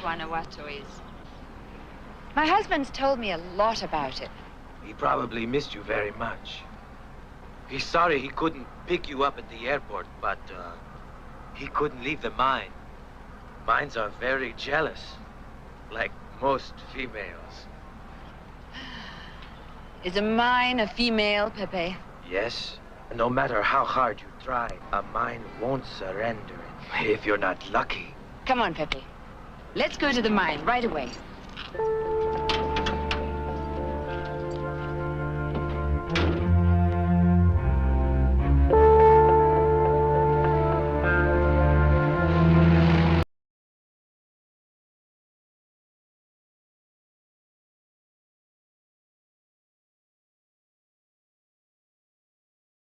Vanuatu is. My husband's told me a lot about it. He probably missed you very much. He's sorry he couldn't pick you up at the airport, but he couldn't leave the mine. Mines are very jealous, like most females. Is a mine a female, Pepe? Yes. No matter how hard you try, a mine won't surrender if you're not lucky. Come on, Pepe. Let's go to the mine right away.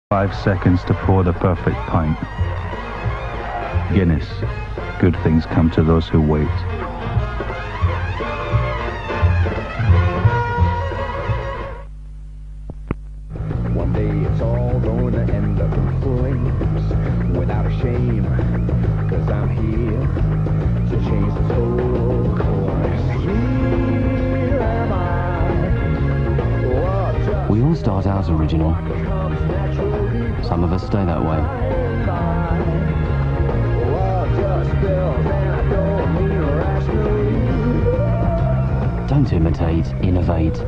5 seconds to pour the perfect pint. Guinness. Good things come to those who wait. One day it's all gonna end up in flames without a shame, 'cause I'm here to change the whole course. Here am I. We all start out original. Some of us stay that way. Don't imitate, innovate.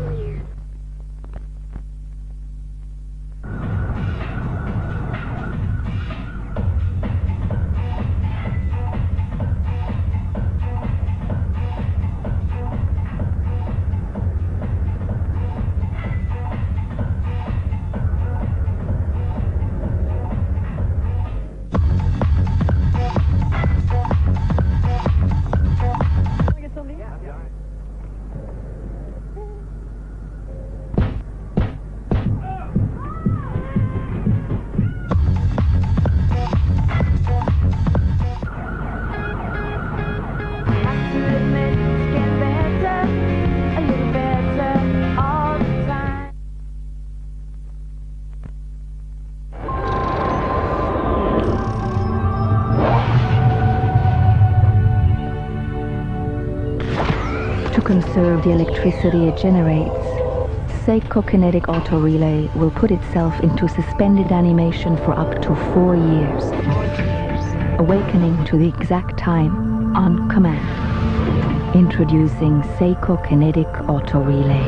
To conserve the electricity it generates, Psychokinetic Auto Relay will put itself into suspended animation for up to 4 years, awakening to the exact time on command. Introducing Psychokinetic Auto Relay.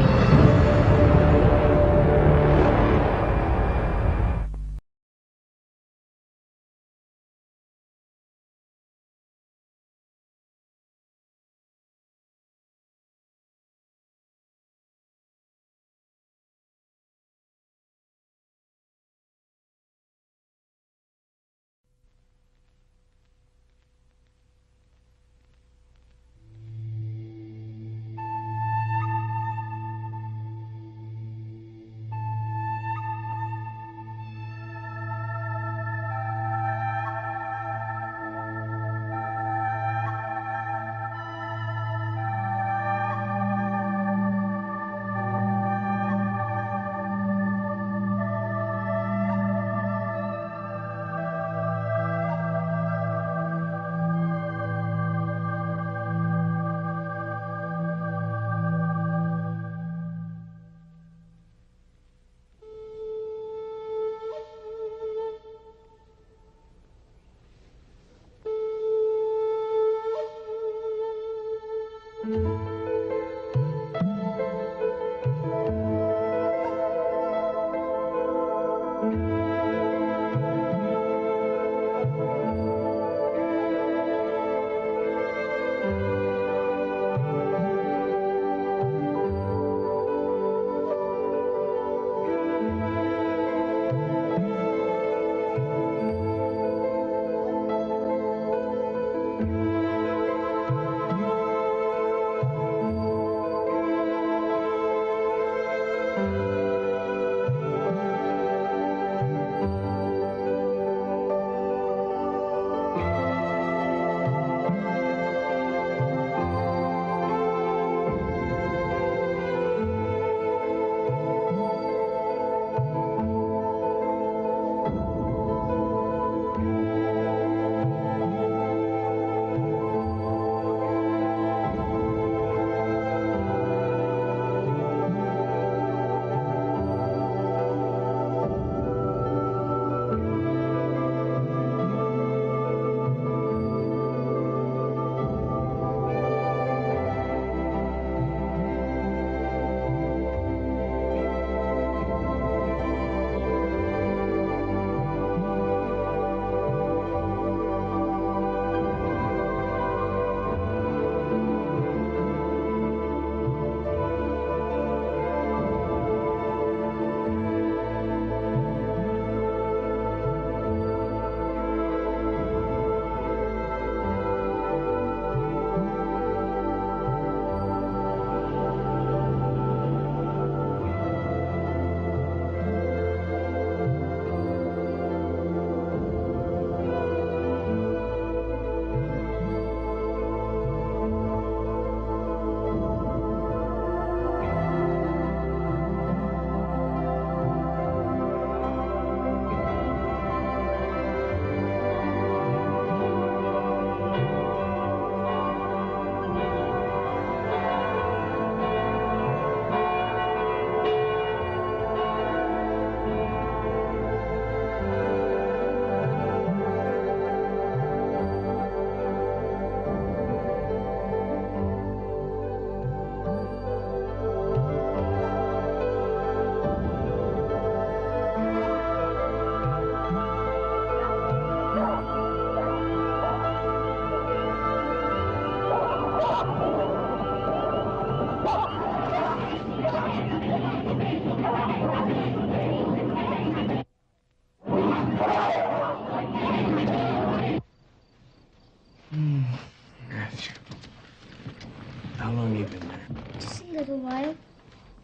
while.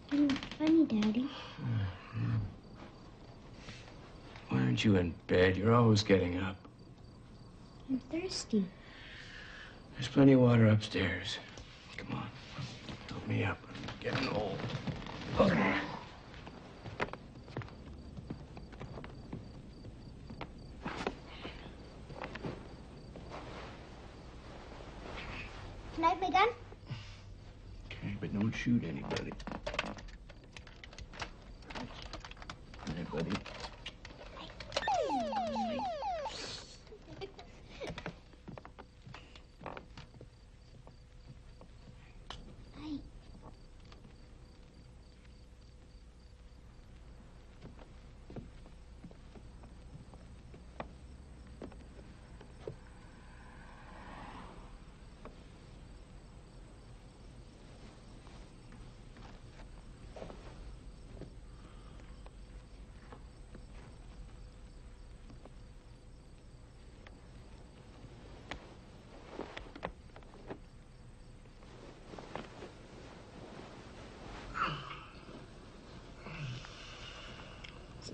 Funny, Daddy. Why aren't you in bed? You're always getting up. I'm thirsty. There's plenty of water upstairs. Come on. Help me up. I'm getting old. Okay. Can I have my gun? Okay, but don't shoot anybody. Anybody?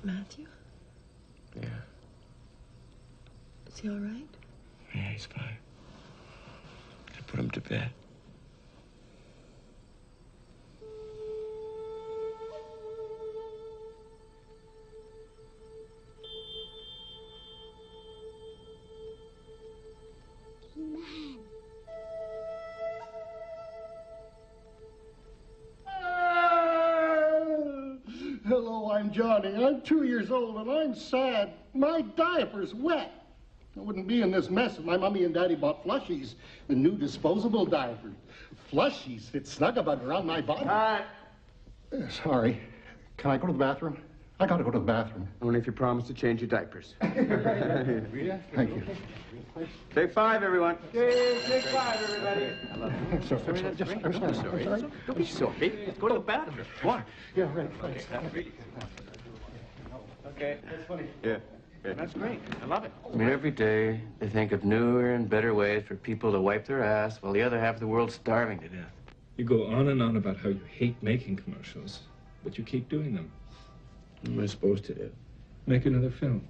Matthew? Yeah. Is he all right? Yeah, he's fine. I put him to bed. Man. Hello, I'm Johnny. I'm 2 years old and I'm sad. My diaper's wet. I wouldn't be in this mess if my mommy and daddy bought Flushies, the new disposable diapers. Flushies fit snug-a-bug around my body. Sorry. Can I go to the bathroom? I gotta go to the bathroom. Only if you promise to change your diapers. Thank you. Take 5, everyone. Take 5, everybody. I'm sorry. Don't be sorry. Let's go to the bathroom. What? Yeah, right. Okay, that's funny. Yeah. That's great. I love it. I mean, every day they think of newer and better ways for people to wipe their ass while the other half of the world's starving to death. You go on and on about how you hate making commercials, but you keep doing them. What am I supposed to do? Make another film.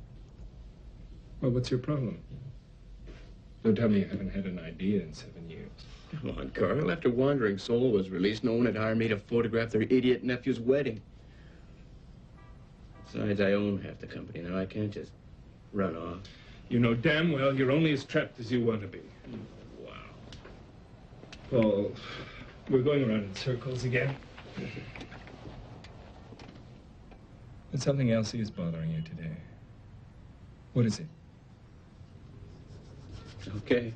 Well, what's your problem? Don't tell me you haven't had an idea in 7 years. Come on, Carl. After Wandering Soul was released, no one had hired me to photograph their idiot nephew's wedding. Besides, I own half the company now. I can't just run off. You know damn well you're only as trapped as you want to be. Wow. Paul, we're going around in circles again. And something else is bothering you today. What is it? Okay.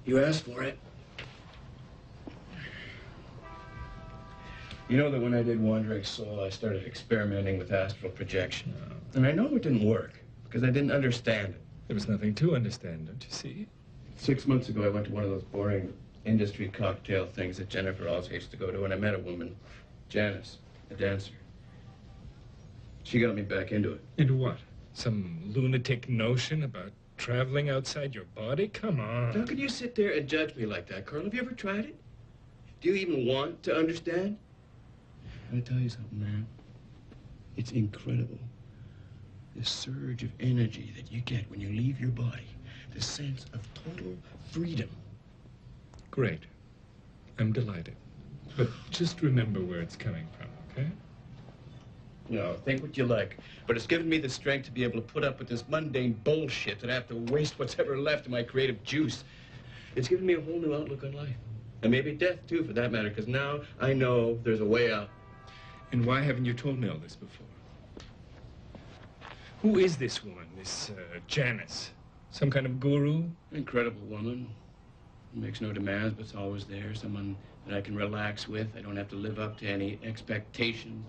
You asked for it. You know that when I did Wandering Soul, I started experimenting with astral projection. And I know it didn't work, because I didn't understand it. There was nothing to understand, don't you see? 6 months ago, I went to one of those boring industry cocktail things that Jennifer always hates to go to, and I met a woman, Janice, a dancer. She got me back into it. Into what? Some lunatic notion about traveling outside your body? Come on. How can you sit there and judge me like that, Carl? Have you ever tried it? Do you even want to understand? Can I tell you something, man? It's incredible. The surge of energy that you get when you leave your body. The sense of total freedom. Great. I'm delighted. But just remember where it's coming from, okay? No, think what you like. But it's given me the strength to be able to put up with this mundane bullshit that I have to waste what's ever left of my creative juice. It's given me a whole new outlook on life. And maybe death, too, for that matter, because now I know there's a way out. And why haven't you told me all this before? Who is this woman, this Janice? Some kind of guru? Incredible woman. Makes no demands, but's always there. Someone that I can relax with. I don't have to live up to any expectations.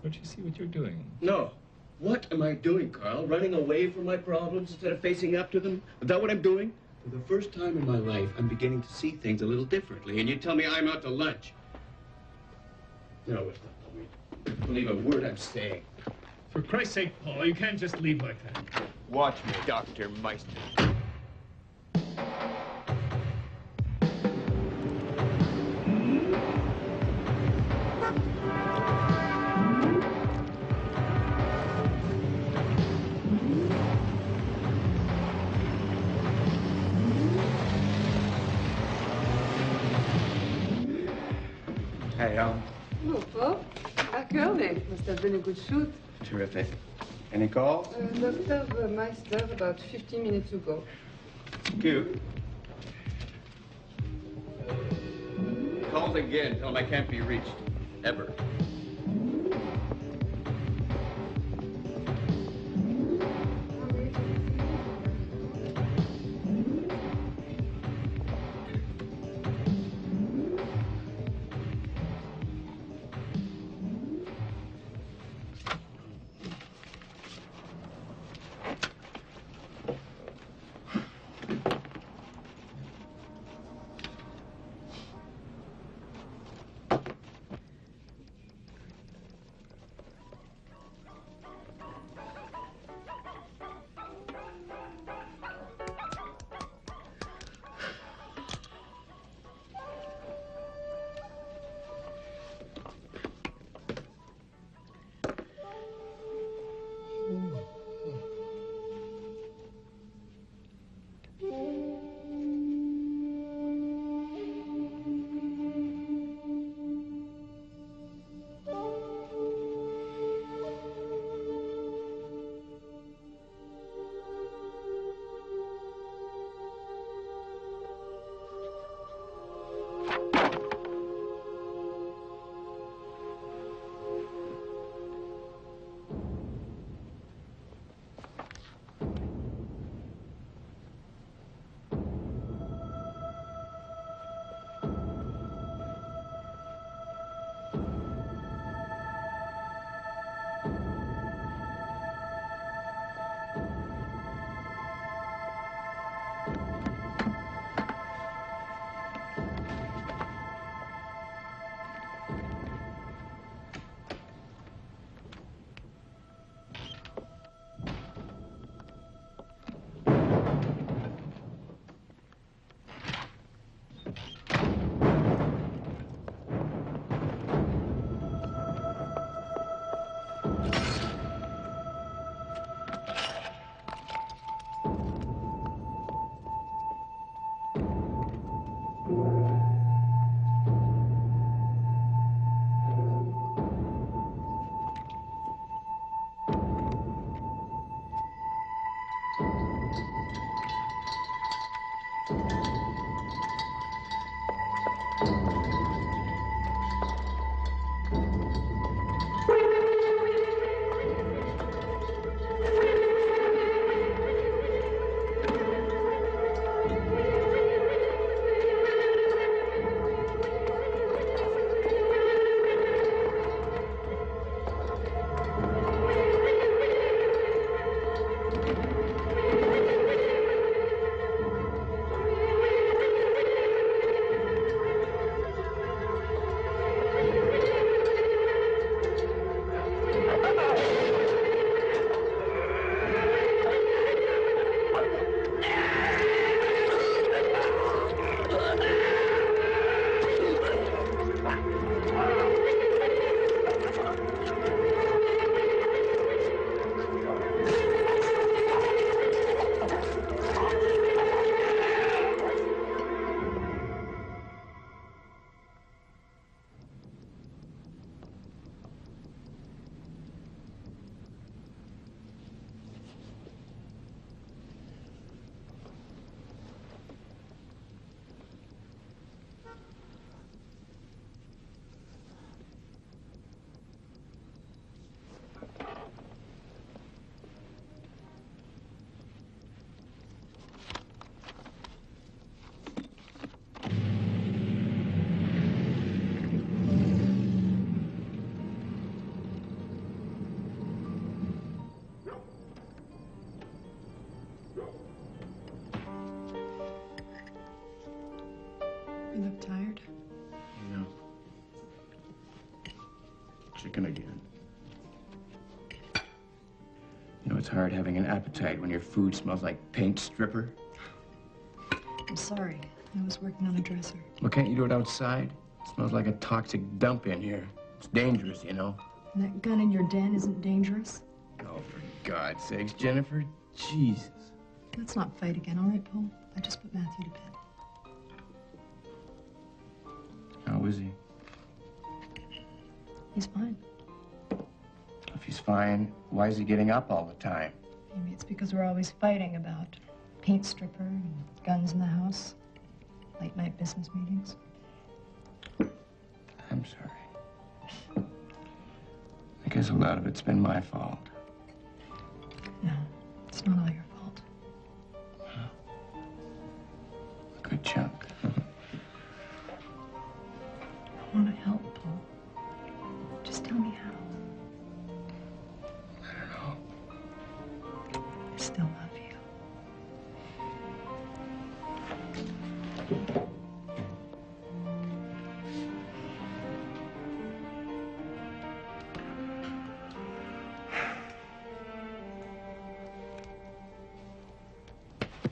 Don't you see what you're doing? No. What am I doing, Carl? Running away from my problems instead of facing up to them? Is that what I'm doing? For the first time in my life, I'm beginning to see things a little differently, and you tell me I'm out to lunch. No, it's not the point. Believe a word I'm saying. For Christ's sake, Paul, you can't just leave like that. Watch me, Dr. Meister. Hey, Alan. Hello, Paul. A.K.A. Must have been a good shoot. Terrific. Any calls? Dr. Meister, about 15 minutes ago. Cute. Calls again. Tell him I can't be reached. Ever. You look tired. No. Chicken again. You know, it's hard having an appetite when your food smells like paint stripper. I'm sorry. I was working on a dresser. Well, can't you do it outside? It smells like a toxic dump in here. It's dangerous, you know. And that gun in your den isn't dangerous? Oh, for God's sakes, Jennifer. Jesus. Let's not fight again, all right, Paul? I just put Matthew to bed. How is he? He's fine. If he's fine, why is he getting up all the time? Maybe it's because we're always fighting about paint stripper and guns in the house, late night business meetings. I'm sorry. I guess a lot of it's been my fault. No, it's not all your fault. A good chunk. I want to help, Paul. Just tell me how. I don't know. I still love you.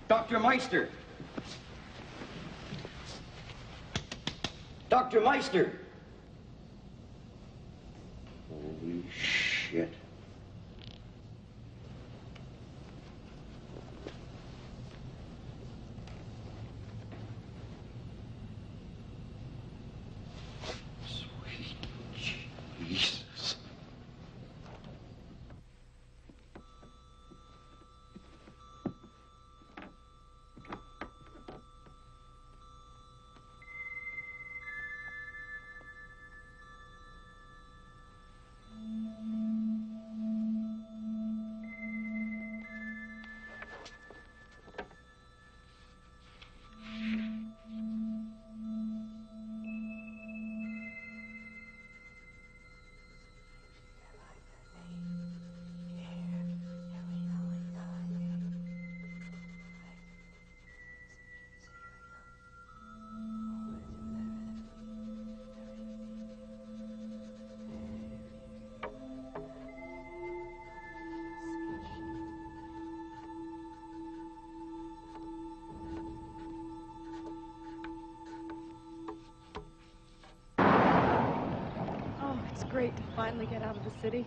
Dr. Meister! Dr. Meister! Holy shit. Sweet Jesus. Great to finally get out of the city.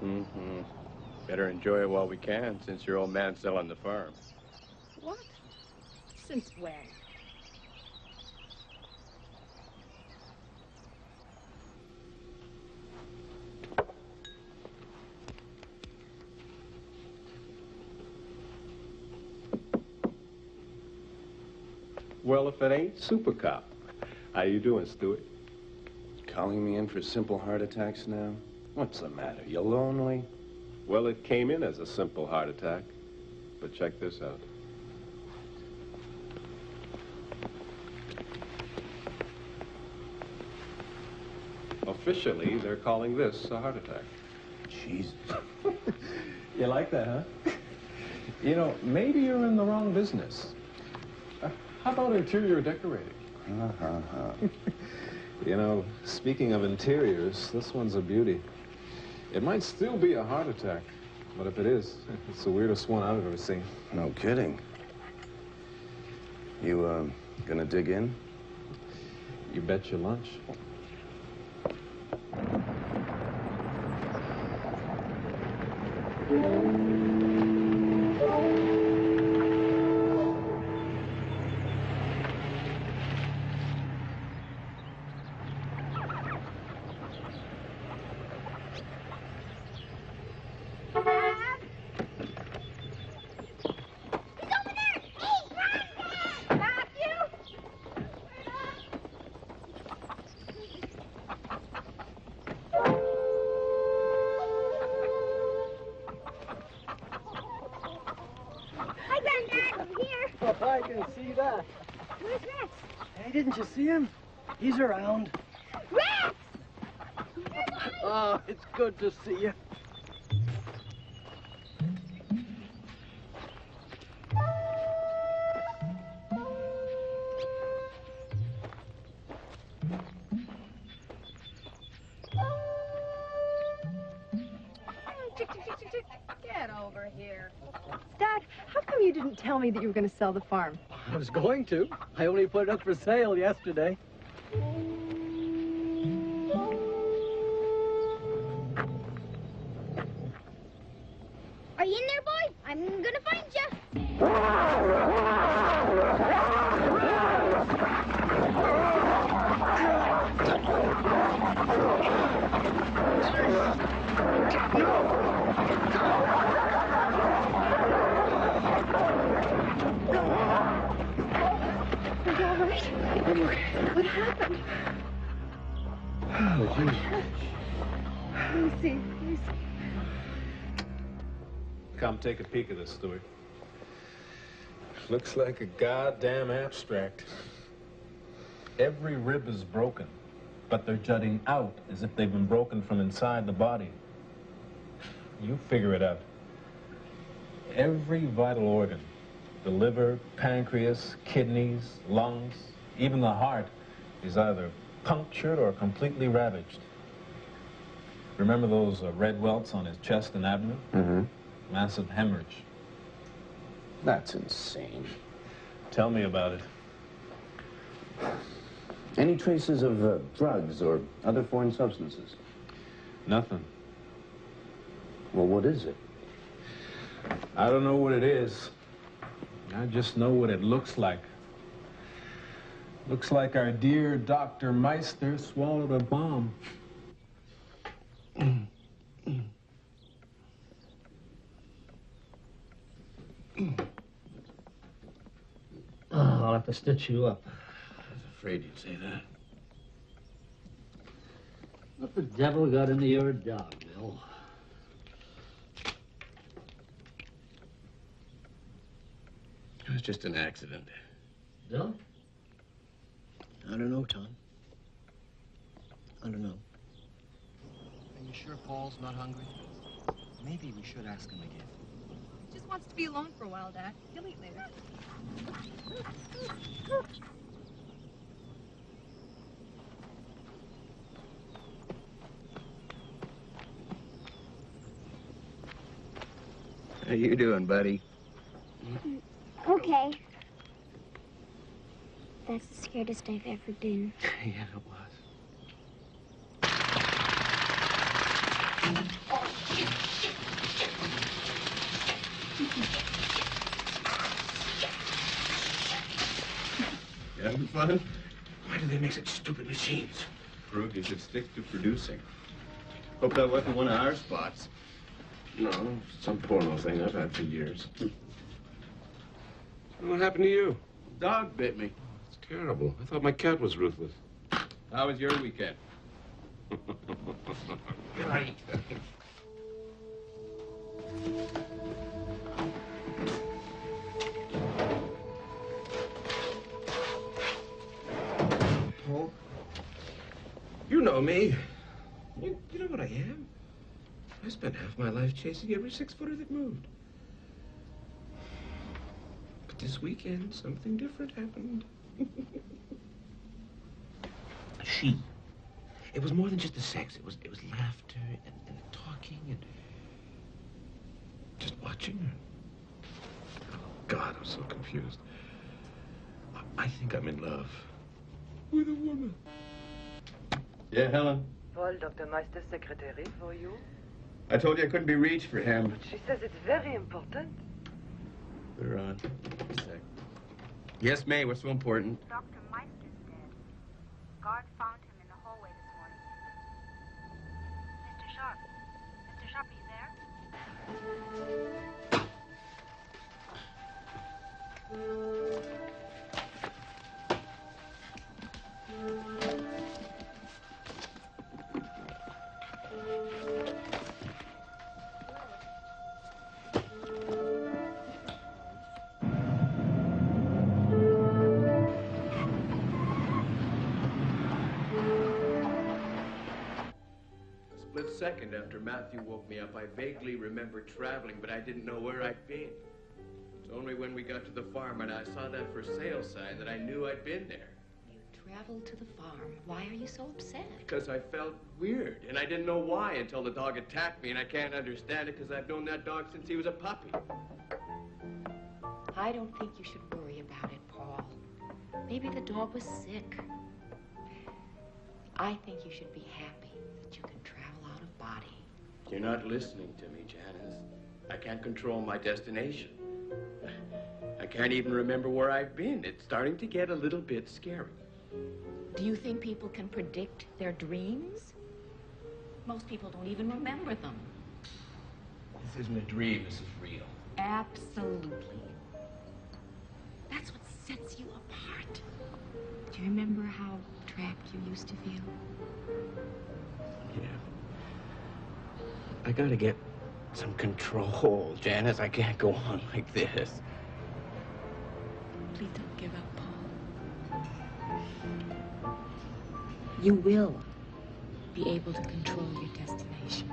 Mm-hmm. Better enjoy it while we can, since your old man's selling the farm. What? Since when? Well, if it ain't Super Cop. How you doing, Stuart? Calling me in for simple heart attacks now? What's the matter? You lonely? Well, it came in as a simple heart attack. But check this out. Officially, they're calling this a heart attack. Jesus. You like that, huh? You know, maybe you're in the wrong business. How about interior decorating? You know, speaking of interiors, this one's a beauty. It might still be a heart attack, but if it is, it's the weirdest one I've ever seen. No kidding. You, gonna dig in? You bet your lunch. I can see that. Where's Rex? Hey, didn't you see him? He's around. Rex! Oh, it's good to see you. Get over here. Dad, how come you didn't tell me that you were going to sell the farm? I was going to. I only put it up for sale yesterday. Are you in there, boy? I'm gonna find you. Are you all right? I'm okay. What happened? Oh, geez. Let me see. Let me see. Come take a peek at this, Stuart. Looks like a goddamn abstract. Every rib is broken, but they're jutting out as if they've been broken from inside the body. You figure it out. Every vital organ, the liver, pancreas, kidneys, lungs, even the heart, is either punctured or completely ravaged. Remember those red welts on his chest and abdomen? Mm-hmm. Massive hemorrhage. That's insane. Tell me about it. Any traces of drugs or other foreign substances? Nothing. Well, what is it? I don't know what it is. I just know what it looks like. Looks like our dear Dr. Meister swallowed a bomb. I'll have to stitch you up. I was afraid you'd say that. What the devil got into your dog, Bill? It was just an accident. Bill? I don't know, Tom. I don't know. Are you sure Paul's not hungry? Maybe we should ask him again. He just wants to be alone for a while, Dad. He'll eat later. How you doing, buddy? Okay. That's the scaredest I've ever been. Yeah, it was. You having fun? Why do they make such stupid machines? Prove you should stick to producing. Hope that wasn't one of our spots. No, some porno thing I've had for years. What happened to you? Dog bit me. It's terrible. I thought my cat was ruthless. How was your weekend? Right. Paul, you know me. You know what I am. I spent half my life chasing every six-footer that moved. But this weekend, something different happened. She. It was more than just the sex. It was laughter and talking and just watching her. Oh, God, I'm so confused. I think I'm in love with a woman. Yeah, Helen? Paul, Dr. Meister's secretary for you. I told you I couldn't be reached for him. But she says it's very important. They're on. A sec. Yes, May, what's so important? Dr. Meister's dead. Guard found him in the hallway this morning. Mr. Sharp. Mr. Sharp, are you there? Second after Matthew woke me up, I vaguely remembered traveling, but I didn't know where I'd been. It's only when we got to the farm and I saw that for sale sign that I knew I'd been there. You traveled to the farm. Why are you so upset? Because I felt weird, and I didn't know why until the dog attacked me, and I can't understand it because I've known that dog since he was a puppy. I don't think you should worry about it, Paul. Maybe the dog was sick. I think you should be happy that you can travel out of body. You're not listening to me, Janice. I can't control my destination. I can't even remember where I've been. It's starting to get a little bit scary. Do you think people can predict their dreams? Most people don't even remember them. isn't a dream, this is real. Absolutely. That's what sets you apart. Do you remember how trapped you used to feel? Yeah. I gotta get some control, Janice. I can't go on like this. Please don't give up, Paul. You will be able to control your destination.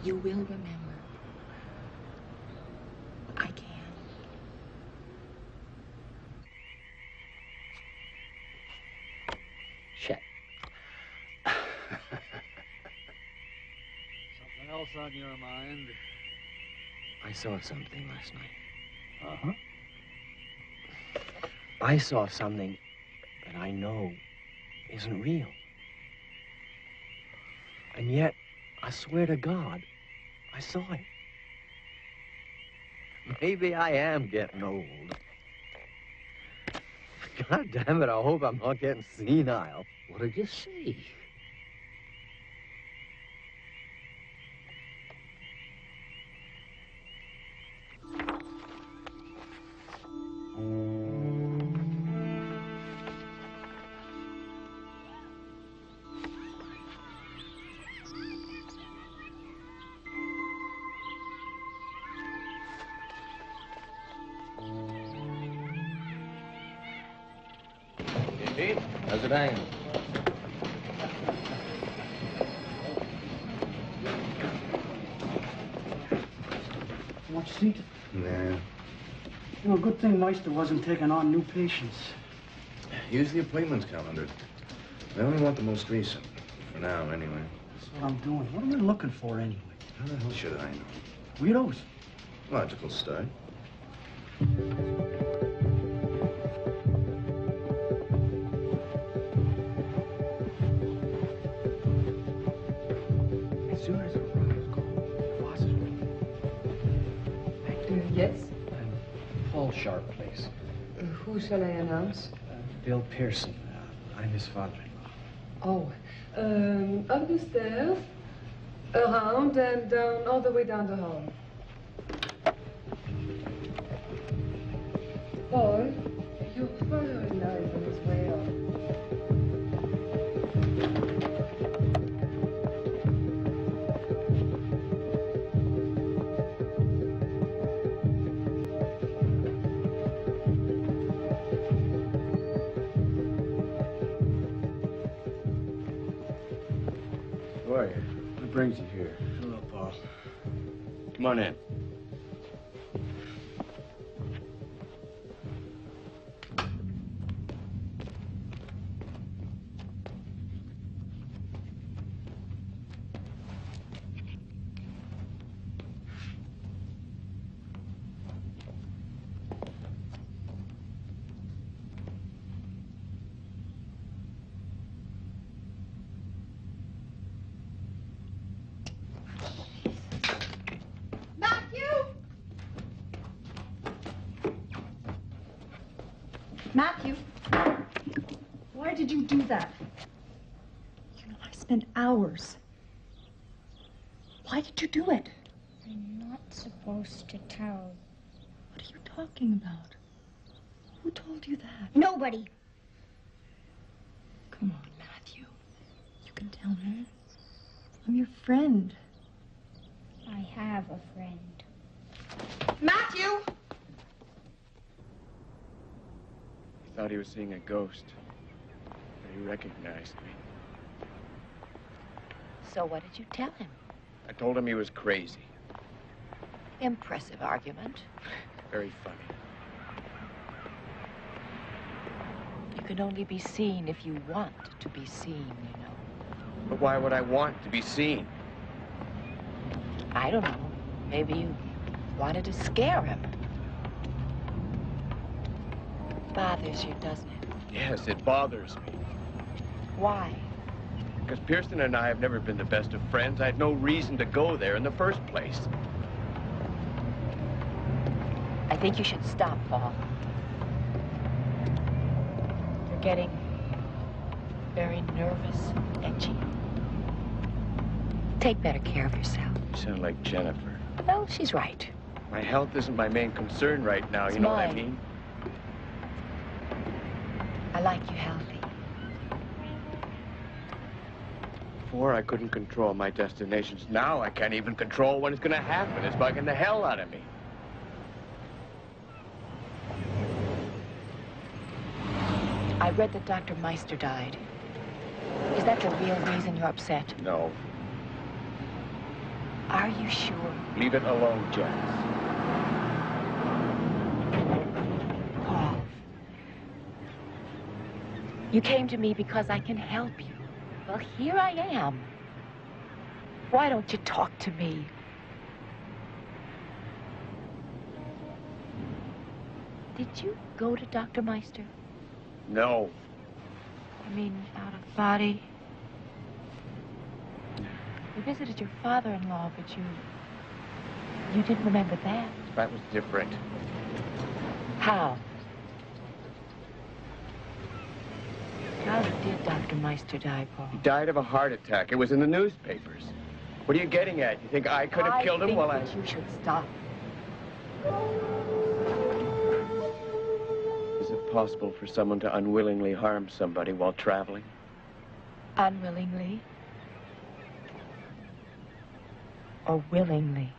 You will remember. I can. Shit. Something else on your mind? I saw something last night. Uh-huh. I saw something that I know isn't real. And yet, I swear to God, I saw it. Maybe I am getting old. God damn it, I hope I'm not getting senile. What did you see? Pete, how's it hanging? Want your seat? Nah. You know, good thing Meister wasn't taking on new patients. Use the appointments calendar. I only want the most recent. For now, anyway. That's what I'm doing. What am I looking for, anyway? How the hell should I know? Weirdos. Logical start. As soon as it arrives, call Foster. Yes? Paul Sharp, please. Who shall I announce? Bill Pearson. I'm his father-in-law. Oh, up the stairs, around and down, all the way down the hall. Paul, your father-in-law is on his way up. Who are you? What brings you here? Hello, Paul. Come on in. Matthew, why did you do that? You know, I spent hours. Why did you do it? I'm not supposed to tell. What are you talking about? Who told you that? Nobody. Come on, Matthew. You can tell me. I'm your friend. I have a friend. Matthew! He thought he was seeing a ghost. But he recognized me. So what did you tell him? I told him he was crazy. Impressive argument. Very funny. You can only be seen if you want to be seen, you know. But why would I want to be seen? I don't know. Maybe you wanted to scare him. Bothers you, doesn't it? Yes, it bothers me. Why? Because Pearson and I have never been the best of friends. I had no reason to go there in the first place. I think you should stop, Paul. You're getting very nervous and edgy. Take better care of yourself. You sound like Jennifer. Well, she's right. My health isn't my main concern right now, you know what I mean? I like you healthy. Before, I couldn't control my destinations. Now I can't even control when it's gonna happen. It's bugging the hell out of me. I read that Dr. Meister died. Is that the real reason you're upset? No. Are you sure? Leave it alone, Janice. Paul, you came to me because I can help you. Well, here I am. Why don't you talk to me? Did you go to Dr. Meister? No. I mean, out of body? You visited your father-in-law, but you didn't remember that. That was different. How? How did Dr. Meister die, Paul? He died of a heart attack. It was in the newspapers. What are you getting at? You think I could have killed him while I... I think that you should stop. Is it possible for someone to unwillingly harm somebody while traveling? Unwillingly? Or willingly?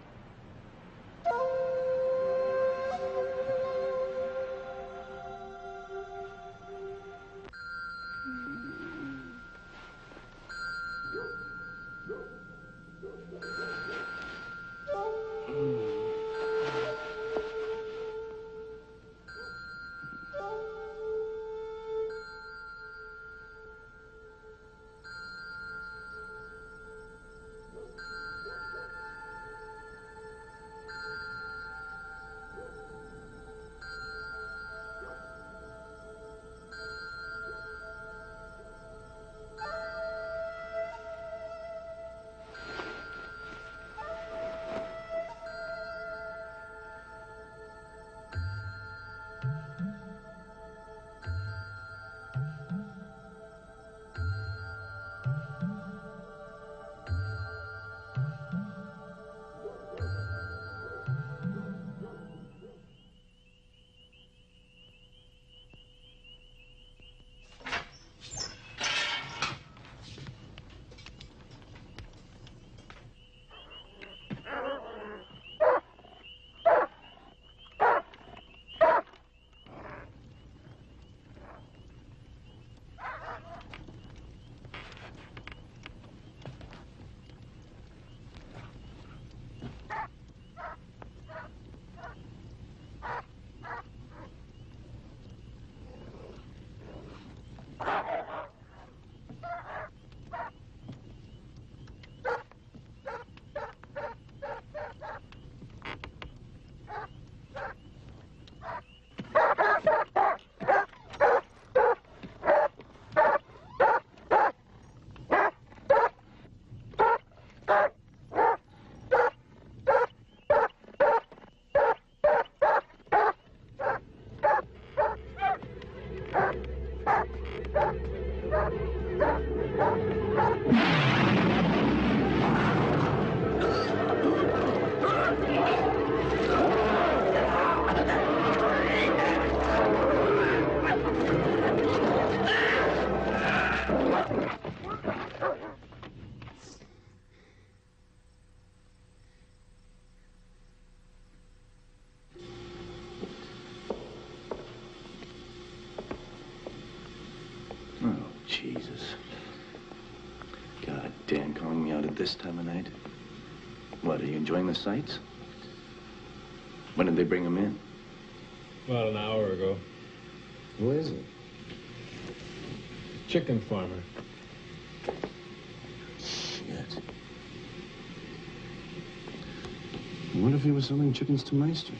Jesus. God damn, calling me out at this time of night. What, are you enjoying the sights? When did they bring him in? About an hour ago. Who is it? Chicken farmer. Shit. What if he was selling chickens to Meister?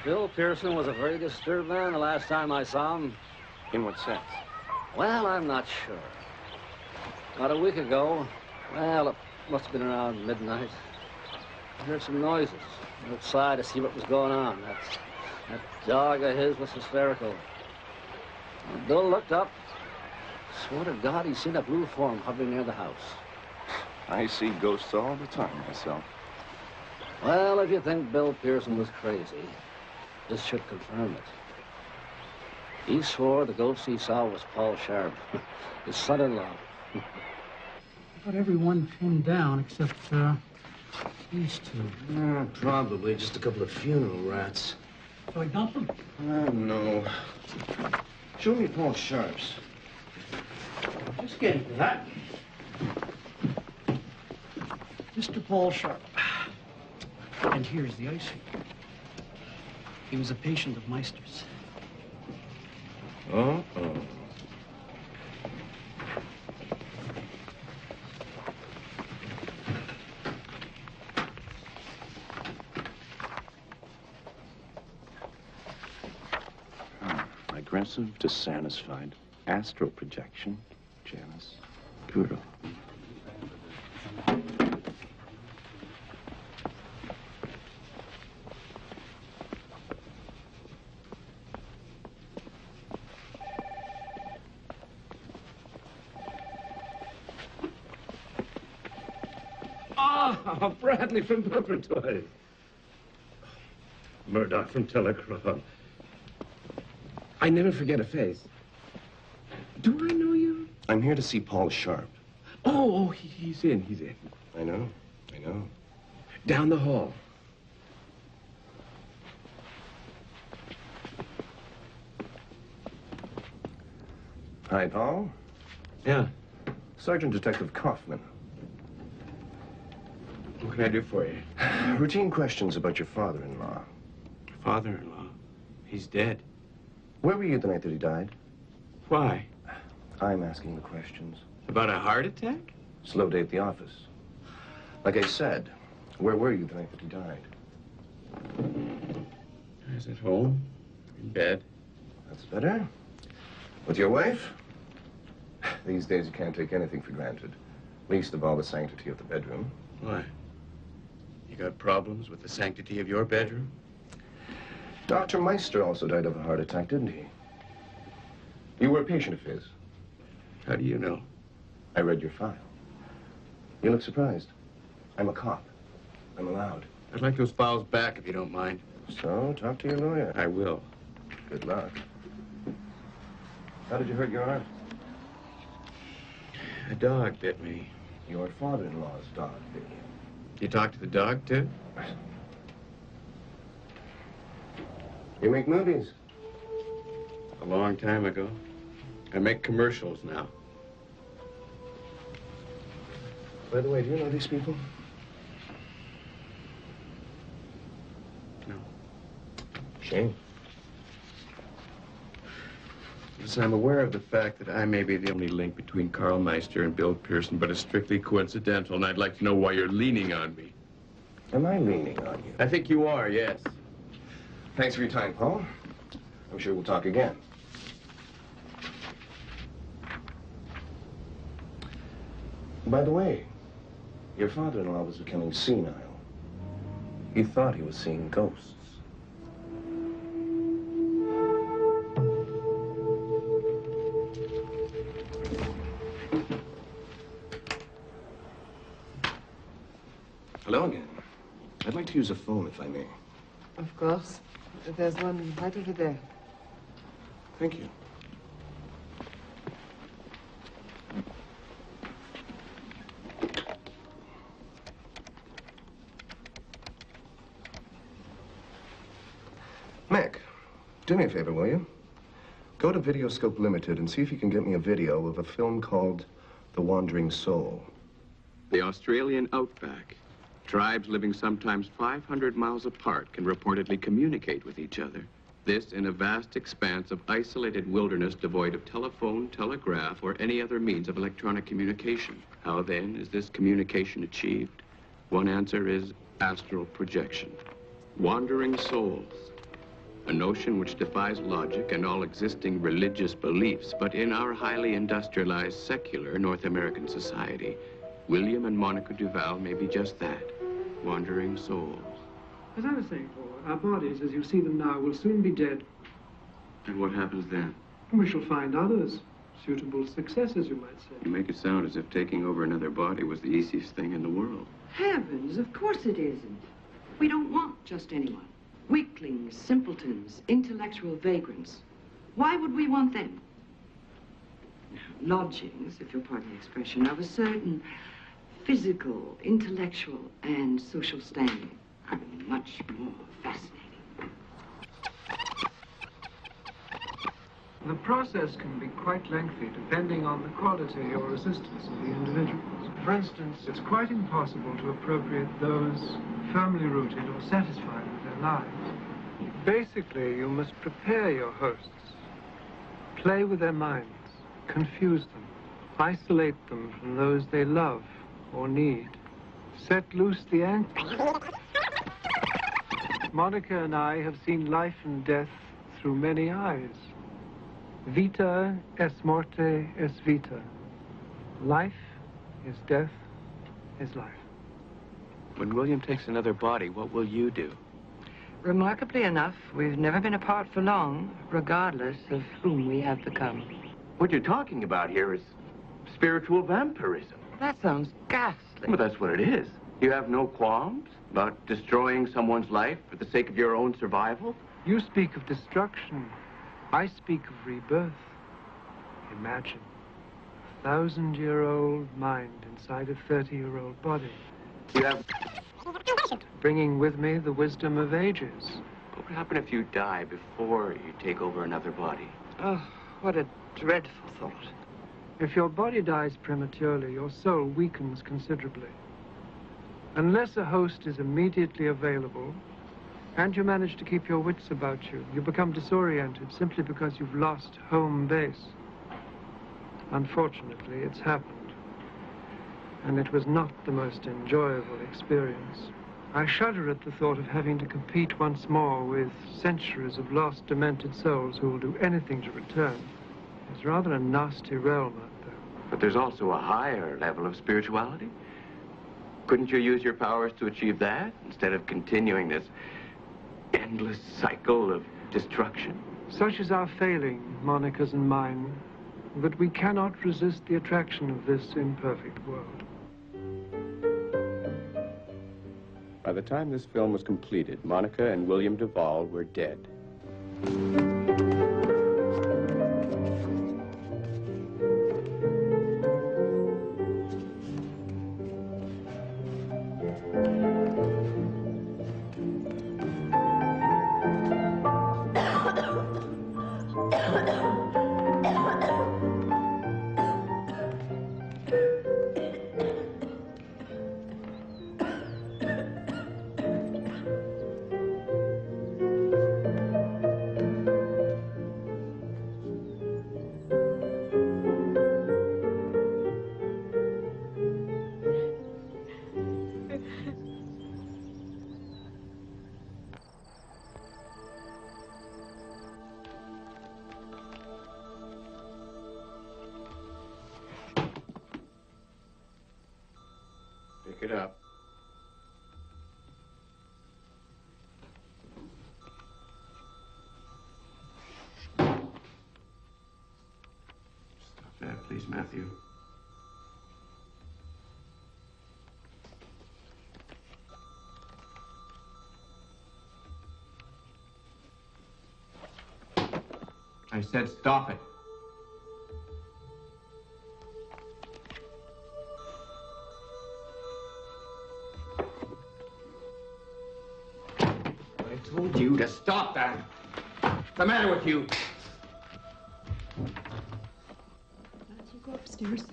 Bill Pearson was a very disturbed man the last time I saw him. In what sense? Well, I'm not sure. About a week ago, well, it must have been around midnight, I heard some noises outside to see what was going on. That dog of his was hysterical. When Bill looked up. Swear to God, he's seen a blue form hovering near the house. I see ghosts all the time myself. Well, if you think Bill Pearson was crazy, this should confirm it. He swore the ghost he saw was Paul Sharp, his son-in-law. I got everyone pinned down except these two. Probably just a couple of funeral rats. So I dump them? No. Show me Paul Sharp's. Just getting to that. Mr. Paul Sharp. And here's the icing. He was a patient of Meister's. Uh-oh. Aggressive, dissatisfied, astral projection, Janice. Brutal. Ah, Bradley from Purpertoy. Murdoch from Telecron. I never forget a face. Do I know you? I'm here to see Paul Sharp. Oh, he's in. I know. Down the hall. Hi, Paul. Yeah. Sergeant Detective Kaufman. What can I do for you? Routine questions about your father-in-law. Father-in-law? He's dead. Where were you the night that he died? Why? I'm asking the questions. About a heart attack? Slow day at the office. Like I said, where were you the night that he died? I was at home, in bed. That's better. With your wife? These days you can't take anything for granted. Least of all the sanctity of the bedroom. Why? You got problems with the sanctity of your bedroom? Dr. Meister also died of a heart attack, didn't he? You were a patient of his. How do you know? I read your file. You look surprised. I'm a cop. I'm allowed. I'd like those files back if you don't mind. So, talk to your lawyer. I will. Good luck. How did you hurt your arm? A dog bit me. Your father-in-law's dog bit you. You talked to the dog, too? You make movies? A long time ago. I make commercials now. By the way, do you know these people? No. Shame. Yes, I'm aware of the fact that I may be the only link between Carl Meister and Bill Pearson, but it's strictly coincidental, and I'd like to know why you're leaning on me. Am I leaning on you? I think you are, yes. Thanks for your time, Paul. I'm sure we'll talk again. By the way, your father-in-law was becoming senile. He thought he was seeing ghosts. Hello again. I'd like to use a phone, if I may. Of course. There's one right over there. Thank you. Mick, do me a favor, will you? Go to Videoscope Limited and see if you can get me a video of a film called The Wandering Soul. The Australian outback. Tribes living sometimes 500 miles apart can reportedly communicate with each other. This in a vast expanse of isolated wilderness devoid of telephone, telegraph, or any other means of electronic communication. How then is this communication achieved? One answer is astral projection. Wandering souls. a notion which defies logic and all existing religious beliefs. But in our highly industrialized, secular North American society, William and Monica Duval may be just that, wandering souls. As I was saying, Paul, our bodies, as you see them now, will soon be dead. And what happens then? We shall find others, suitable successors, you might say. You make it sound as if taking over another body was the easiest thing in the world. Heavens, of course it isn't. We don't want just anyone. Weaklings, simpletons, intellectual vagrants. Why would we want them? Lodgings, if you'll pardon the expression, of a certain physical, intellectual, and social standing are much more fascinating. The process can be quite lengthy, depending on the quality or resistance of the individuals. For instance, it's quite impossible to appropriate those firmly rooted or satisfied with their lives. Basically, you must prepare your hosts, play with their minds, confuse them, isolate them from those they love or need, set loose the anchor. Monica and I have seen life and death through many eyes. Vita es morte es vita. Life is death is life. When William takes another body, what will you do? Remarkably enough, we've never been apart for long, regardless of whom we have become. What you're talking about here is spiritual vampirism. That sounds ghastly. Well, that's what it is. You have no qualms about destroying someone's life for the sake of your own survival? You speak of destruction. I speak of rebirth. Imagine a 1,000-year-old mind inside a 30-year-old body. You have... Bringing with me the wisdom of ages. What would happen if you die before you take over another body? Oh, what a dreadful thought. If your body dies prematurely, your soul weakens considerably. Unless a host is immediately available, and you manage to keep your wits about you, you become disoriented simply because you've lost home base. Unfortunately, it's happened. And it was not the most enjoyable experience. I shudder at the thought of having to compete once more with centuries of lost, demented souls who will do anything to return. It's rather a nasty realm out there. But there's also a higher level of spirituality. Couldn't you use your powers to achieve that instead of continuing this endless cycle of destruction? Such is our failing, Monica's and mine, but we cannot resist the attraction of this imperfect world. By the time this film was completed, Monica and William Duval were dead. Pick it up. Stop that, please, Matthew. I said stop it. I told you to stop that. What's the matter with you? You go upstairs.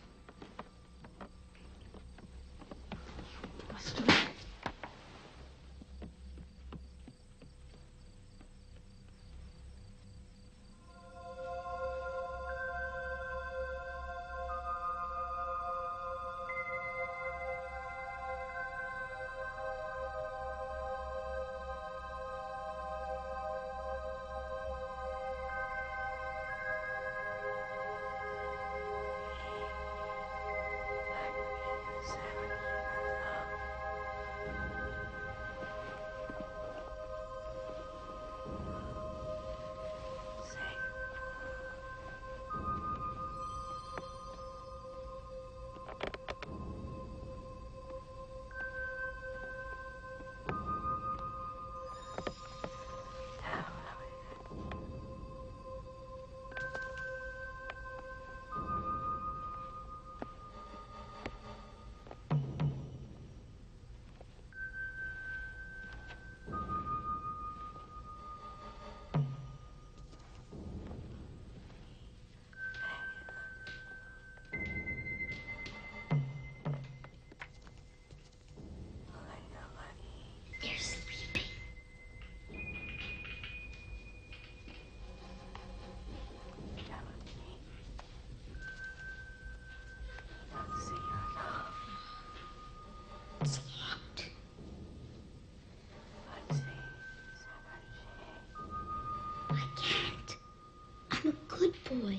boy.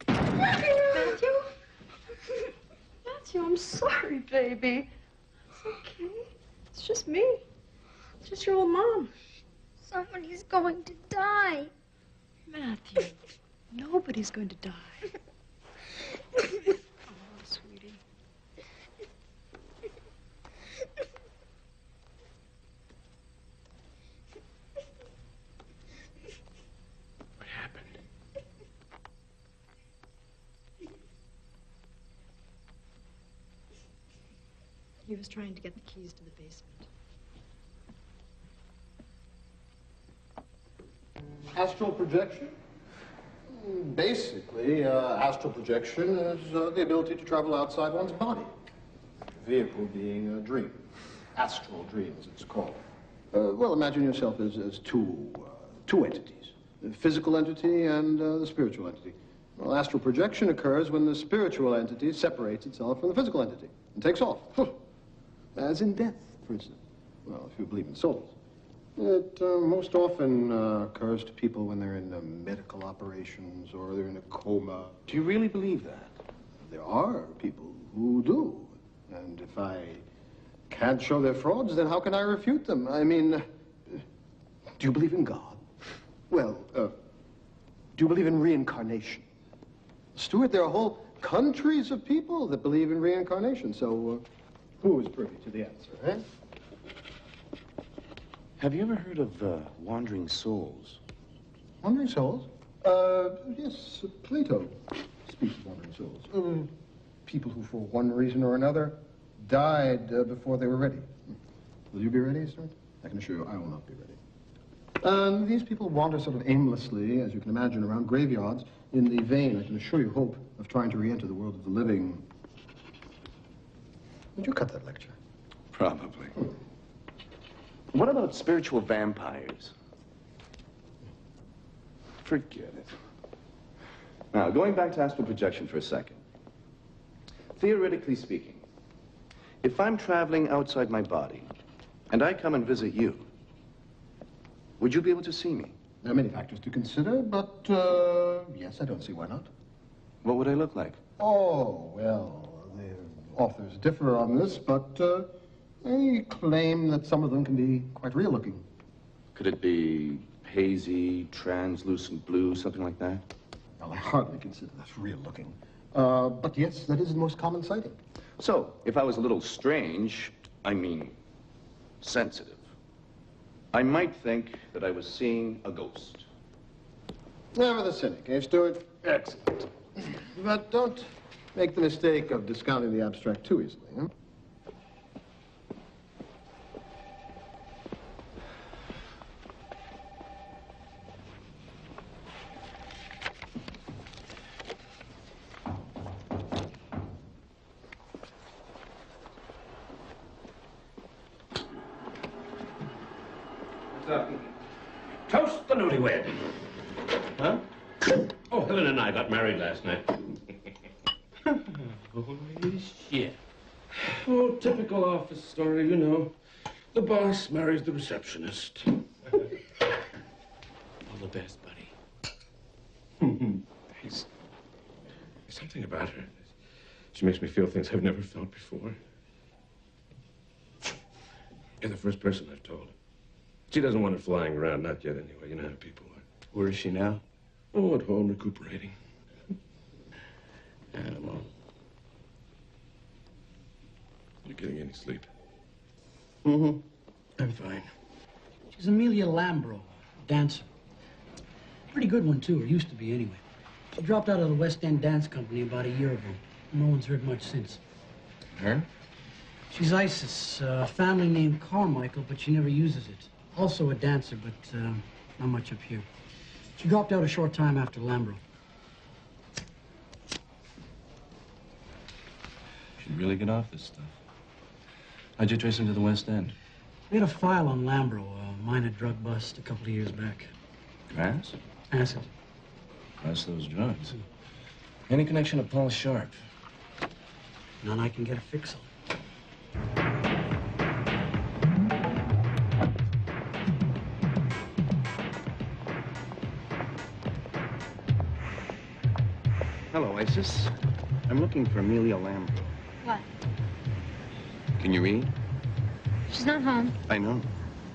Matthew? Matthew, I'm sorry, baby. It's okay. It's just me. It's just your old mom. Somebody's going to die. Matthew, nobody's going to die. Oh, sweetie. What happened? He was trying to get the keys to the basement. Astral projection? Basically, astral projection is the ability to travel outside one's body. The vehicle being a dream. Astral dream, as it's called. Well, imagine yourself as two entities. The physical entity and the spiritual entity. Well, astral projection occurs when the spiritual entity separates itself from the physical entity and takes off. As in death, for instance. Well, if you believe in souls. It most often occurs to people when they're in medical operations or they're in a coma. Do you really believe that? There are people who do. And if I can't show they're frauds, then how can I refute them? I mean, do you believe in God? Well, do you believe in reincarnation? Stuart, there are whole countries of people that believe in reincarnation. So who is privy to the answer, eh? Have you ever heard of wandering souls? Wandering souls? Yes, Plato speaks of wandering souls. People who, for one reason or another, died before they were ready. Will you be ready, Stuart? I can assure you I will not be ready. These people wander sort of aimlessly, as you can imagine, around graveyards in the vain, I can assure you, hope of trying to re-enter the world of the living. Would you cut that lecture? Probably. What about spiritual vampires? Forget it. Now, going back to astral projection for a second. Theoretically speaking, if I'm traveling outside my body and I come and visit you, would you be able to see me? There are many factors to consider, but yes, I don't see why not. What would I look like? Oh, well, the authors differ on this, but they claim that some of them can be quite real looking. Could it be hazy, translucent blue, something like that? Well, I hardly consider that real looking. But yes, that is the most common sighting. So, if I was a little strange, I mean sensitive, I might think that I was seeing a ghost. Never the cynic, eh, Stuart? Excellent. But don't make the mistake of discounting the abstract too easily, huh? Toast the newlywed. Huh? Oh, Helen and I got married last night. Holy shit. Oh, typical office story, you know. The boss marries the receptionist. All the best, buddy. There's something about her. She makes me feel things I've never felt before. You're the first person I've told. She doesn't want it flying around, not yet anyway. You know how people are. Where is she now? Oh, at home, recuperating. Animal. You getting any sleep? Mm-hmm. I'm fine. She's Amelia Lambro, dancer. Pretty good one, too, or used to be anyway. She dropped out of the West End Dance Company about a year ago. No one's heard much since. Her? She's Isis, family name Carmichael, but she never uses it. Also a dancer, but not much up here. She dropped out a short time after Lambro. Should really get off this stuff. How'd you trace him to the West End? We had a file on Lambro. mine a drug bust a couple of years back. Grass? Acid. That's those drugs. Any connection to Paul Sharp? None I can get a fix on. Hello, Isis. I'm looking for Amelia Lambro. What? Can you read? She's not home. I know.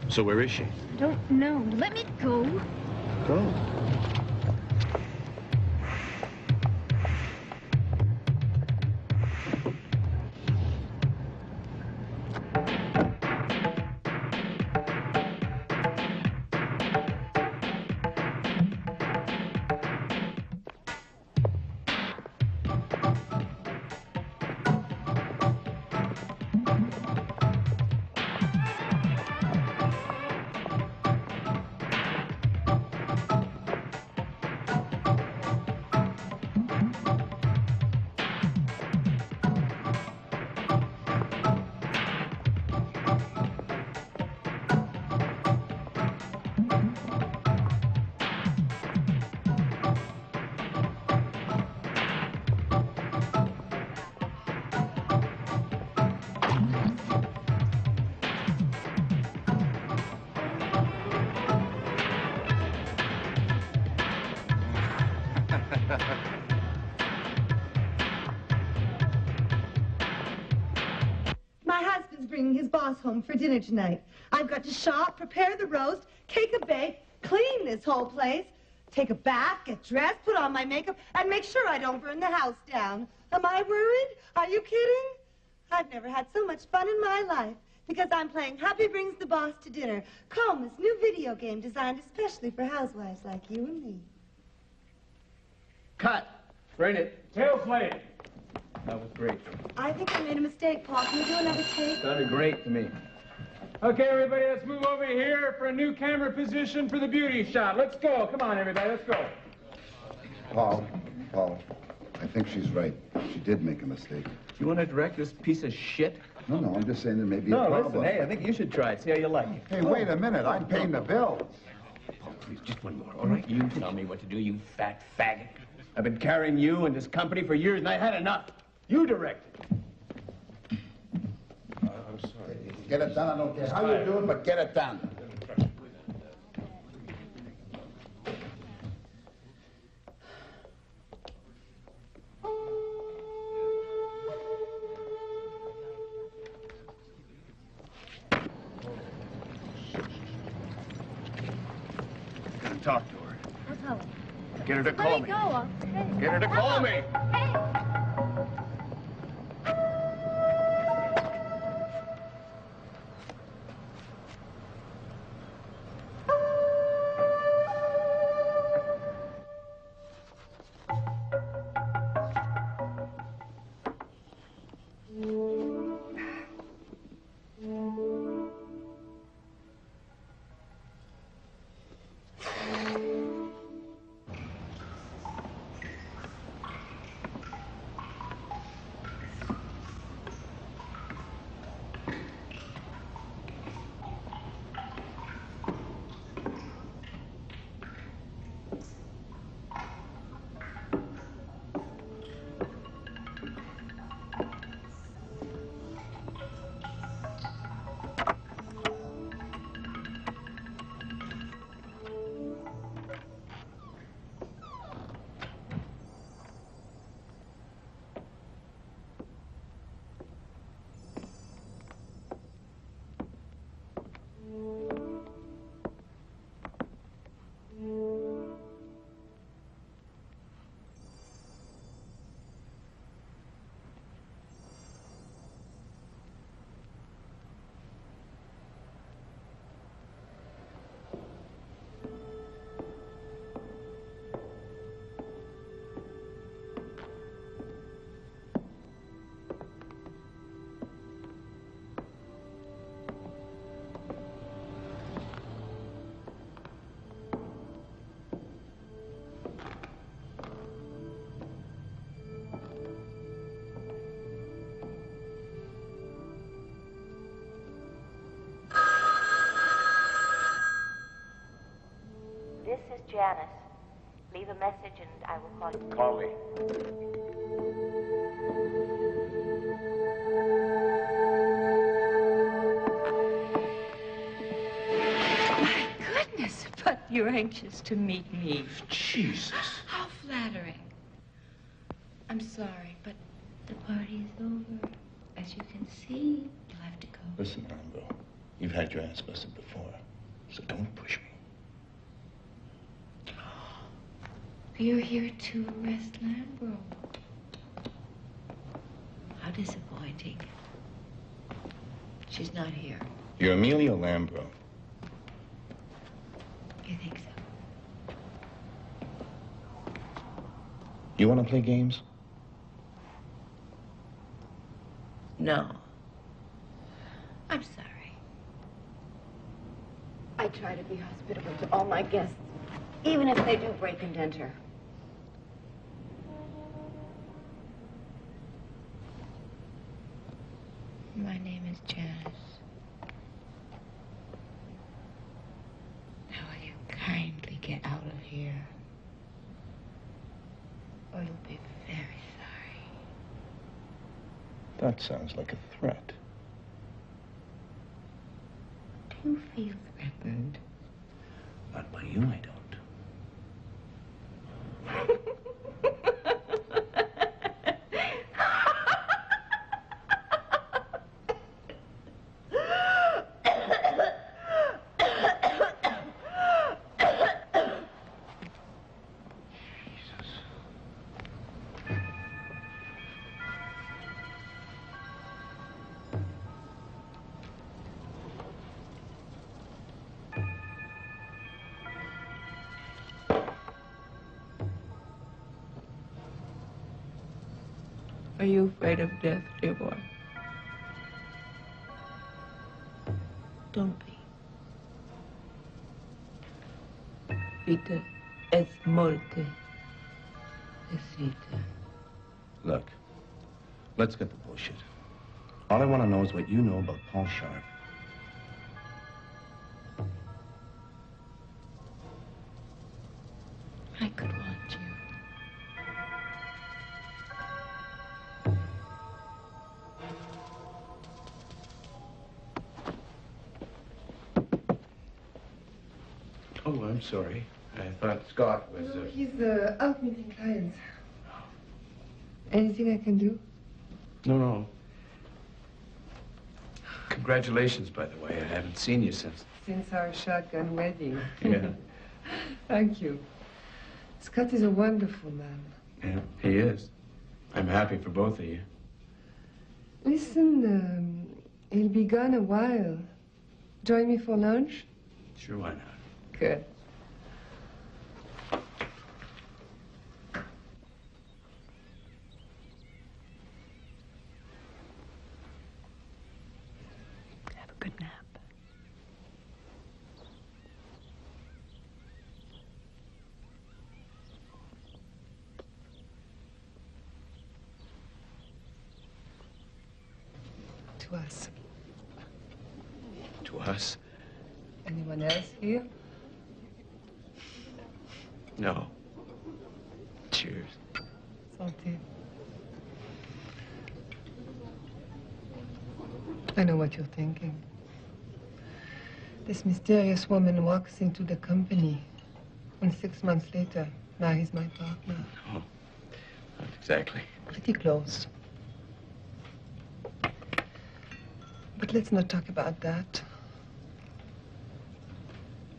So where is she? I don't know. Let me go. Go. My husband's bringing his boss home for dinner tonight. I've got to shop, prepare the roast, cake a bake, clean this whole place, take a bath, get dressed, put on my makeup, and make sure I don't burn the house down. Am I worried? Are you kidding? I've never had so much fun in my life because I'm playing Happy Brings the Boss to Dinner, Coma's new video game designed especially for housewives like you and me. Cut. Bring it. Tail flame. That was great. I think I made a mistake, Paul. Can you do another take? Sounded great to me. Okay, everybody, let's move over here for a new camera position for the beauty shot. Let's go. Come on, everybody, let's go. Paul, I think she's right. She did make a mistake. You want to direct this piece of shit? No, I'm just saying there may be a No, problem. listen, hey, I think you should try it. See how you like it. Hey, wait a minute. I'm paying the bill. Paul, please, just one more, all right? You tell me what to do, you fat faggot. I've been carrying you and this company for years, and I had enough. You direct it. I'm sorry. Get it done. I don't care how you do it, but get it done. Gonna talk to her. I'll tell her. Get her to call me. Let me go. I'll Get her to call me. Hey! Janice. Leave a message and I will call you. Call me. My goodness, but you're anxious to meet me. Jesus. How flattering. I'm sorry, but the party is over. As you can see, you'll have to go. Listen, Rambo, you've had your ass busted before, so don't push me. You're here to arrest Lambro. How disappointing. She's not here. You're Amelia Lambro. You think so? You want to play games? No. I'm sorry. I try to be hospitable to all my guests, even if they do break and enter. My name is Janice. Now will you kindly get out of here? Or you'll be very sorry. That sounds like a threat. Do you feel threatened? Not by you, I don't. Are you afraid of death, dear boy? Don't be. Vita es muerte. Es vita. Look, let's get the bullshit. All I want to know is what you know about Paul Sharp. I could want you. Oh, I'm sorry. I thought Scott was... No, he's out meeting clients. Anything I can do? No. Congratulations, by the way. I haven't seen you since... Since our shotgun wedding. Yeah. Thank you. Scott is a wonderful man. Yeah, he is. I'm happy for both of you. Listen, he'll be gone a while. Join me for lunch? Sure, why not? Good. Have a good nap. To us. To us? Anyone else here? No. Cheers. Santé. I know what you're thinking. This mysterious woman walks into the company, and 6 months later, now he's my partner. Oh, not exactly. Pretty close. But let's not talk about that.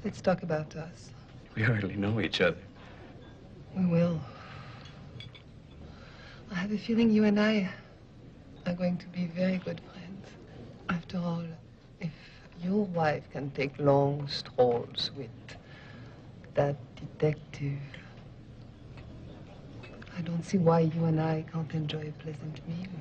Let's talk about us. We hardly know each other. We will. I have a feeling you and I are going to be very good friends. After all, if your wife can take long strolls with that detective, I don't see why you and I can't enjoy a pleasant meal.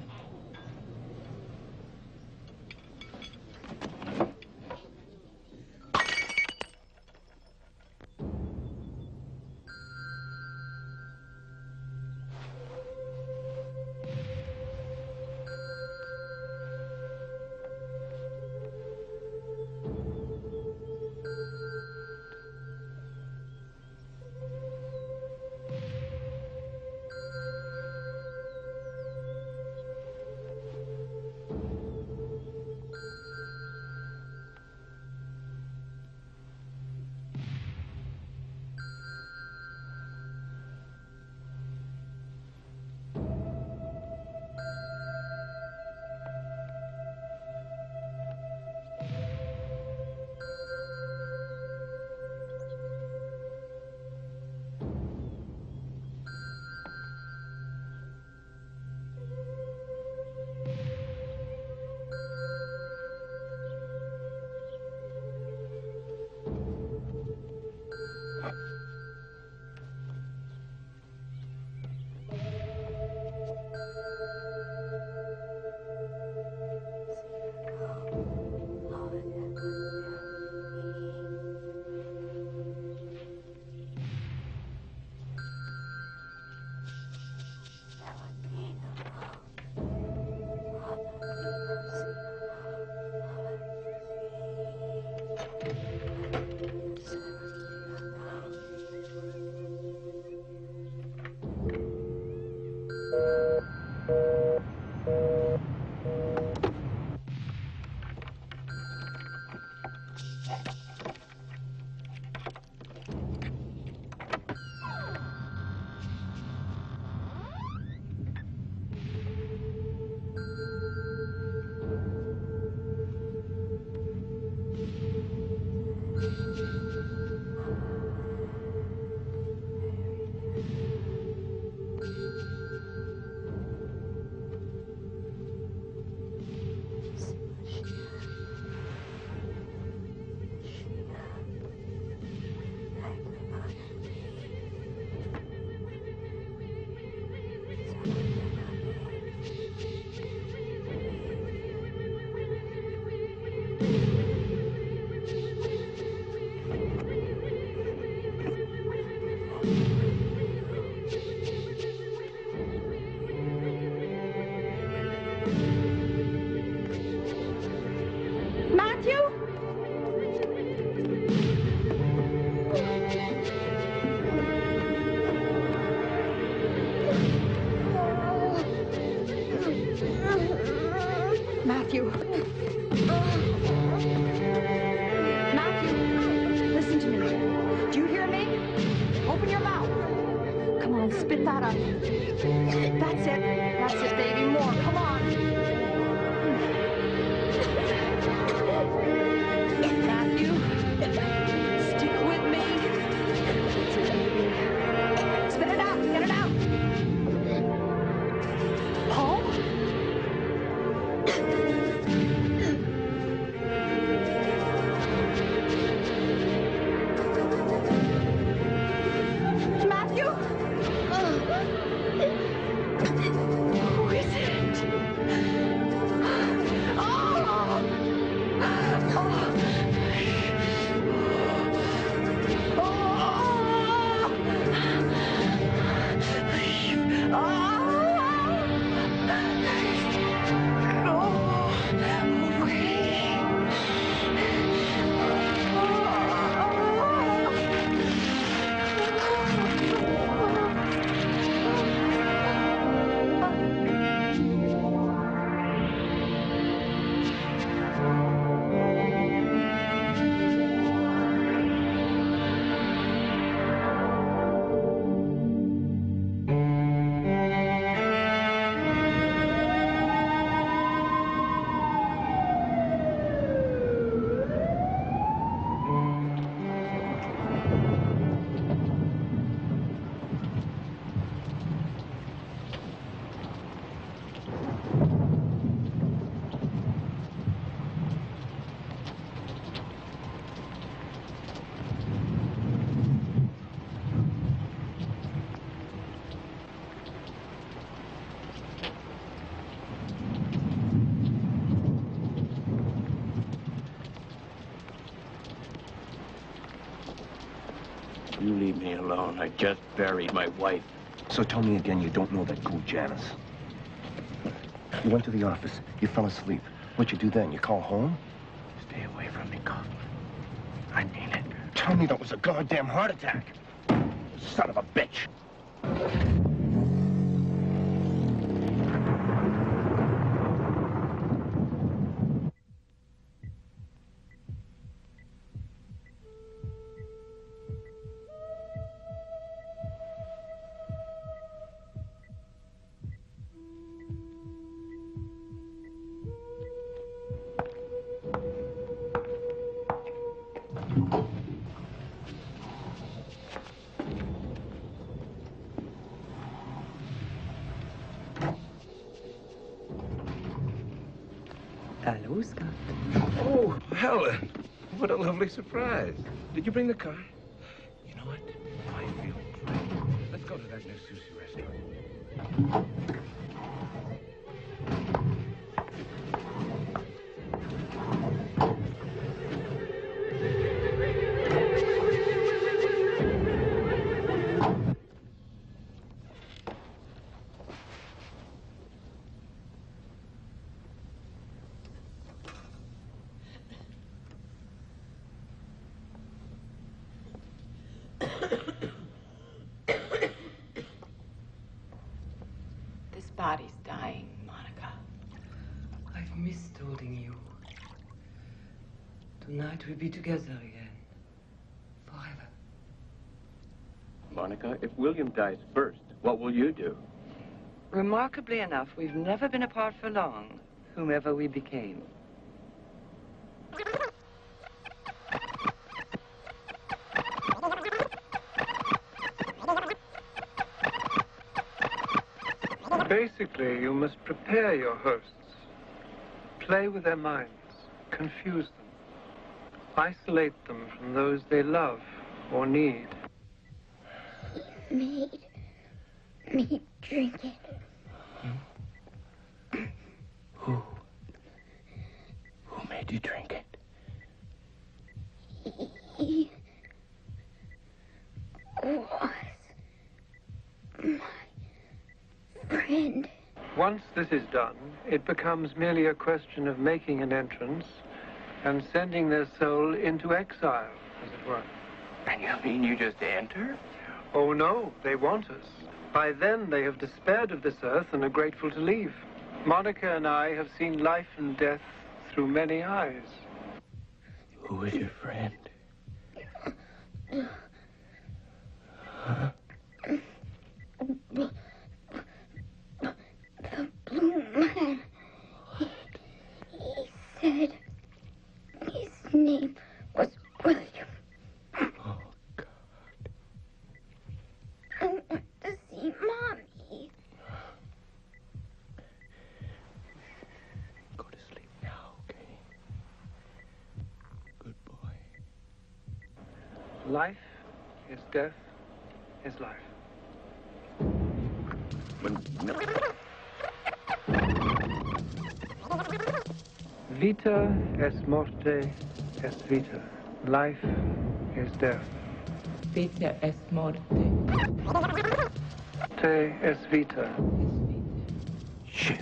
Matthew. Matthew, listen to me. Do you hear me? Open your mouth. Come on, spit that up. That's it. That's it, baby. More. Come on. Matthew, stick with me. That's it, baby. Spit it out. Get it out. Paul? Matthew? Who is it? You leave me alone. I just buried my wife. So tell me again you don't know that cool Janice. You went to the office. You fell asleep. What'd you do then? You call home? Stay away from me, Kaufman. I mean it. Tell me that was a goddamn heart attack. Son of a bitch. Hello, Scott. Oh, Helen. What a lovely surprise. Did you bring the car? You know what? I feel great. Let's go to that new sushi restaurant. This body's dying, Monica. I've missed holding you. Tonight we'll be together again. Forever. Monica, if William dies first, what will you do? Remarkably enough, we've never been apart for long, whomever we became. Basically, you must prepare your hosts. Play with their minds. Confuse them. Isolate them from those they love or need. Made me drink it. Who made you drink it? He was my friend. Once this is done, it becomes merely a question of making an entrance and sending their soul into exile, as it were. And you mean you just enter? Oh, no, they want us. By then, they have despaired of this earth and are grateful to leave. Monica and I have seen life and death through many eyes. Who is your friend? Huh? The blue man. He said his name was William. Oh, God. I want to see Mommy. Go to sleep now, okay? Good boy. Life is death is life. Vita est morte est vita. Life is death. Vita est morte. Te est vita. Shit.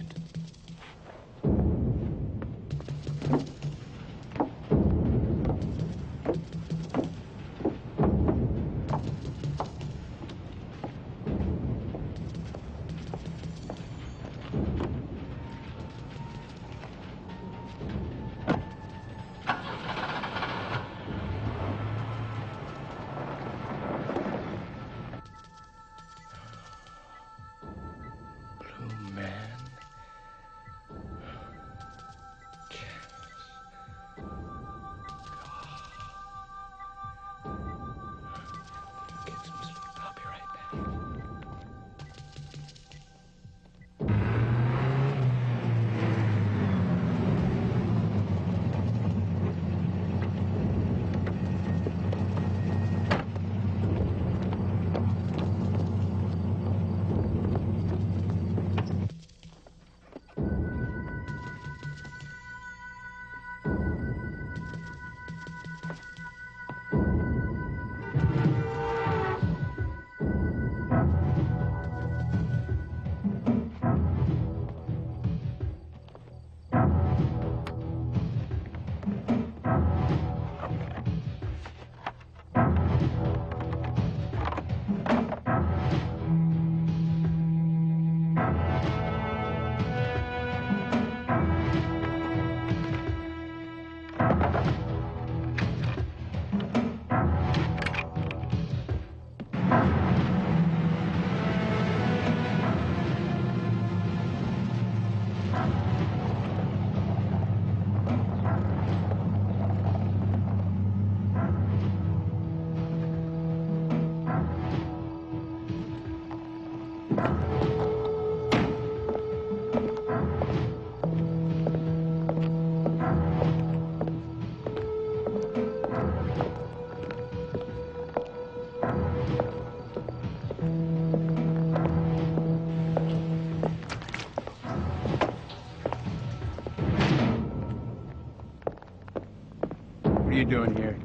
What are you doing here?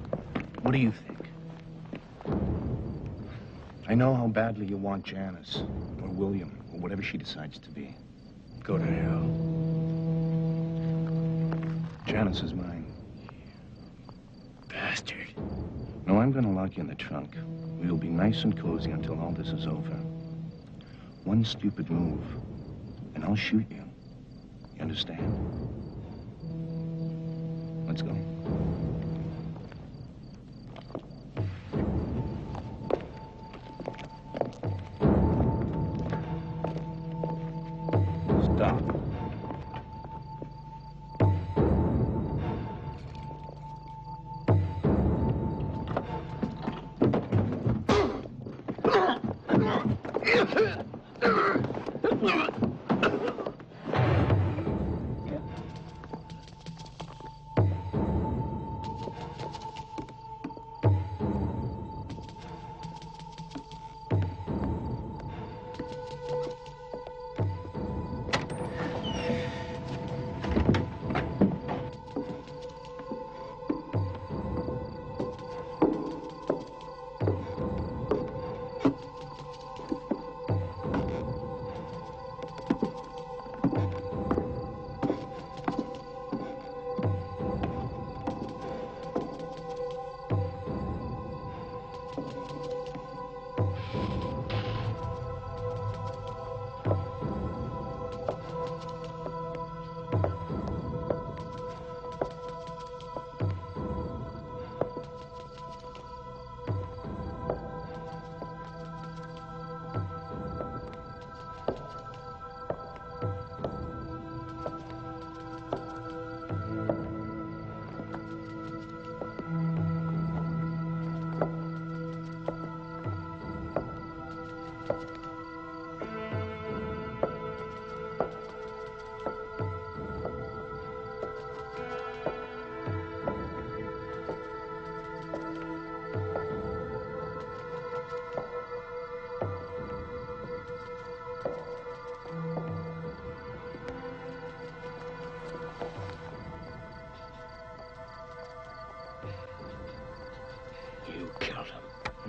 What do you think? I know how badly you want Janice, or William, or whatever she decides to be. Go to hell. Janice is mine. Bastard. No, I'm gonna lock you in the trunk. We'll be nice and cozy until all this is over. One stupid move, and I'll shoot you. You understand? Let's go. Stop.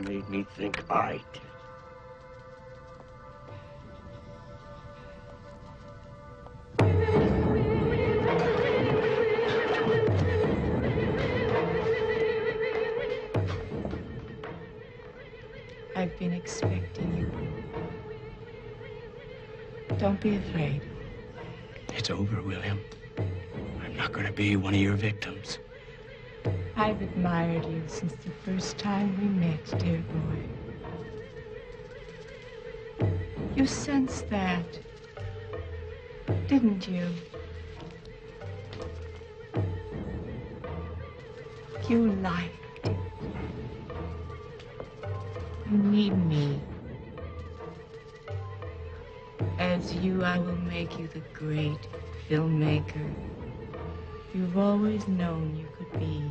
made me think I did. I've been expecting you. Don't be afraid. It's over, William. I'm not going to be one of your victims. I've admired you since the first time we met, dear boy. You sensed that, didn't you? You liked it. You need me. As you, I will make you the great filmmaker you've always known you could be.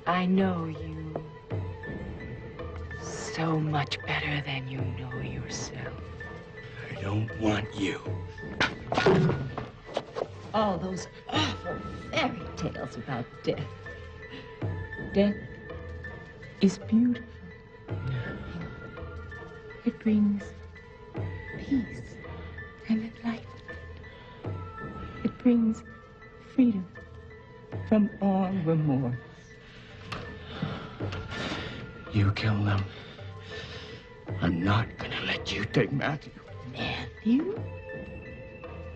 I know you so much better than you know yourself. I don't want you. All those awful fairy tales about death. Death is beautiful. It brings peace and enlightenment. It brings freedom from all remorse. You kill them. I'm not gonna let you take Matthew. Matthew?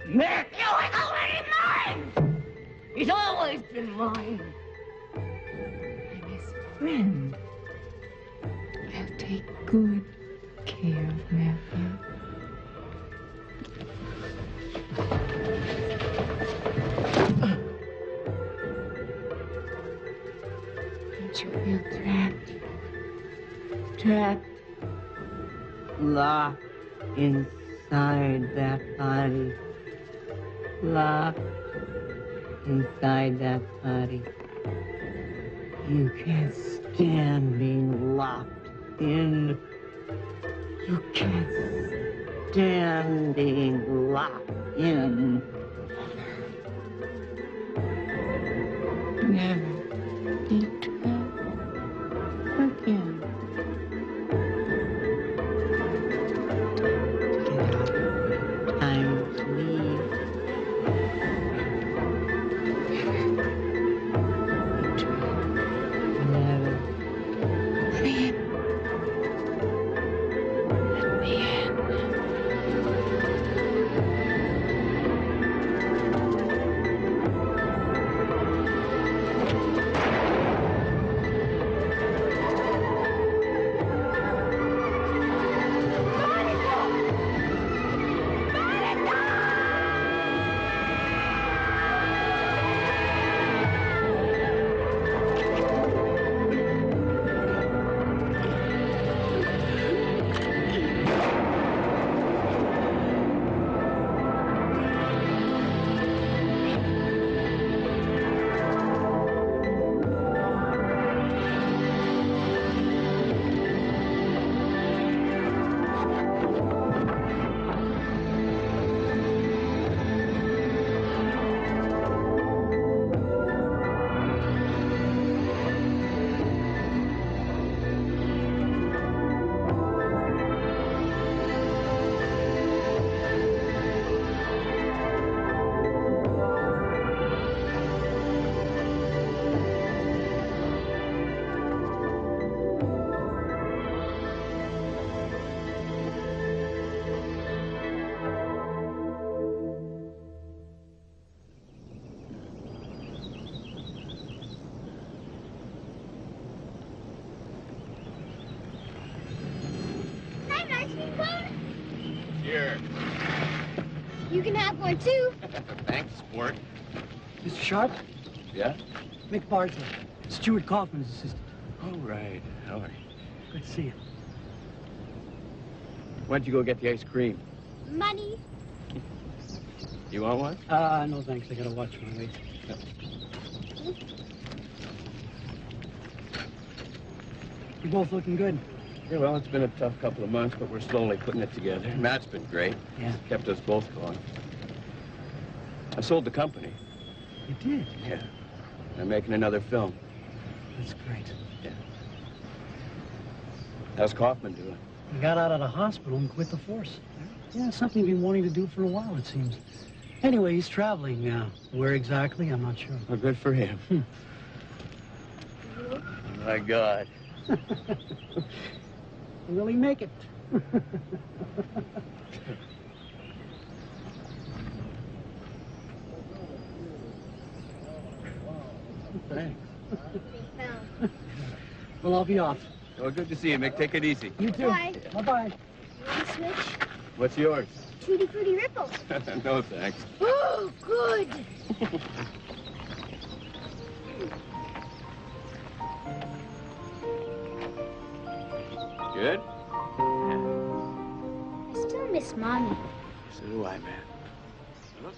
Matthew is already mine! He's always been mine. And his friend. I'll take good care of Matthew. Don't you feel trapped? Trapped. Locked inside that body. Locked inside that body. You can't stand being locked in. You can't stand being locked in. Never be trapped again. Time to leave. Never. Let me in. Let me in. Here. You can have one too. Thanks, sport. Mr. Sharp? Yeah? Mick Bartlett. Stuart Kaufman's assistant. Oh, right. How are you? Good to see you. Why don't you go get the ice cream? Money. You want one? No thanks. I gotta watch my weight. You're both looking good. Yeah, well, it's been a tough couple of months, but we're slowly putting it together. Matt's been great. Yeah. Kept us both going. I sold the company. You did? Yeah. I'm making another film. That's great. Yeah. How's Kaufman doing? He got out of the hospital and quit the force. Yeah, something he's been wanting to do for a while, it seems. Anyway, he's traveling now. Where exactly, I'm not sure. Well, good for him. Oh, my God. Will he make it? Thanks. Well, I'll be off. Well, good to see you, Mick. Take it easy. You too. Bye. Bye-bye. You want a switch? What's yours? Tutti Frutti Ripples. No, thanks. Oh, good. Good? I still miss Mommy. So do I, man. Look.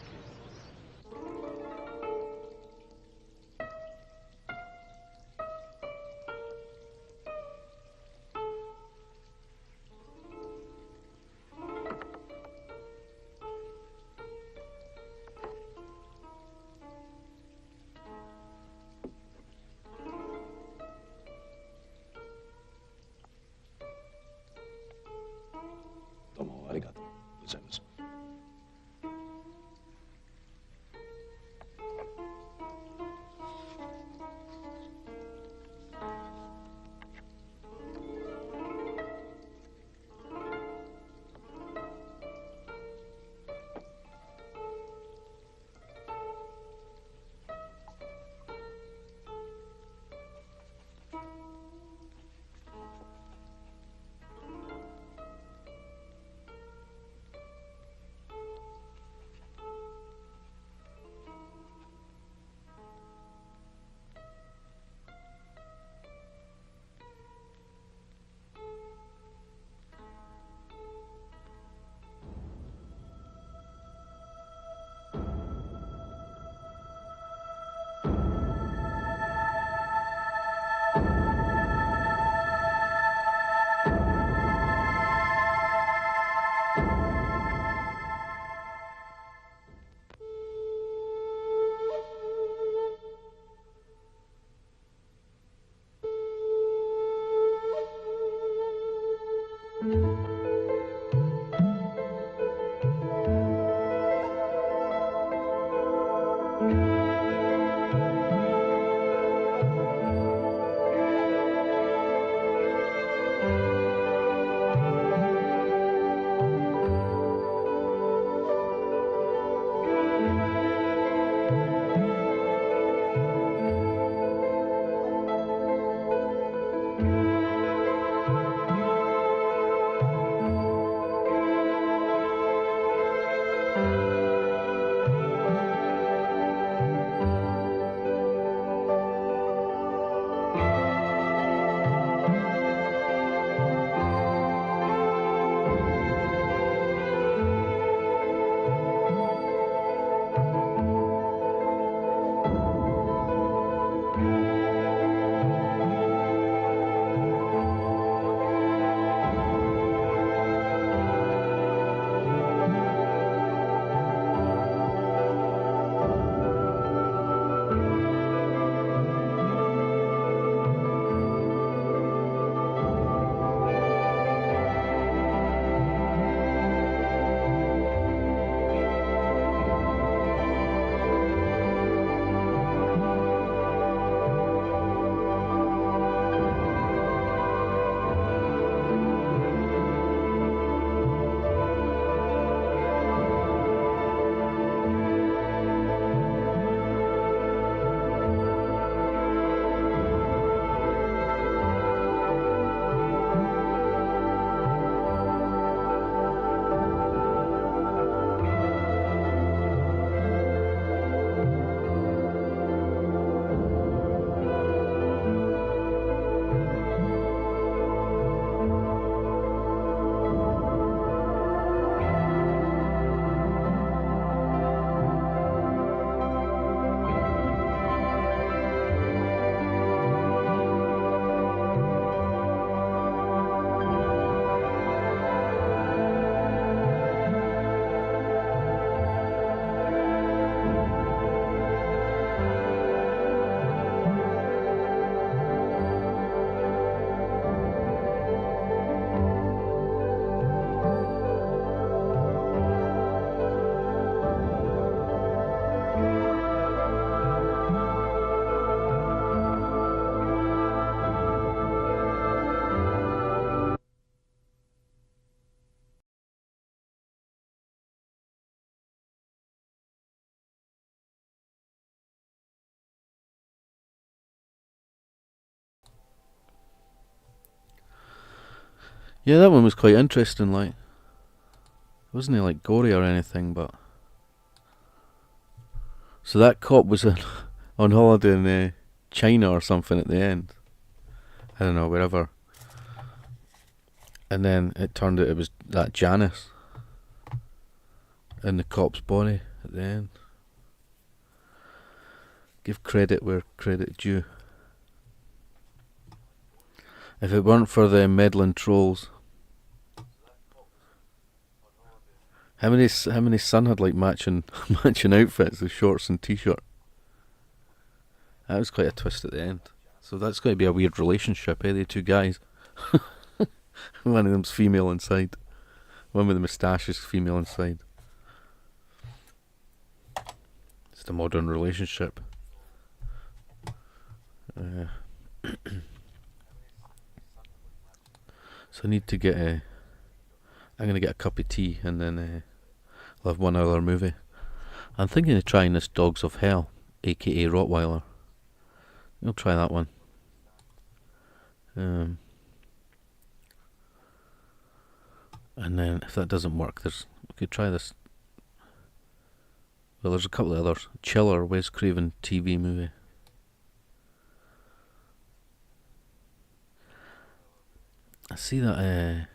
Yeah, that one was quite interesting, like. Wasn't it like gory or anything, but... So that cop was on holiday in China or something at the end. I don't know, wherever. And then it turned out it was that Janice in the cop's body at the end. Give credit where credit's due. If it weren't for the meddling trolls. How many son had like matching outfits, the shorts and t-shirt? That was quite a twist at the end. So that's going to be a weird relationship, the two guys. One of them's female inside. One with the moustache is female inside. It's the modern relationship. So I need to get I'm going to get a cup of tea and then I'll have one other movie. I'm thinking of trying this Dogs of Hell, A.K.A. Rottweiler. I'll try that one. And then if that doesn't work, we could try this. Well, there's a couple of others. Chiller, Wes Craven TV movie. I see that.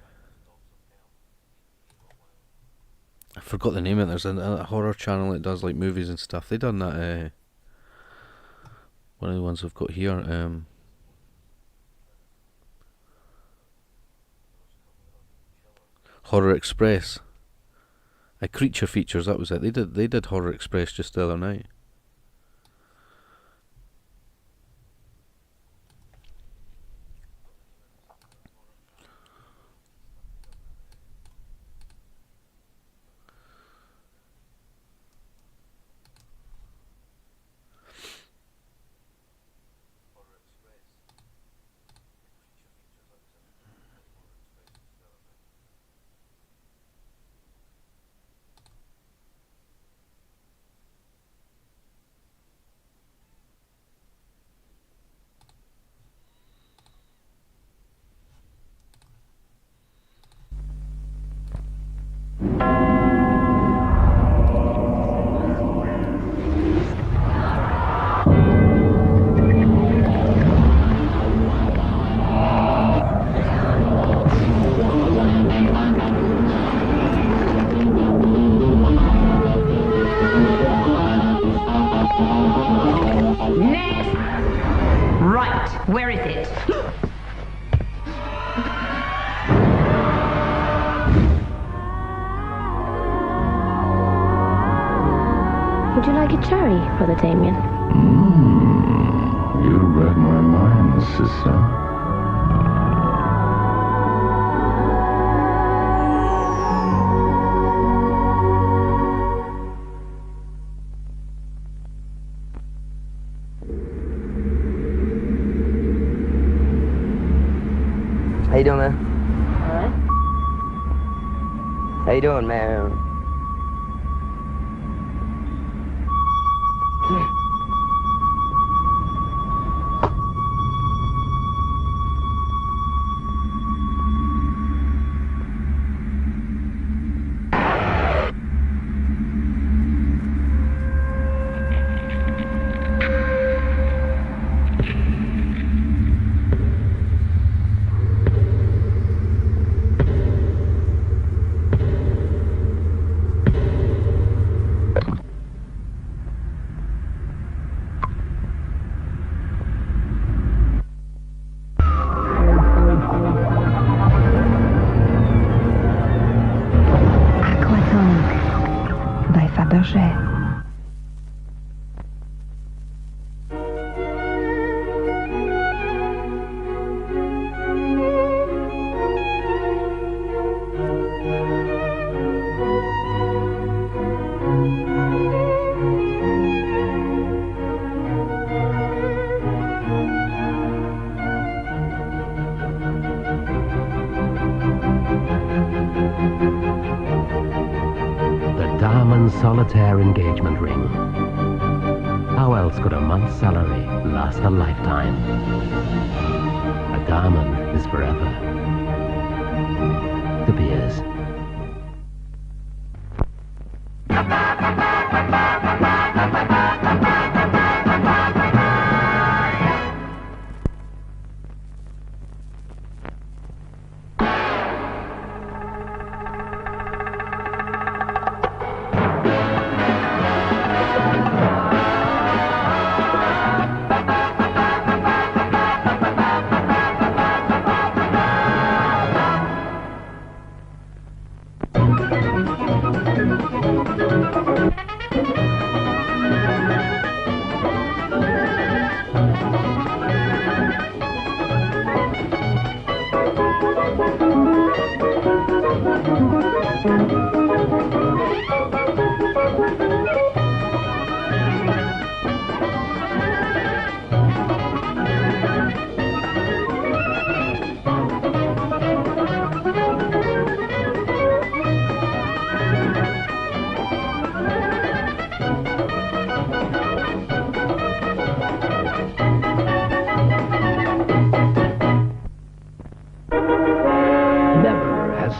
I forgot the name of it. There's a horror channel that does like movies and stuff. They done that. One of the ones we've got here. Horror Express. Creature Features. That was it. They did Horror Express just the other night. Where is it? Would you like a cherry, Brother Damien? You read my mind, sister. How you doing, man? All right. How you doing, man? Solitaire engagement ring. How else could a month's salary last a lifetime? A diamond is forever. The beers.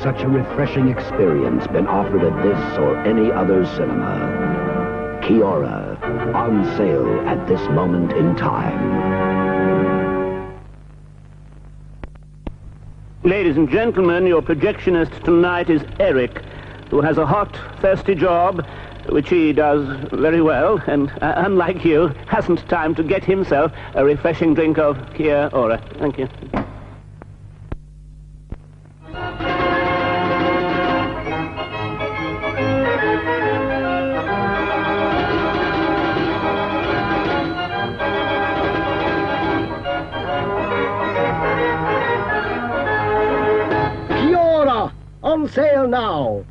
Such a refreshing experience been offered at this or any other cinema. Kia-Ora, on sale at this moment in time. Ladies and gentlemen, your projectionist tonight is Eric, who has a hot, thirsty job, which he does very well, and unlike you, hasn't time to get himself a refreshing drink of Kia-Ora. Thank you. On sale now.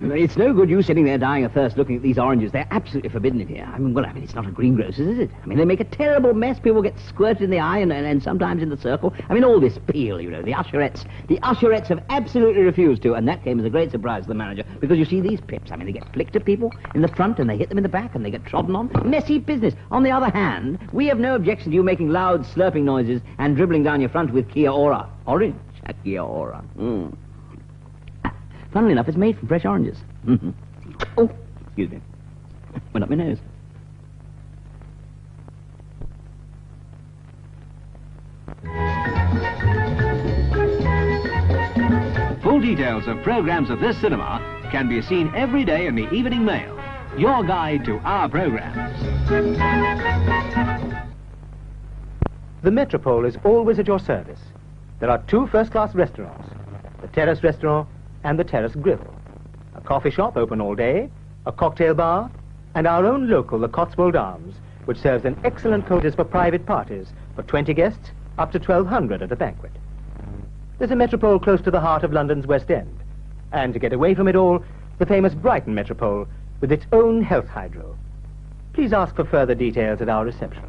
It's no good you sitting there dying of thirst looking at these oranges. They're absolutely forbidden in here. I mean, it's not a greengrocer's, is it? I mean, they make a terrible mess. People get squirted in the eye and sometimes in the circle. I mean, all this peel, you know, the usherettes have absolutely refused to, and that came as a great surprise to the manager, because you see these pips, I mean, they get flicked at people in the front and they hit them in the back and they get trodden on. Messy business. On the other hand, we have no objection to you making loud slurping noises and dribbling down your front with Kia-Ora. Orange. Kia-Ora. Funnily enough, it's made from fresh oranges. Oh, excuse me. Went up my nose. Full details of programs of this cinema can be seen every day in the Evening Mail, your guide to our programs. The Metropole is always at your service. There are 2 first-class restaurants, the Terrace Restaurant and the Terrace Grill, a coffee shop open all day, a cocktail bar, and our own local, the Cotswold Arms, which serves an excellent courses for private parties for 20 guests, up to 1,200 at a banquet. There's a Metropole close to the heart of London's West End, and to get away from it all, the famous Brighton Metropole with its own health hydro. Please ask for further details at our reception.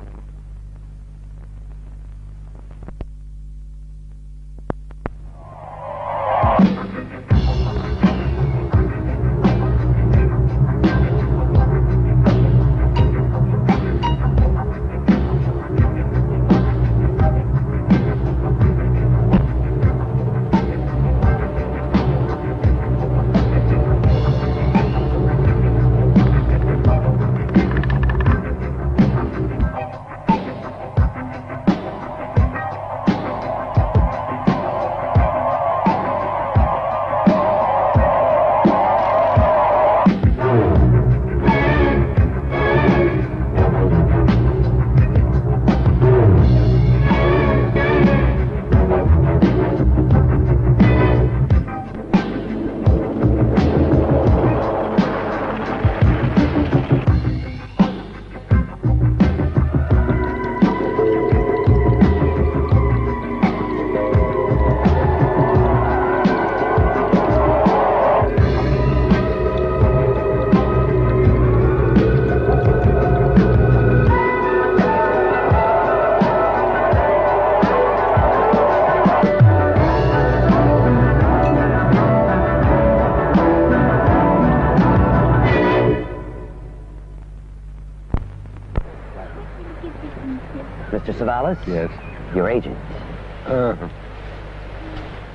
Mr. Savalas? Yes? Your agent.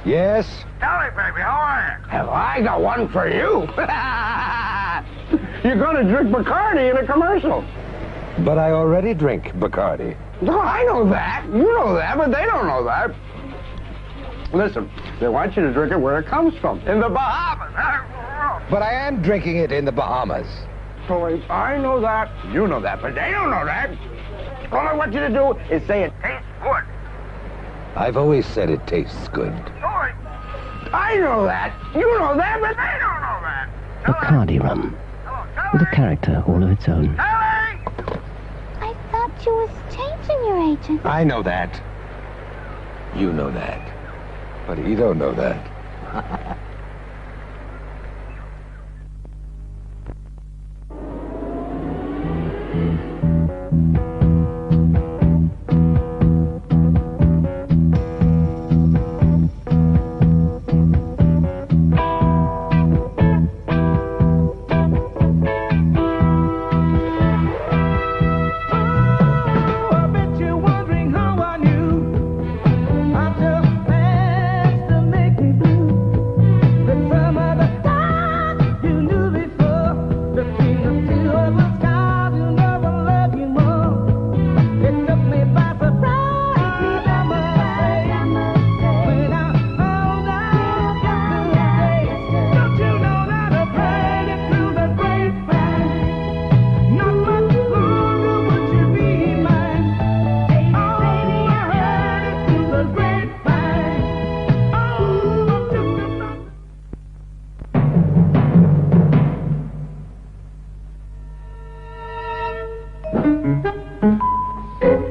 Yes? Sally, baby, how are you? Have I got one for you? You're gonna drink Bacardi in a commercial. But I already drink Bacardi. No, I know that. You know that, but they don't know that. Listen, they want you to drink it where it comes from, in the Bahamas. But I am drinking it in the Bahamas. So I know that, you know that, but they don't know that. All I want you to do is say it tastes good. I've always said it tastes good. Sorry. I know that, you know that, but they don't know that. Bacardi rum, with a character all of its own. I thought you was changing your agent. I know that. You know that. But he don't know that.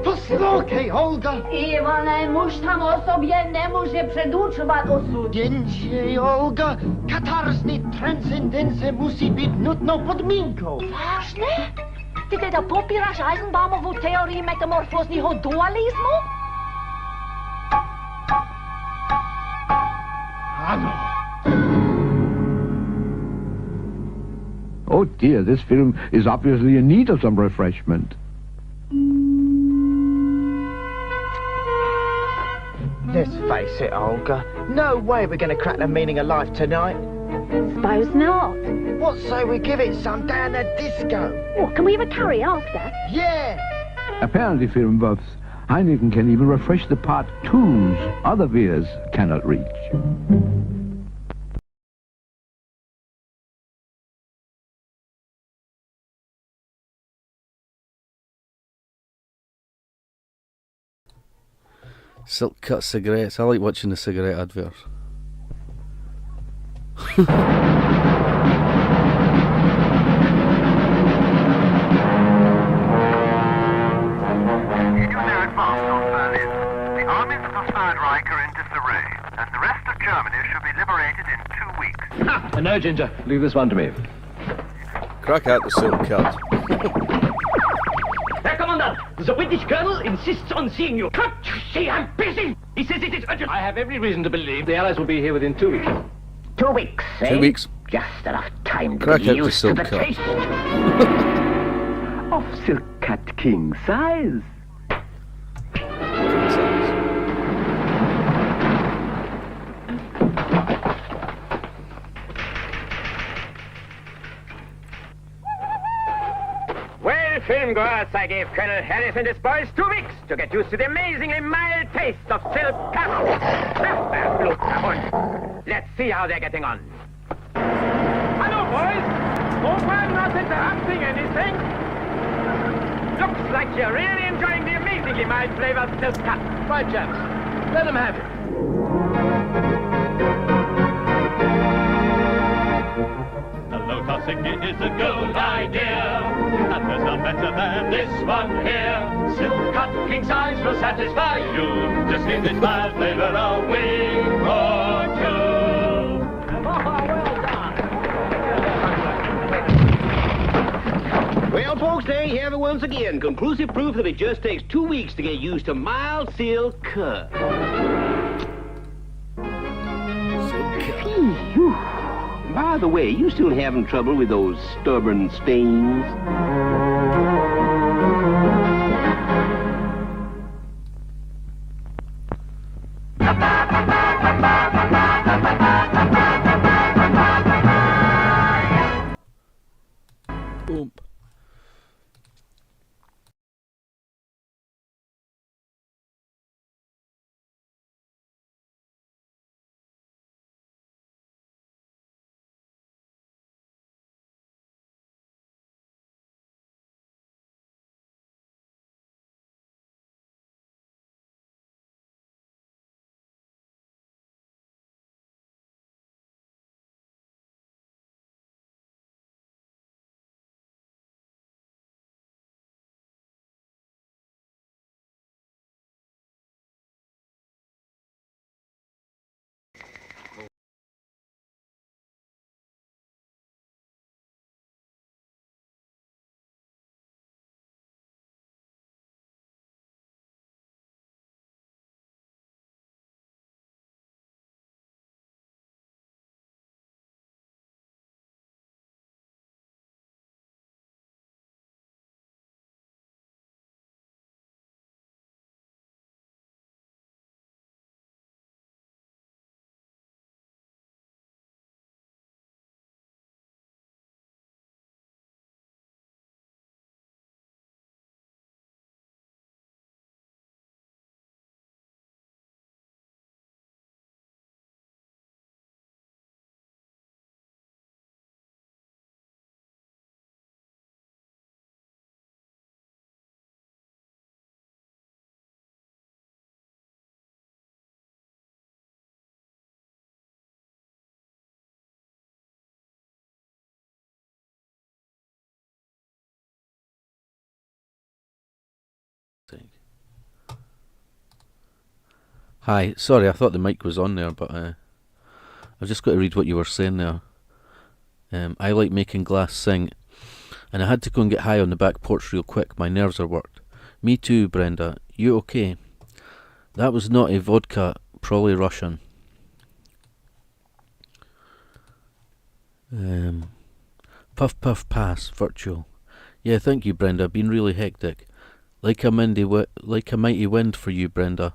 Poslouchej, Olga! Ivane, muž tam o sobě nemůže předurčovat osud. Jenže, Olga, katarzní transcendence musí být nutnou podmínkou. Vážně? Ty teda popíráš Eisenbaumovu teorii metamorfózního dualismu? Ano. Oh dear, this film is obviously in need of some refreshment. Let's face it, Olga. No way we're going to crack the meaning of life tonight. Suppose not. What say we give it some down at disco? What, can we have a curry after? Yeah. Apparently, film buffs, Heineken can even refresh the part twos other beers cannot reach. Silk cut cigarettes. I like watching the cigarette adverts. The armies of the Third Reich are in disarray, and the rest of Germany should be liberated in 2 weeks. No, Ginger. Leave this one to me. Crack out the silk cut. Herr Commandant, the British colonel insists on seeing you. Can't you see I'm busy? He says it is urgent. I have every reason to believe the Allies will be here within 2 weeks. 2 weeks, eh? 2 weeks. Just enough time to Crack get out the used to silk the cut. taste. Of silk cut king size. Well, film goers, I gave Colonel Harris and his boys 2 weeks to get used to the amazingly mild taste of silk cut. Let's see how they're getting on. Hello, boys. Hope I'm not interrupting anything. Looks like you're really enjoying the amazingly mild flavor of silk cut. Right, chaps. Let them have it. The Lotus is a good idea, and there's none better than this one here. Silk cut king size will satisfy you. Just give this mild flavor a wink or two. Well, folks, there you have it once again. Conclusive proof that it just takes 2 weeks to get used to mild silk cut. By the way, you still having trouble with those stubborn stains? Hi, sorry, I thought the mic was on there, but I've just got to read what you were saying there. I like making glass sing, and I had to go and get high on the back porch real quick. My nerves are worked. Me too, Brenda. You okay? That was not a vodka, probably Russian. Puff puff pass, virtual. Yeah, thank you, Brenda. Been really hectic. Like a mighty wind for you, Brenda.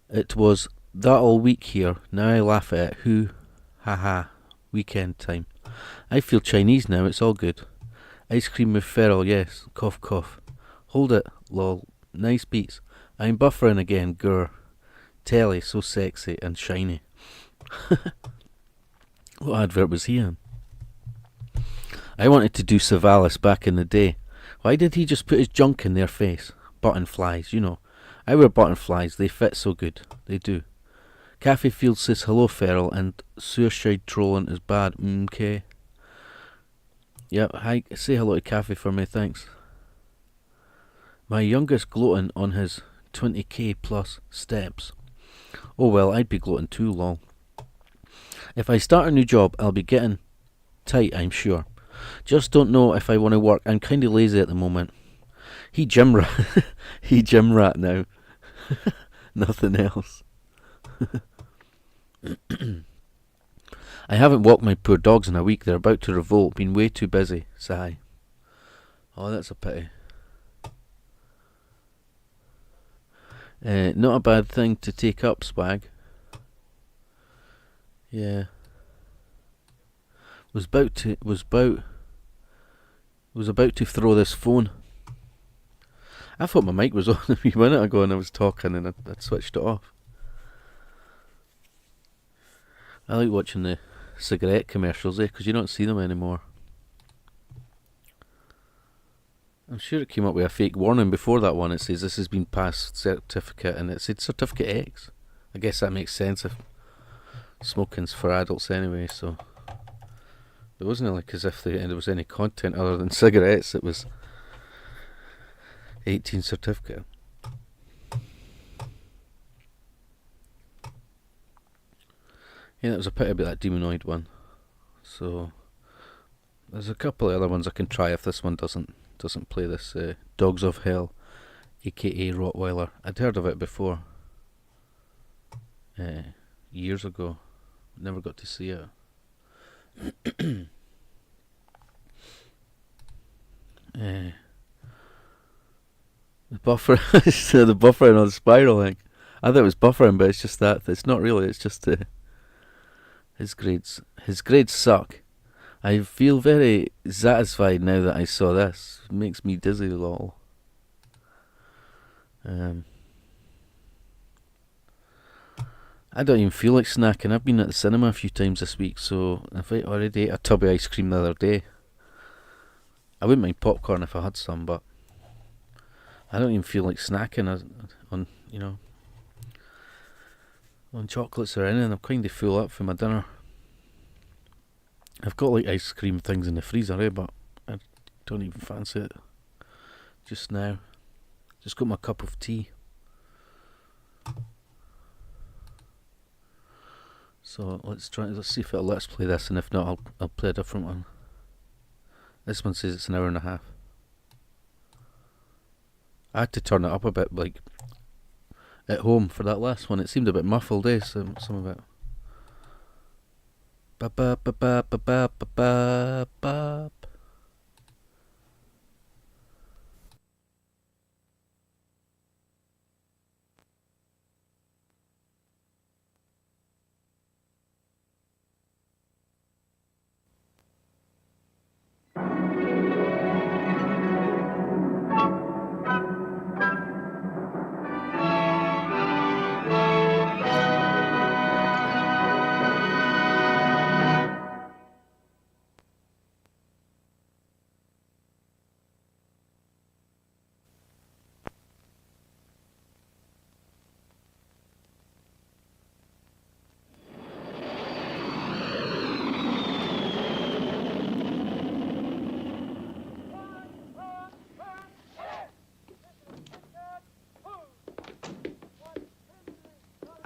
It was that all week here. Now I laugh at it. Who? Haha. Weekend time. I feel Chinese now. It's all good. Ice cream with Ferrell, yes. Cough cough. Hold it, lol. Nice beats. I'm buffering again, grr. Telly, so sexy and shiny. What advert was he in? I wanted to do Savalas back in the day. Why did he just put his junk in their face? Button flies, you know. I wear button flies, they fit so good. They do. Cafe Field says hello, Ferrell, and suicide trolling is bad. Okay. Yep, hi, say hello to Cafe for me, thanks. My youngest gloating on his 20k plus steps. Oh well, I'd be gloating too long. If I start a new job, I'll be getting tight, I'm sure. Just don't know if I want to work. I'm kind of lazy at the moment. He gym rat now. Nothing else. I haven't walked my poor dogs in a week. They're about to revolt. Been way too busy. Sigh. Oh, that's a pity. Not a bad thing to take up, Swag. Yeah. Was about to throw this phone. I thought my mic was on a wee minute ago and I was talking and I'd switched it off. I like watching the cigarette commercials, because you don't see them anymore. I'm sure it came up with a fake warning before that one. It says this has been passed certificate, and it said certificate X. I guess that makes sense if smoking's for adults anyway, so it wasn't like as if there was any content other than cigarettes. It was 18 certificate. Yeah, that was a pity about that demonoid one. So there's a couple of other ones I can try if this one doesn't play. This Dogs of Hell, A.K.A. Rottweiler. I'd heard of it before. Years ago. Never got to see it. The buffering on the spiral thing. I thought it was buffering, but it's just that. It's not really. It's just his grades. His grades suck. I feel very satisfied now that I saw this. It makes me dizzy, lol. I don't even feel like snacking. I've been at the cinema a few times this week, so if I already ate a tub of ice cream the other day. I wouldn't mind popcorn if I had some, but I don't even feel like snacking on chocolates or anything. I'm kind of full up for my dinner. I've got like ice cream things in the freezer, but I don't even fancy it just now. Just got my cup of tea. So let's see if it'll let us play this, and if not, I'll play a different one. This one says it's an hour and a half. I had to turn it up a bit, like at home for that last one. It seemed a bit muffled, some of it. Ba ba ba ba ba ba ba ba.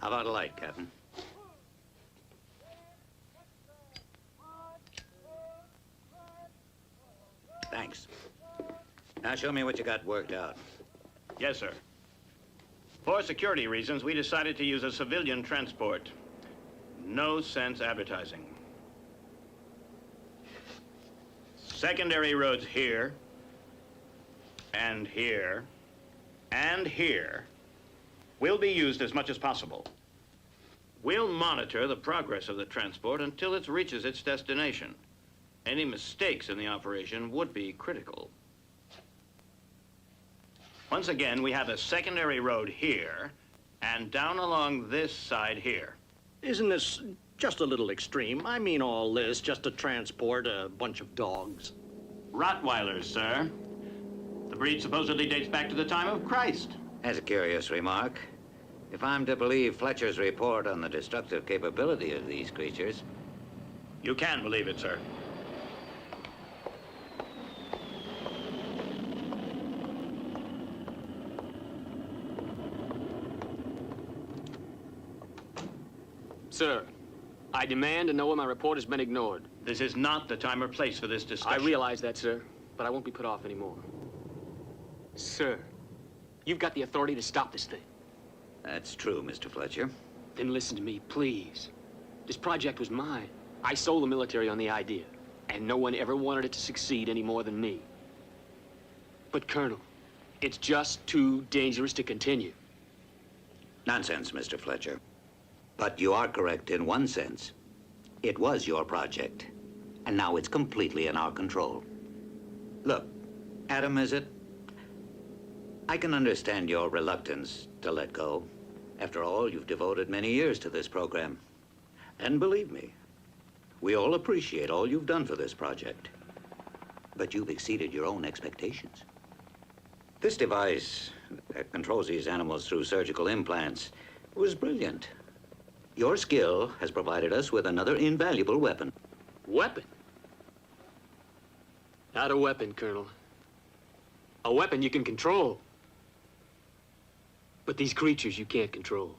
How about a light, Captain? Thanks. Now show me what you got worked out. Yes, sir. For security reasons, we decided to use a civilian transport. No sense advertising. Secondary roads here, and here, and here will be used as much as possible. We'll monitor the progress of the transport until it reaches its destination. Any mistakes in the operation would be critical. Once again, we have a secondary road here and down along this side here. Isn't this just a little extreme? I mean all this just to transport a bunch of dogs. Rottweilers, sir. The breed supposedly dates back to the time of Christ. That's a curious remark. If I'm to believe Fletcher's report on the destructive capability of these creatures... You can believe it, sir. Sir, I demand to know when my report has been ignored. This is not the time or place for this discussion. I realize that, sir, but I won't be put off anymore. Sir, you've got the authority to stop this thing. That's true, Mr. Fletcher. Then listen to me, please. This project was mine. I sold the military on the idea, and no one ever wanted it to succeed any more than me. But, Colonel, it's just too dangerous to continue. Nonsense, Mr. Fletcher. But you are correct in one sense. It was your project, and now it's completely in our control. Look, Adam, is it? I can understand your reluctance to let go. After all, you've devoted many years to this program. And believe me, we all appreciate all you've done for this project. But you've exceeded your own expectations. This device that controls these animals through surgical implants was brilliant. Your skill has provided us with another invaluable weapon. Weapon? Not a weapon, Colonel. A weapon you can control. But these creatures you can't control.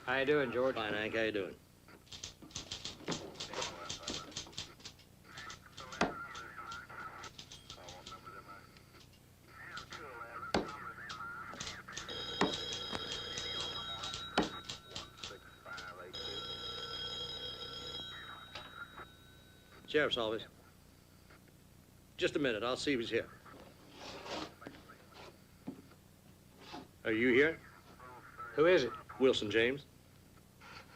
How you doing, George? Fine, Hank. How you doing? Sheriff's office. Just a minute. I'll see if he's here. Are you here? Who is it? Wilson James.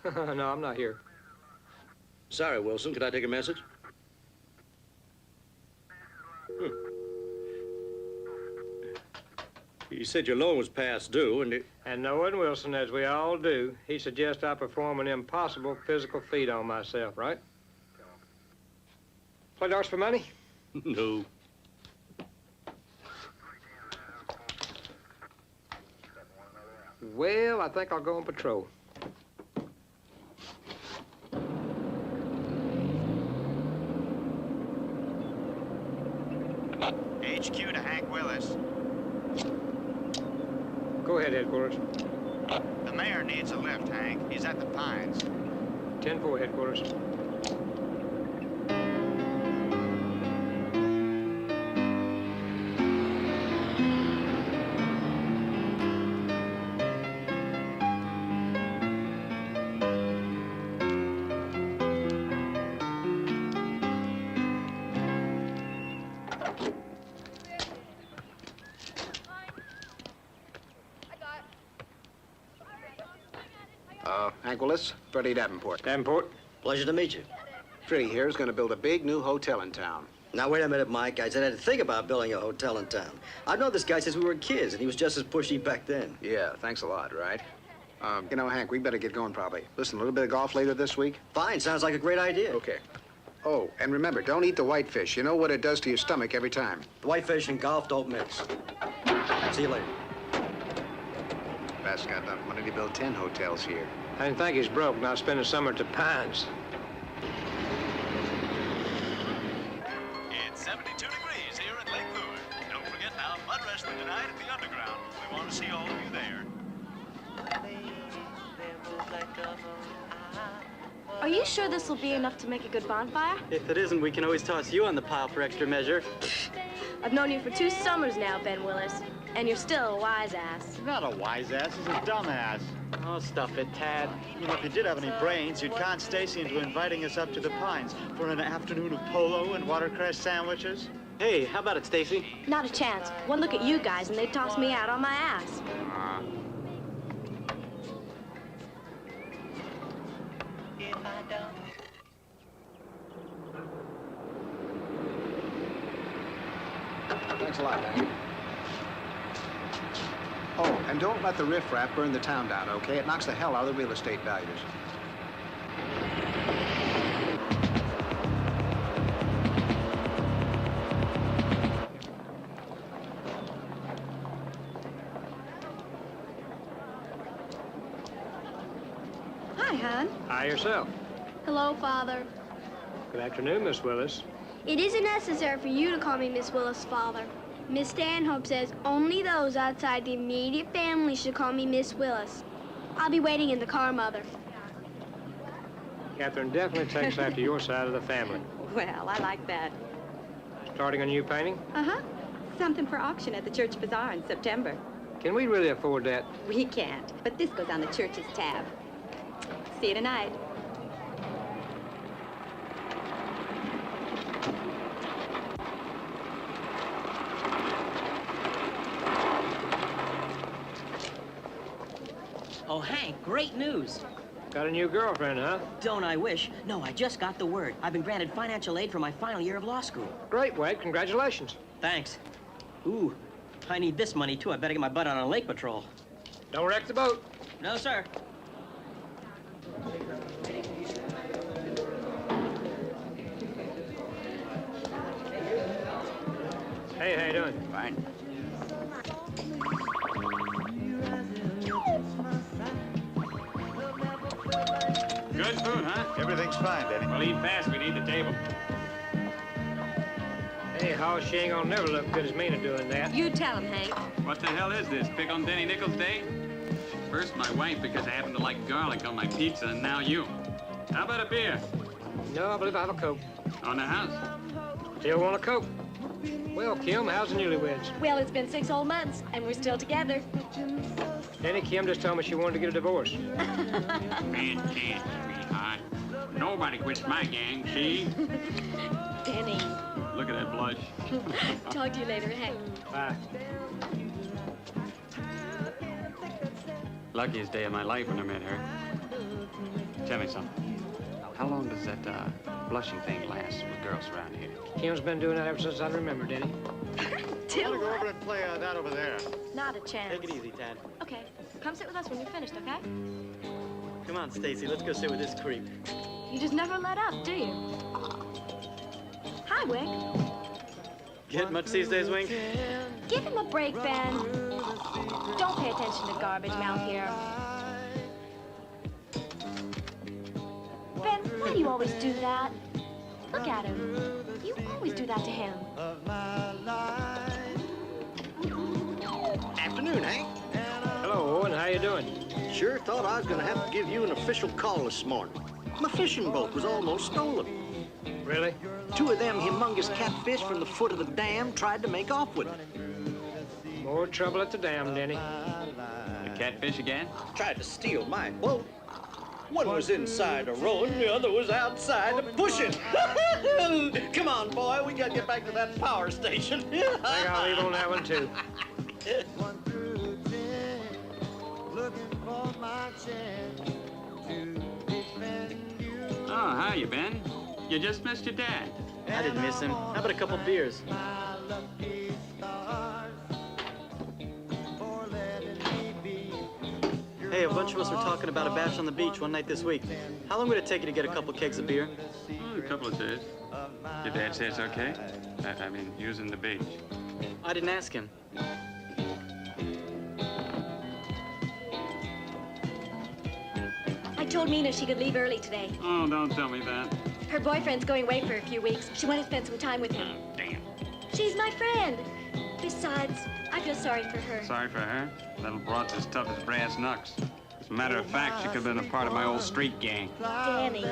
No, I'm not here. Sorry, Wilson. Could I take a message? You said your loan was past due, and And knowing Wilson, as we all do, he suggests I perform an impossible physical feat on myself, right? Play darts for money? No. Well, I think I'll go on patrol. HQ to Hank Willis. Go ahead, headquarters. The mayor needs a lift, Hank. He's at the Pines. 10-4, headquarters. Hank Willis, Freddie Davenport. Davenport. Pleasure to meet you. Freddie here is going to build a big new hotel in town. Now, wait a minute, Mike. I said I had to think about building a hotel in town. I've known this guy since we were kids, and he was just as pushy back then. Yeah, thanks a lot, right? You know, Hank, we better get going probably. Listen, a little bit of golf later this week? Fine, sounds like a great idea. Okay. Oh, and remember, don't eat the whitefish. You know what it does to your stomach every time. The whitefish and golf don't mix. See you later. Bast's got enough money to build 10 hotels here. I didn't think he's broke, not spending summer at the Pines. It's 72 degrees here at Lake Lure. Don't forget now, mud wrestling tonight at the Underground. We want to see all of you there. Are you sure this will be enough to make a good bonfire? If it isn't, we can always toss you on the pile for extra measure. I've known you for 2 summers now, Ben Willis, and you're still a wise ass. He's not a wise ass, he's a dumb ass. Oh, stuff it, Tad. You know, if you did have any brains, you'd con Stacy into inviting us up to the Pines for an afternoon of polo and watercress sandwiches. Hey, how about it, Stacy? Not a chance. One look at you guys and they'd toss me out on my ass. Thanks a lot, Hank. Oh, and don't let the riffraff burn the town down, okay? It knocks the hell out of the real estate values. Hi, hon. Hi, yourself. Hello, Father. Good afternoon, Miss Willis. It isn't necessary for you to call me Miss Willis, Father. Miss Stanhope says only those outside the immediate family should call me Miss Willis. I'll be waiting in the car, Mother. Catherine definitely takes after your side of the family. Well, I like that. Starting a new painting? Uh-huh. Something for auction at the church bazaar in September. Can we really afford that? We can't, but this goes on the church's tab. See you tonight. Oh, Hank, great news. Got a new girlfriend, huh? Don't I wish? No, I just got the word. I've been granted financial aid for my final year of law school. Great, Wade. Congratulations. Thanks. Ooh, I need this money, too. I better get my butt out on lake patrol. Don't wreck the boat. No, sir. Hey, how you doing? Fine. Good food, huh? Everything's fine, Daddy. Well, eat fast. We need the table. Hey, Hoss, she ain't gonna never look good as Mina doing that. You tell him, Hank. What the hell is this? Pick on Denny Nichols Day? First my wife because I happen to like garlic on my pizza, and now you. How about a beer? No, I believe I have a Coke. On the house? Still want a Coke? Well, Kim, how's the newlyweds? Well, it's been 6 whole months, and we're still together. Denny, Kim just told me she wanted to get a divorce. Bad chance, sweetheart. Nobody quits my gang, see? Denny. Look at that blush. Talk to you later, Hank. Bye. Luckiest day of my life when I met her. Tell me something. How long does that blushing thing last with girls around here? Kim's been doing that ever since I remember, Denny. I want to go over and play that over there. Not a chance. Take it easy, Tad. Okay. Come sit with us when you're finished, okay? Come on, Stacy, let's go sit with this creep. You just never let up, do you? Hi, Wick. Get much these days, Wink? Give him a break, Ben. Don't pay attention to garbage mouth here. Ben, why do you always do that? Look at him. You always do that to him. Afternoon, Hank. Hello, Owen. How you doing? Sure thought I was gonna have to give you an official call this morning. My fishing boat was almost stolen. Really? 2 of them humongous catfish from the foot of the dam tried to make off with it. More trouble at the dam, Denny. The catfish again? Tried to steal my boat. One was inside a rowing, the other was outside a pushing. Come on, boy, we gotta get back to that power station. I think I'll leave on that one, too. Oh, how you been? You just missed your dad. I didn't miss him. How about a couple beers? Hey, a bunch of us were talking about a bash on the beach one night this week. How long would it take you to get a couple kegs of beer? A couple of days. Your dad say it's okay? I mean, using the beach. I didn't ask him. I told Mina she could leave early today. Oh, don't tell me that. Her boyfriend's going away for a few weeks. She wanted to spend some time with him. Damn. She's my friend. Besides, I feel sorry for her. Sorry for her? Little broad's as tough as brass knucks. As a matter of fact, she could have been a part of my old street gang. Danny.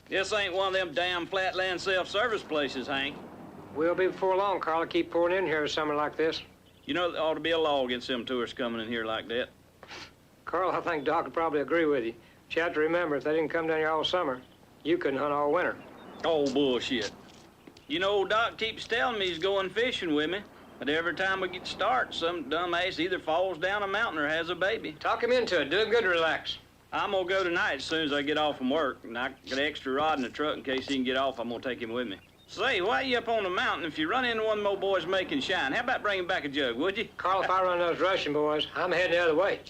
This ain't one of them damn flatland self-service places, Hank. We'll be before long, Carl. I keep pouring in here a summer like this. You know, there ought to be a law against them tourists coming in here like that. Carl, I think Doc would probably agree with you. But you have to remember, if they didn't come down here all summer, you couldn't hunt all winter. Oh, bullshit. You know, Doc keeps telling me he's going fishing with me, but every time we get to start, some dumbass either falls down a mountain or has a baby. Talk him into it. Do him good to relax. I'm gonna go tonight as soon as I get off from work, and I got an extra rod in the truck in case he can get off. I'm gonna take him with me. Say, while you up on the mountain, if you run into one of my boys making shine, how about bringing back a jug, would you? Carl, if I run those Russian boys, I'm heading the other way.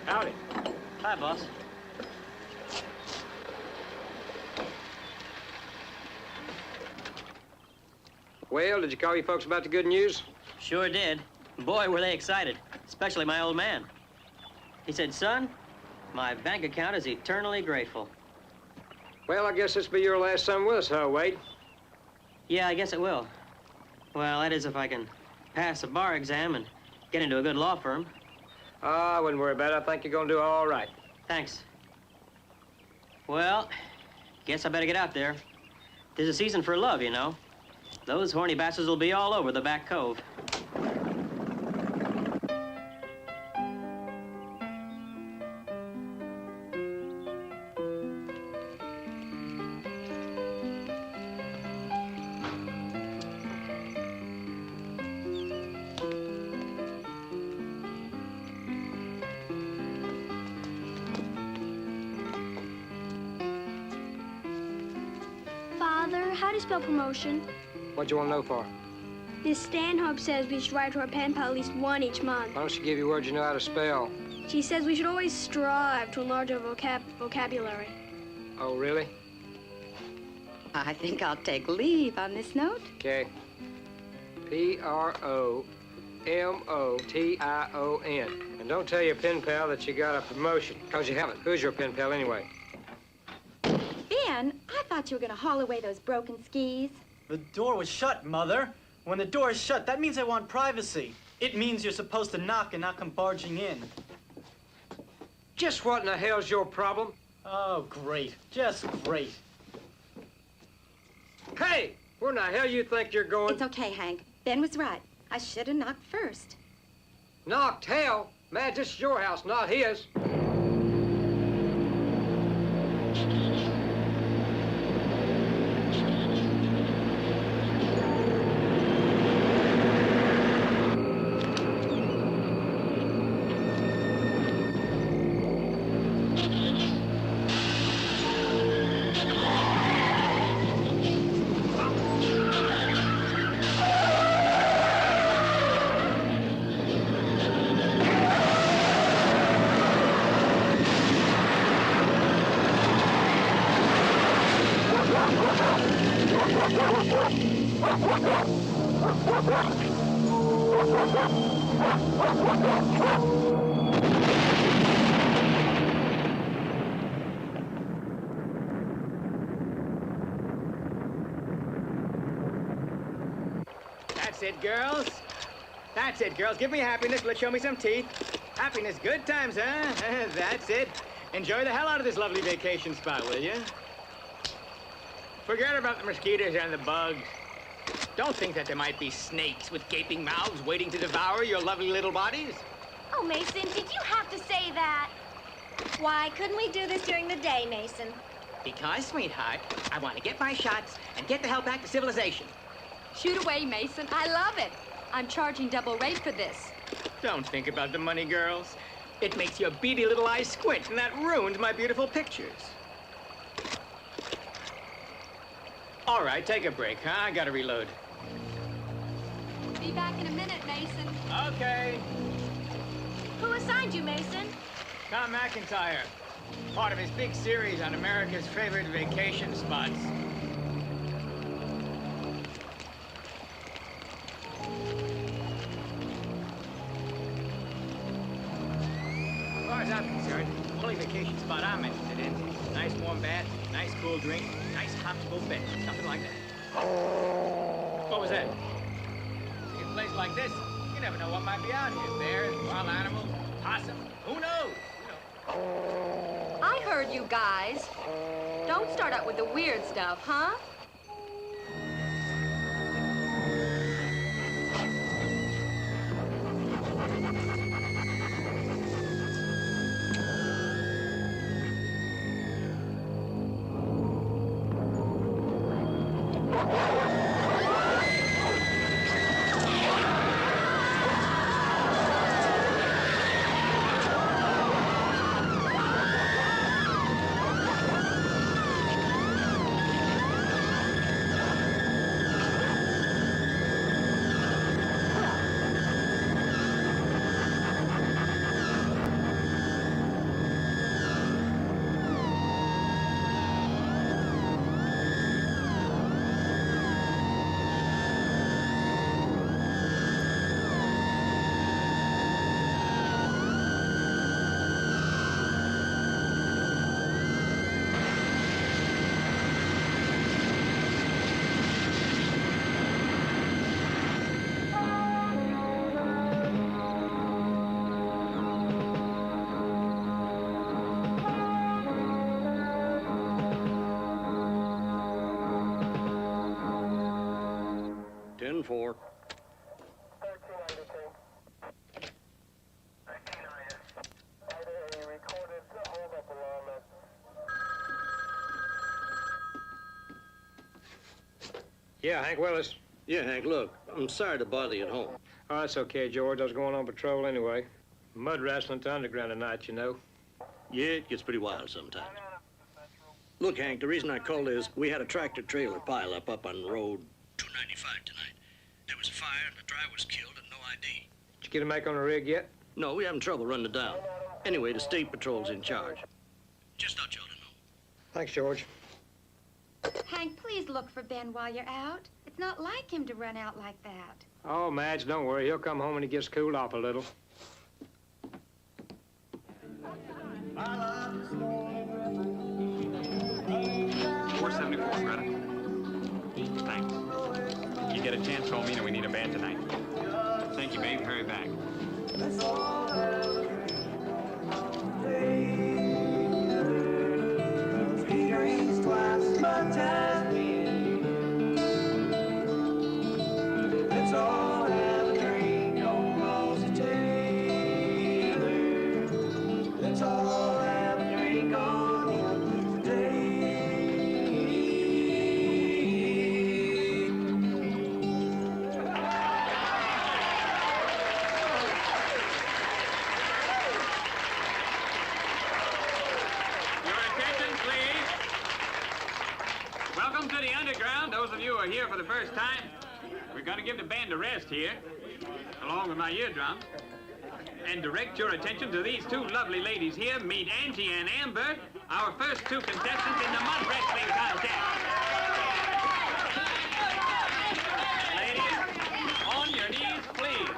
Howdy. Hi, boss. Well, did you call you folks about the good news? Sure did. Boy, were they excited, especially my old man. He said, son, my bank account is eternally grateful. Well, I guess this will be your last summer with us, huh, Wade? Yeah, I guess it will. Well, that is if I can pass a bar exam and get into a good law firm. I wouldn't worry about it. I think you're gonna do all right. Thanks. Well, guess I better get out there. There's a season for love, you know. Those horny bastards will be all over the back cove. Father, how do you spell promotion? What you want to know for? Miss Stanhope says we should write to our pen pal at least one each month. Why don't you give you words you know how to spell? She says we should always strive to enlarge our vocabulary. Oh, really? I think I'll take leave on this note. Okay. P-R-O-M-O-T-I-O-N. And don't tell your pen pal that you got a promotion, because you haven't. Who's your pen pal anyway? Ben, I thought you were going to haul away those broken skis. The door was shut, Mother. When the door is shut, that means I want privacy. It means you're supposed to knock and not come barging in. Just what in the hell's your problem? Oh, great. Just great. Hey! Where in the hell you think you're going? It's okay, Hank. Ben was right. I should have knocked first. Knocked? Hell! Madge, this is your house, not his. That's it, girls. That's it, girls. Give me happiness. Let's show me some teeth. Happiness, good times, huh? That's it. Enjoy the hell out of this lovely vacation spot, will you? Forget about the mosquitoes and the bugs. Don't think that there might be snakes with gaping mouths waiting to devour your lovely little bodies. Oh, Mason, did you have to say that? Why couldn't we do this during the day, Mason? Because, sweetheart, I want to get my shots and get the hell back to civilization. Shoot away, Mason. I love it. I'm charging double rate for this. Don't think about the money, girls. It makes your beady little eyes squint, and that ruins my beautiful pictures. All right, take a break, huh? I gotta reload. Be back in a minute, Mason. Okay. Who assigned you, Mason? Tom McIntyre. Part of his big series on America's favorite vacation spots. As far as I'm concerned, the only vacation spot I'm interested in, nice warm bath, nice cool drink, nice comfortable bed, something like that. What was that? In a place like this, you never know what might be out here. Bears, wild animals, possum, who knows? I heard you guys. Don't start out with the weird stuff, huh? Yeah, Hank Willis. Yeah, Hank, look, I'm sorry to bother you at home. Oh, that's okay, George. I was going on patrol anyway. Mud wrestling to underground tonight, you know. Yeah, it gets pretty wild sometimes. Look, Hank, the reason I called is we had a tractor-trailer pileup up on Road 295 tonight. There was a fire and the driver was killed and no ID. Did you get a make on the rig yet? No, we're having trouble running it down. Anyway, the state patrol's in charge. Just thought y'all to know. Thanks, George. Hank, please look for Ben while you're out. It's not like him to run out like that. Oh, Madge, don't worry. He'll come home when he gets cooled off a little. 474, Greta. Thanks. You get a chance, call me, and we need a band tonight. Thank you, babe. Hurry back. Here for the first time. We're going to give the band a rest here, along with my eardrum, and direct your attention to these two lovely ladies here. Meet Angie and Amber, our first two contestants in the mud wrestling contest. Ladies, on your knees, please.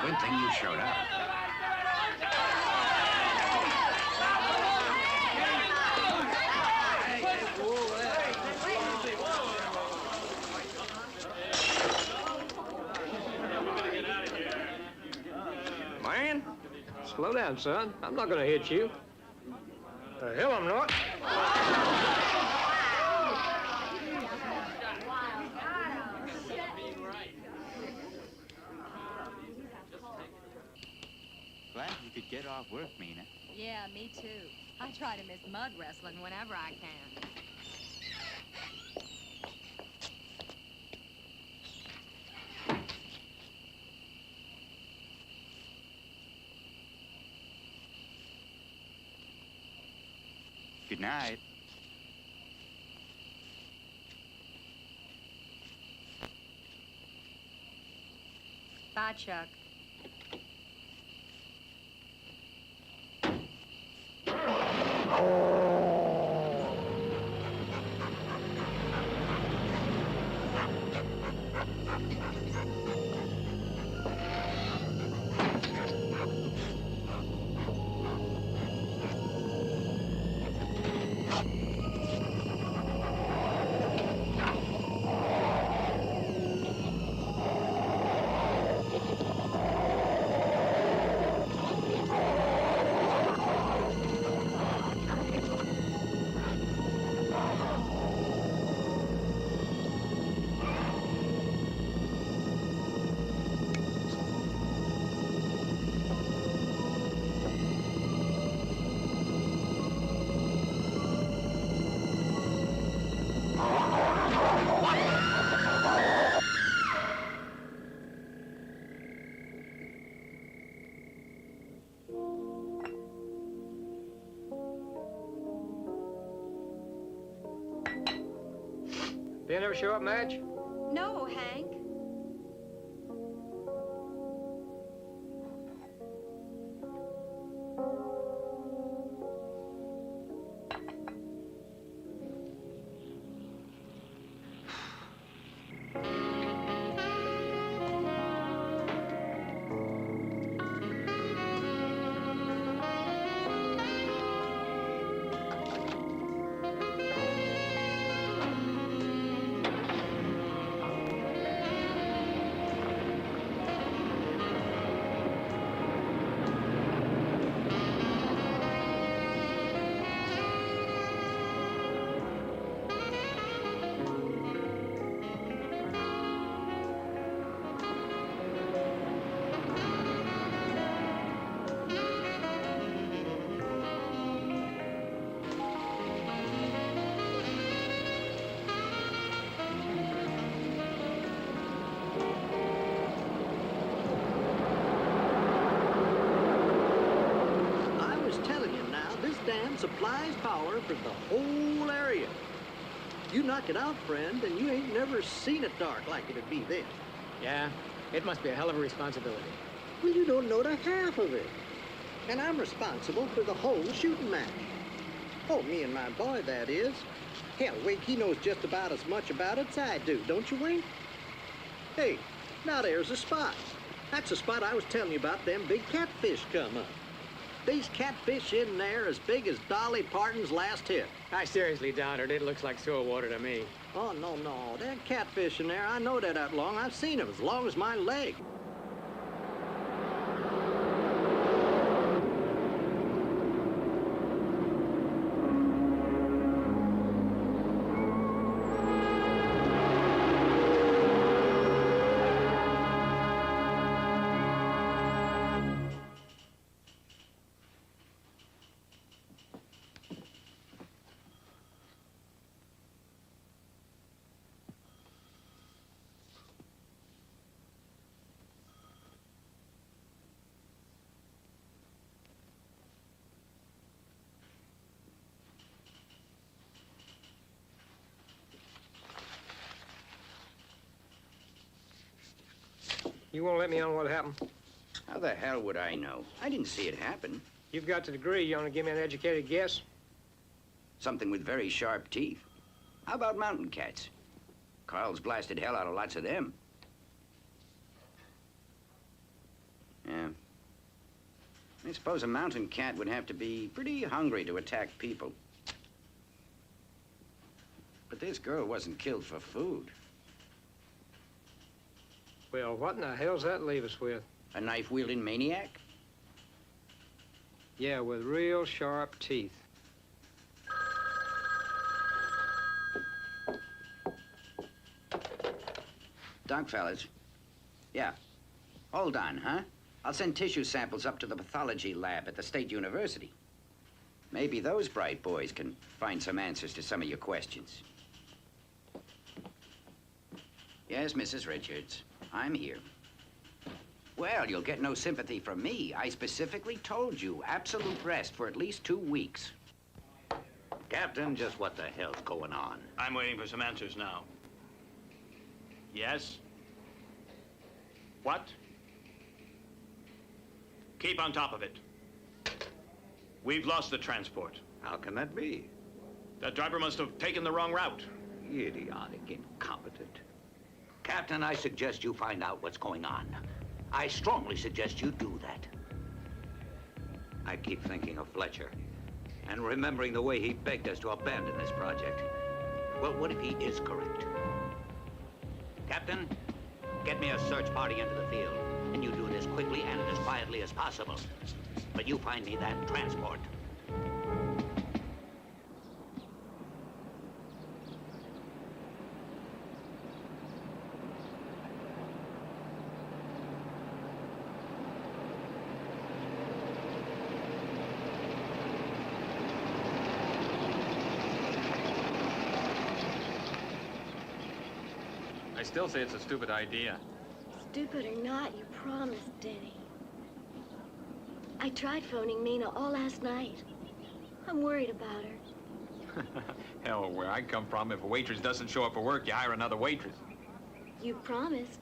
Good thing you showed up. Man, slow down, son. I'm not gonna hit you. The hell I'm not. Glad you could get off work, Mina. Yeah, me too. I try to miss mud wrestling whenever I can. Good night. Bye, Chuck. Ben ever show up, Madge? No, Hank. Supplies power for the whole area. You knock it out, friend, and you ain't never seen it dark like it'd be then. Yeah, it must be a hell of a responsibility. Well, you don't know the half of it. And I'm responsible for the whole shooting match. Oh, me and my boy, that is. Hell, Wink, he knows just about as much about it as I do, don't you, Wink? Hey, now there's a spot. That's the spot I was telling you about them big catfish come up. These catfish in there as big as Dolly Parton's last hit. I seriously doubt it. It looks like sewer water to me. Oh, no, no. That catfish in there, I know they're that long. I've seen them as long as my leg. You won't let me on what happened? How the hell would I know? I didn't see it happen. You've got the degree. You want to give me an educated guess? Something with very sharp teeth. How about mountain cats? Carl's blasted hell out of lots of them. Yeah. I suppose a mountain cat would have to be pretty hungry to attack people. But this girl wasn't killed for food. Well, what in the hell's that leave us with? A knife-wielding maniac? Yeah, with real sharp teeth. Doc, fellas. Yeah. Hold on, huh? I'll send tissue samples up to the pathology lab at the State University. Maybe those bright boys can find some answers to some of your questions. Yes, Mrs. Richards. I'm here. Well, you'll get no sympathy from me. I specifically told you absolute rest for at least 2 weeks. Captain, just what the hell's going on? I'm waiting for some answers now. Yes? What? Keep on top of it. We've lost the transport. How can that be? That driver must have taken the wrong route. Idiotic, incompetent. Captain, I suggest you find out what's going on. I strongly suggest you do that. I keep thinking of Fletcher and remembering the way he begged us to abandon this project. Well, what if he is correct? Captain, get me a search party into the field, and you do it as quickly and as quietly as possible. But you find me that transport. I still say it's a stupid idea. Stupid or not, you promised, Denny. I tried phoning Mina all last night. I'm worried about her. Hell, where I come from, if a waitress doesn't show up for work, you hire another waitress. You promised.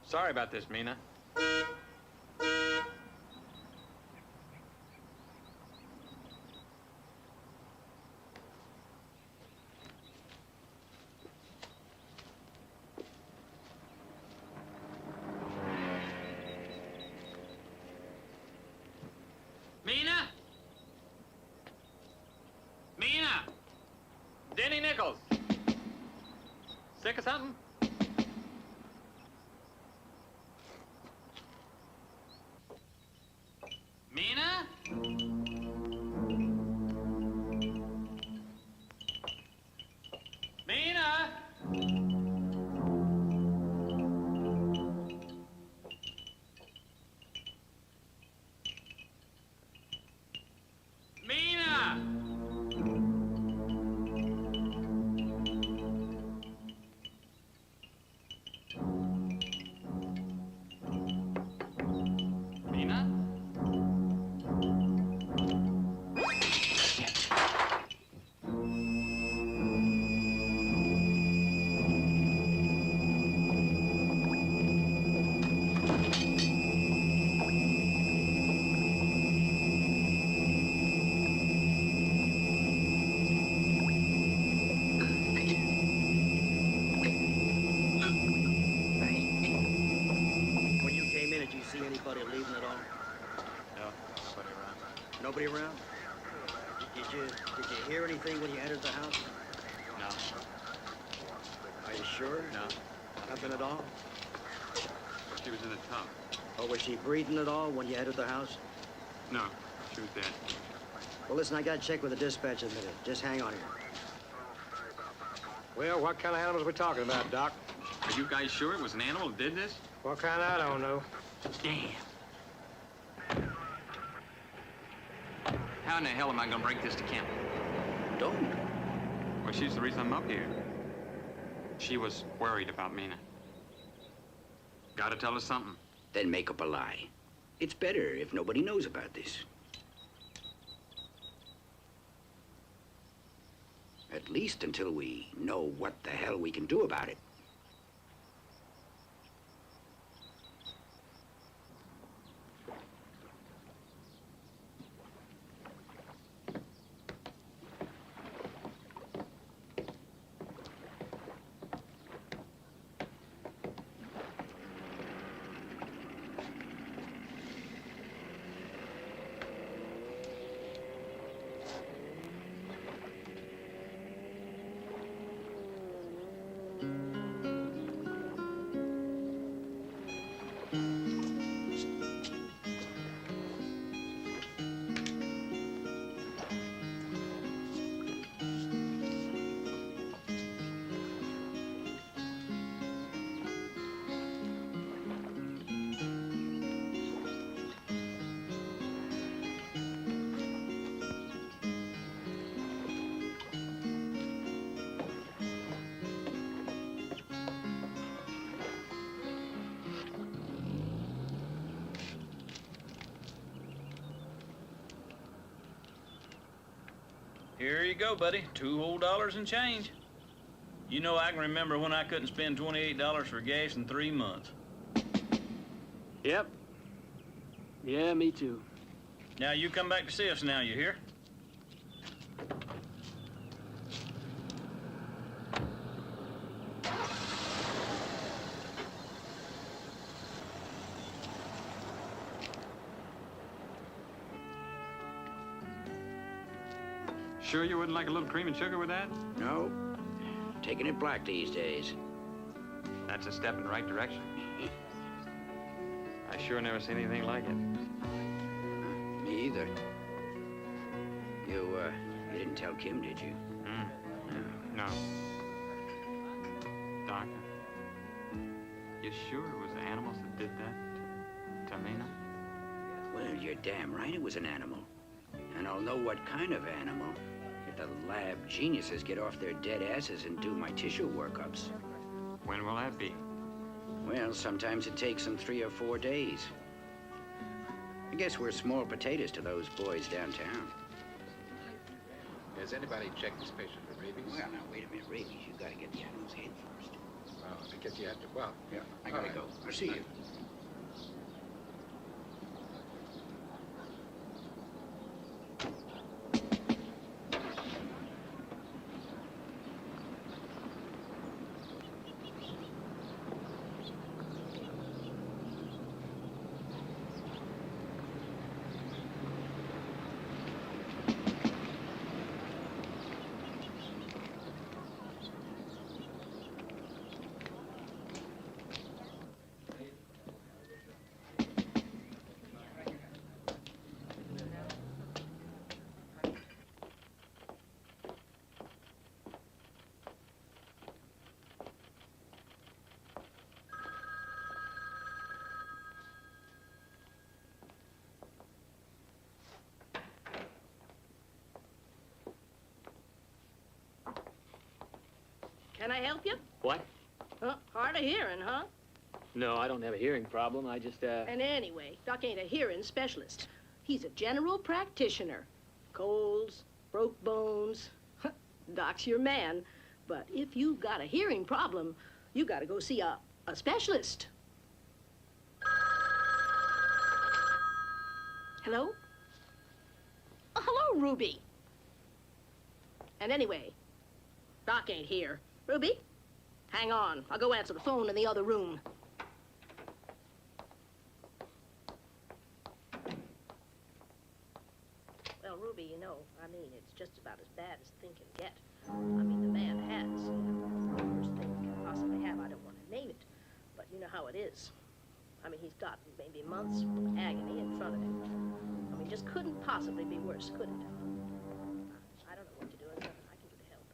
Sorry about this, Mina. Mina? Mina? Denny Nichols. Sick of something? Mina? Mina? Mina? Mina? When you came in, did you see anybody leaving at all? No, nobody around. Nobody around? Did you hear anything when you entered the house? No. Are you sure? No. Nothing at all? She was in the tub. Or was she breathing at all when you entered the house? No, she was dead. Well, listen, I got to check with the dispatch in a minute. Just hang on here. Well, what kind of animals are we talking about, Doc? Are you guys sure it was an animal that did this? What kind, I don't know. Damn. How in the hell am I gonna break this to Kim? Don't. Well, she's the reason I'm up here. She was worried about Mina. Gotta tell us something. Then make up a lie. It's better if nobody knows about this. At least until we know what the hell we can do about it. Here you go, buddy. $2 whole and change. You know, I can remember when I couldn't spend $28 for gas in 3 months. Yep. Yeah, me too. Now, you come back to see us now, you hear? Sure you wouldn't like a little cream and sugar with that? No. Taking it black these days. That's a step in the right direction. I sure never seen anything like it. Me either. You didn't tell Kim, did you? No. Doctor, you sure it was the animals that did that to Lena? Well, you're damn right it was an animal. And I'll know what kind of animal if the lab geniuses get off their dead asses and do my tissue workups. When will that be? Well, sometimes it takes them 3 or 4 days. I guess we're small potatoes to those boys downtown. Has anybody checked this patient for rabies? Well, now, wait a minute. Rabies, you gotta get the animal's head first. Well, I guess you have to, well. Yeah, I gotta go. I'll see you. Can I help you? What? Hard of hearing, huh? No, I don't have a hearing problem. I just, And anyway, Doc ain't a hearing specialist. He's a general practitioner. Colds, broke bones. Doc's your man. But if you've got a hearing problem, you gotta go see a specialist. Hello? Oh, hello, Ruby. And anyway, Doc ain't here. Ruby, hang on. I'll go answer the phone in the other room. Well, Ruby, you know, I mean, it's just about as bad as thing can get. I mean, the man has the worst thing he can possibly have. I don't want to name it, but you know how it is. I mean, he's got maybe months of agony in front of him. I mean, just couldn't possibly be worse, could it? I don't know what to do. There's nothing I can do to help.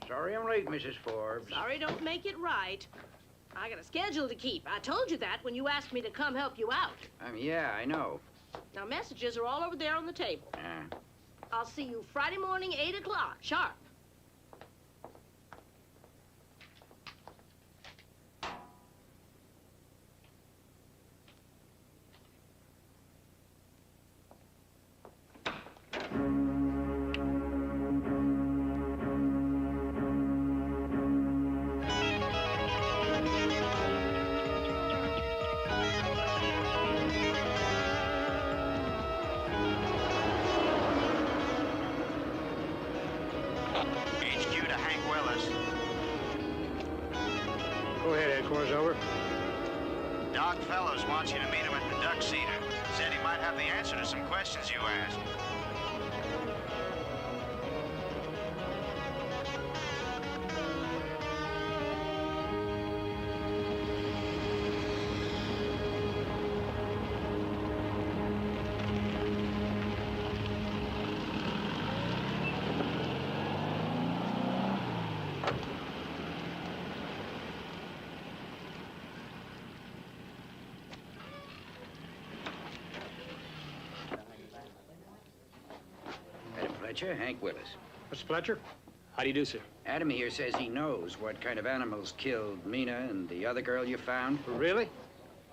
Sorry I'm late. late, Mrs. Forbes. Sorry don't make it right. I got a schedule to keep. I told you that when you asked me to come help you out. Yeah, I know. Now, messages are all over there on the table. I'll see you Friday morning, 8 o'clock, sharp. HQ to Hank Willis. Go ahead, headquarters, over. Doc Fellows wants you to meet him at the Duck Cedar. Said he might have the answer to some questions you asked. Fletcher, Hank Willis. Mr. Fletcher? How do you do, sir? Adam here says he knows what kind of animals killed Mina and the other girl you found. Really?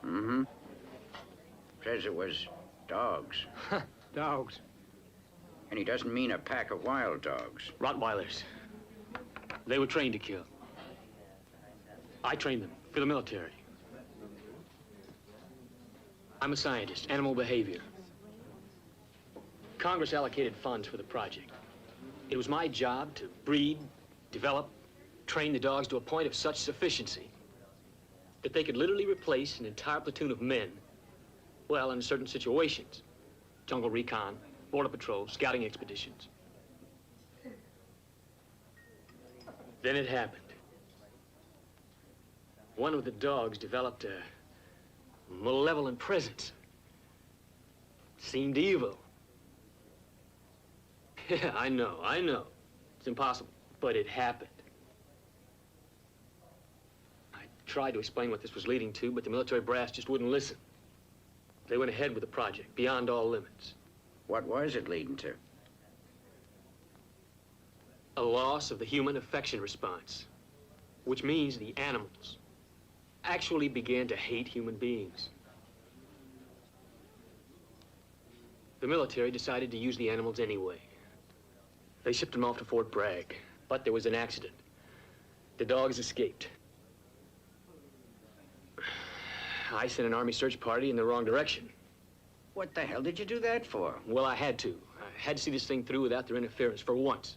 Mm-hmm. Says it was dogs. Dogs. And he doesn't mean a pack of wild dogs. Rottweilers. They were trained to kill. I trained them for the military. I'm a scientist, animal behavior. Congress allocated funds for the project. It was my job to breed, develop, train the dogs to a point of such sufficiency that they could literally replace an entire platoon of men, well, in certain situations. Jungle recon, border patrol, scouting expeditions. Then it happened. One of the dogs developed a malevolent presence. Seemed evil. Yeah, I know. It's impossible, but it happened. I tried to explain what this was leading to, but the military brass just wouldn't listen. They went ahead with the project, beyond all limits. What was it leading to? A loss of the human affection response, which means the animals actually began to hate human beings. The military decided to use the animals anyway. They shipped them off to Fort Bragg, but there was an accident. The dogs escaped. I sent an Army search party in the wrong direction. What the hell did you do that for? Well, I had to. I had to see this thing through without their interference, for once.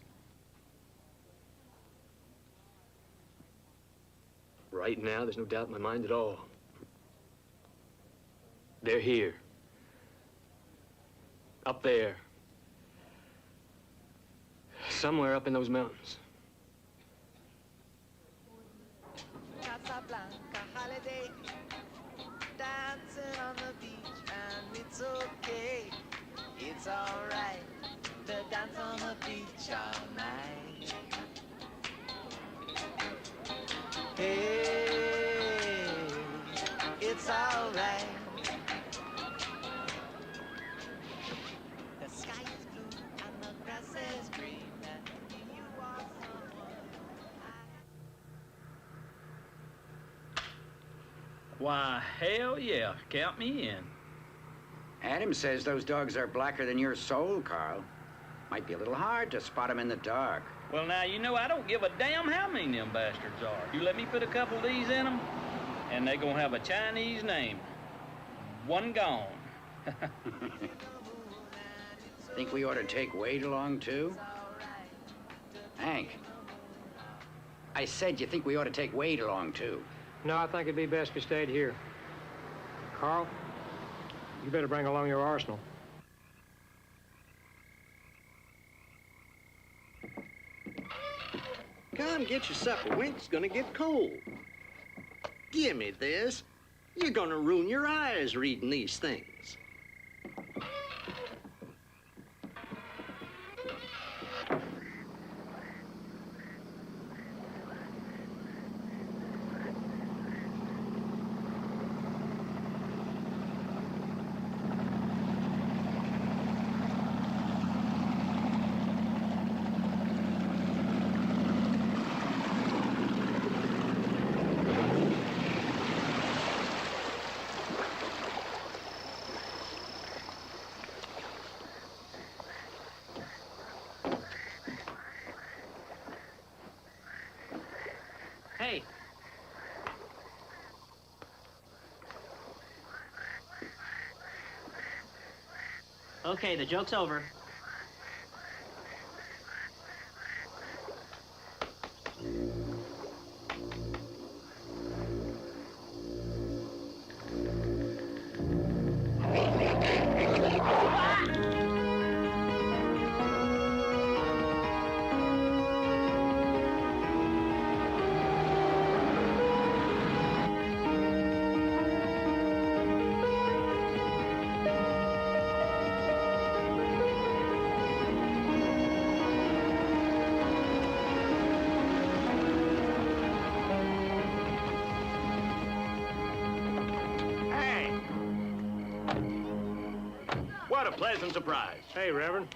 Right now, there's no doubt in my mind at all. They're here. Up there. Somewhere up in those mountains. Casablanca holiday, dancing on the beach, and it's okay, it's alright to dance on the beach all night. Hey, it's alright. The sky is blue and the grass is green. Why, hell yeah. Count me in. Adam says those dogs are blacker than your soul, Carl. Might be a little hard to spot them in the dark. Well, now, you know, I don't give a damn how many them bastards are. You let me put a couple of these in them, and they gonna have a Chinese name. One gone. Think we ought to take Wade along, too? Hank, I said you think we ought to take Wade along, too. No, I think it'd be best if you stayed here. Carl, you better bring along your arsenal. Come get your supper. Wink's gonna get cold. Gimme this. You're gonna ruin your eyes reading these things. Okay, the joke's over. What a pleasant surprise. Hey, Reverend.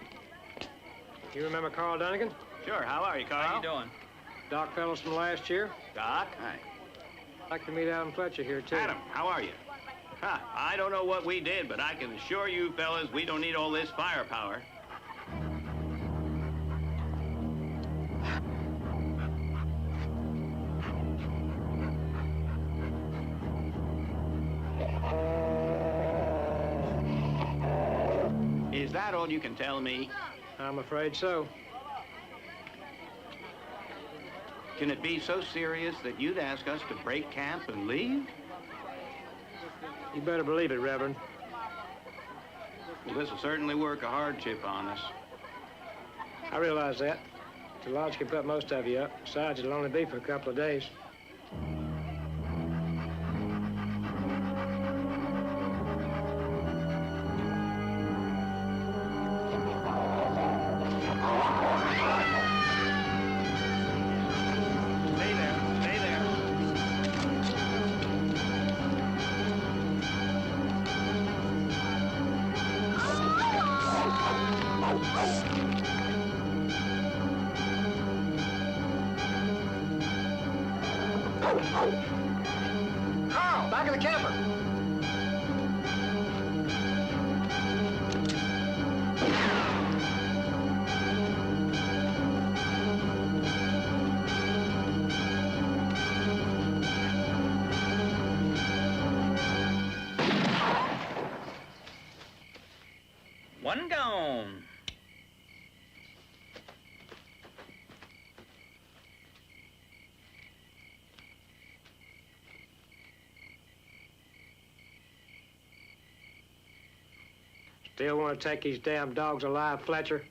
You remember Carl Dunnigan? Sure. How are you, Carl? How you doing? Doc fellows from last year. Doc? Hi. I'd like to meet Adam Fletcher here, too. Adam, how are you? I don't know what we did, but I can assure you fellas, we don't need all this firepower. Is that all you can tell me? I'm afraid so. Can it be so serious that you'd ask us to break camp and leave? You better believe it, Reverend. Well, this will certainly work a hardship on us. I realize that. The lodge can put most of you up. Besides, it'll only be for a couple of days. Carl, back in the camper. One gone. Still want to take these damn dogs alive, Fletcher?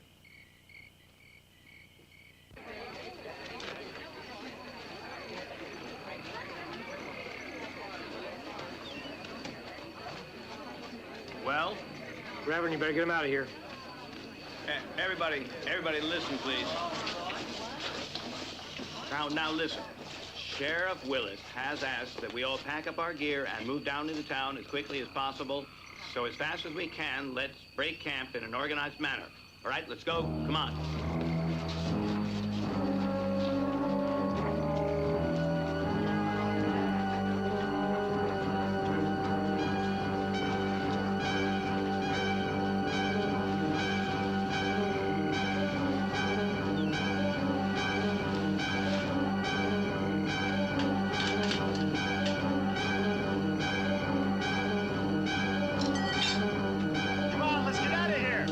Well? Reverend, you better get him out of here. Everybody listen, please. Now listen. Sheriff Willis has asked that we all pack up our gear and move down into town as quickly as possible. So as fast as we can, let's break camp in an organized manner. All right, let's go. Come on. Come on, let's get out of here.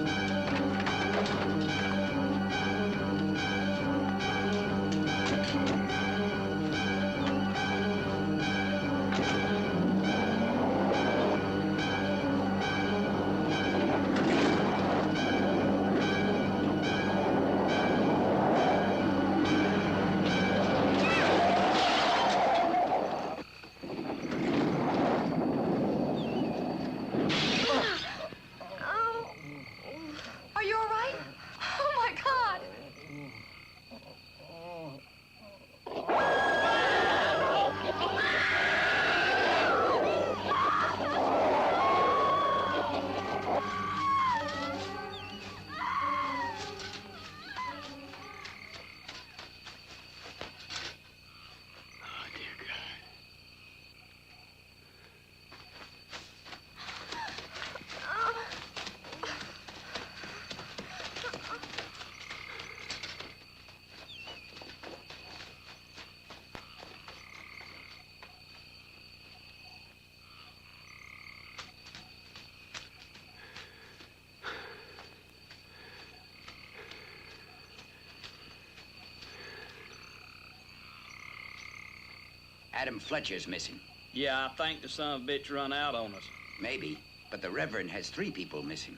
Adam Fletcher's missing. Yeah, I think the son of a bitch run out on us. Maybe, but the Reverend has 3 people missing.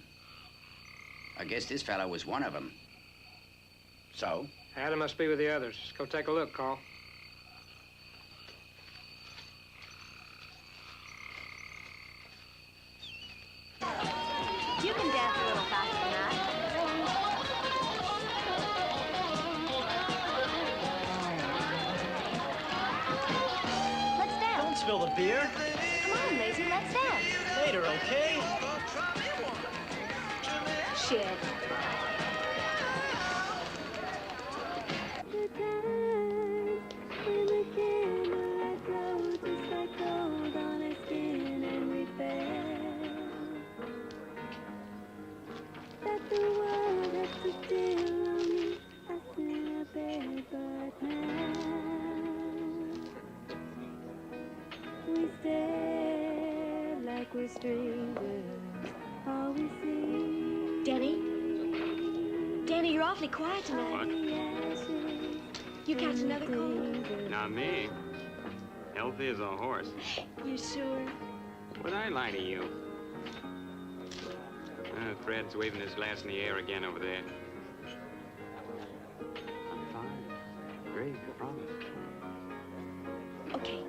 I guess this fella was one of them. So? Adam must be with the others. Let's go take a look, Carl. You can dance a little faster than that. Let's dance. Don't spill the beer. Come on, Maisie, let's dance. Later, okay? Shit. Danny, you're awfully quiet tonight. What? You catch another cold? Not me. Healthy as a horse. You sure? Would I lie to you? Fred's waving his glass in the air again over there. I'm fine. Great, I promise. Okay.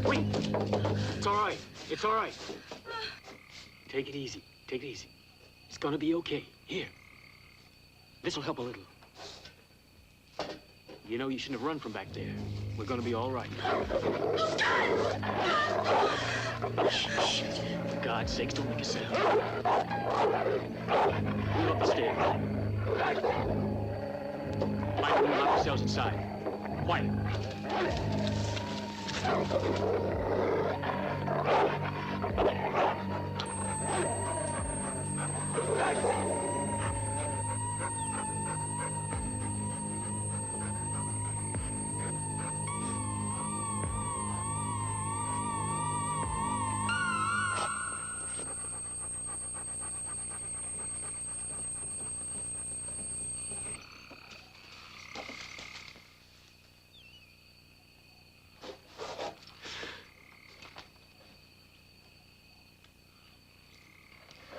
Wait. It's all right. It's all right. Take it easy. Take it easy. It's gonna be okay. Here. This'll help a little. You know you shouldn't have run from back there. We're gonna be all right. Shh. For God's sakes, don't make a sound. Move up the stairs. Mike, we'll lock ourselves inside. Quiet.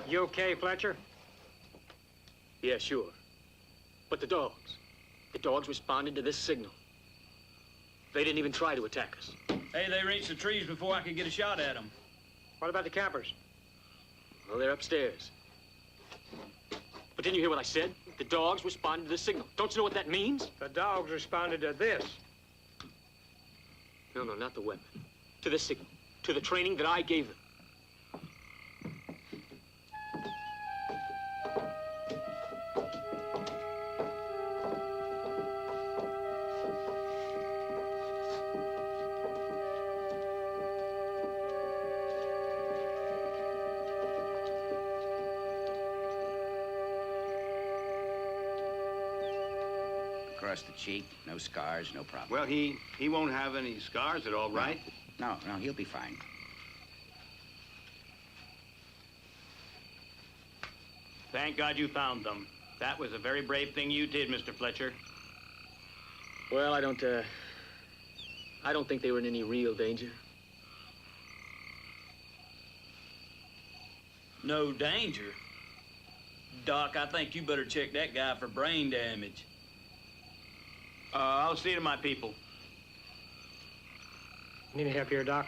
You okay, Fletcher? Yeah, sure. But the dogs responded to this signal. They didn't even try to attack us. Hey, they reached the trees before I could get a shot at them. What about the campers? Well, they're upstairs. But didn't you hear what I said? The dogs responded to the signal. Don't you know what that means? The dogs responded to this. No, not the weapon. To the signal. To the training that I gave them. Across the cheek, no scars, no problem. Well, he won't have any scars at all, right? No, he'll be fine. Thank God you found them. That was a very brave thing you did, Mr. Fletcher. Well, I don't think they were in any real danger. No danger? Doc, I think you better check that guy for brain damage. I'll see to my people. Need any help here, Doc?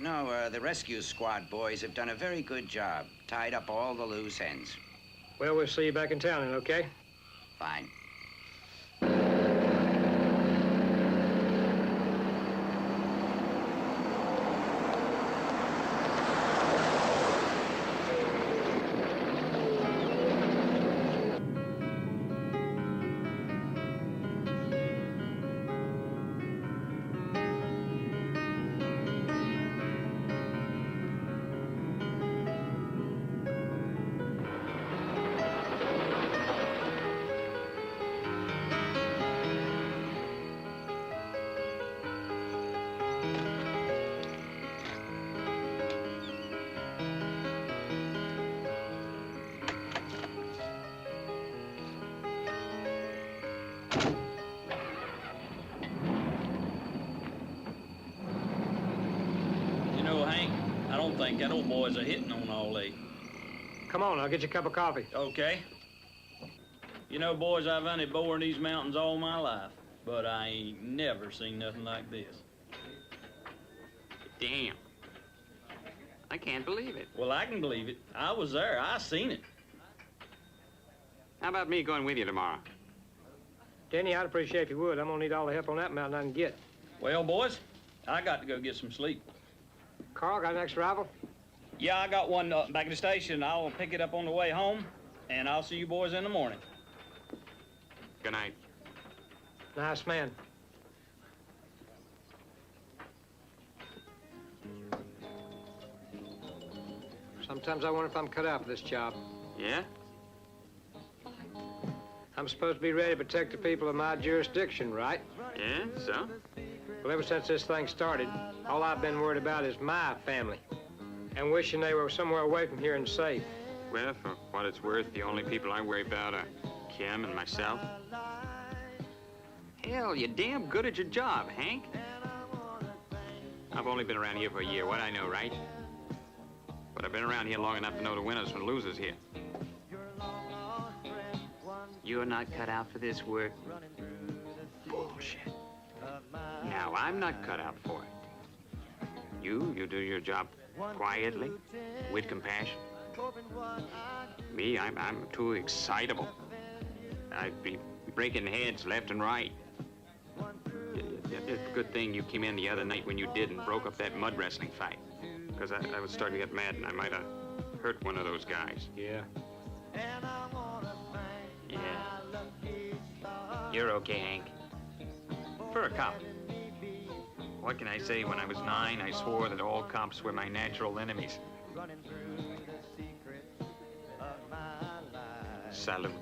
No, the rescue squad boys have done a very good job. Tied up all the loose ends. Well, we'll see you back in town then, okay? Fine. You know, Hank, I don't think that old boy's a hitting on all day. Come on, I'll get you a cup of coffee. Okay. You know, boys, I've hunted boar in these mountains all my life, but I ain't never seen nothing like this. Damn. I can't believe it. Well, I can believe it. I was there. I seen it. How about me going with you tomorrow? Denny, I'd appreciate if you would. I'm gonna need all the help on that mountain I can get. Well, boys, I got to go get some sleep. Carl, got an extra rifle? Yeah, I got one back at the station. I'll pick it up on the way home, and I'll see you boys in the morning. Good night. Nice man. Sometimes I wonder if I'm cut out for this job. Yeah? I'm supposed to be ready to protect the people of my jurisdiction, right? Yeah, so? Well, ever since this thing started, all I've been worried about is my family. And wishing they were somewhere away from here and safe. Well, for what it's worth, the only people I worry about are Kim and myself. Hell, you're damn good at your job, Hank. I've only been around here for a year. What I know, right? But I've been around here long enough to know the winners from the losers here. You're not cut out for this work? Bullshit. Now, I'm not cut out for it. You do your job quietly, with compassion. Me, I'm too excitable. I'd be breaking heads left and right. It's a good thing you came in the other night when you did and broke up that mud wrestling fight. Because I was starting to get mad and I might have hurt one of those guys. Yeah. Yeah. You're okay, Hank. For a cop. What can I say? When I was 9, I swore that all cops were my natural enemies. Salute.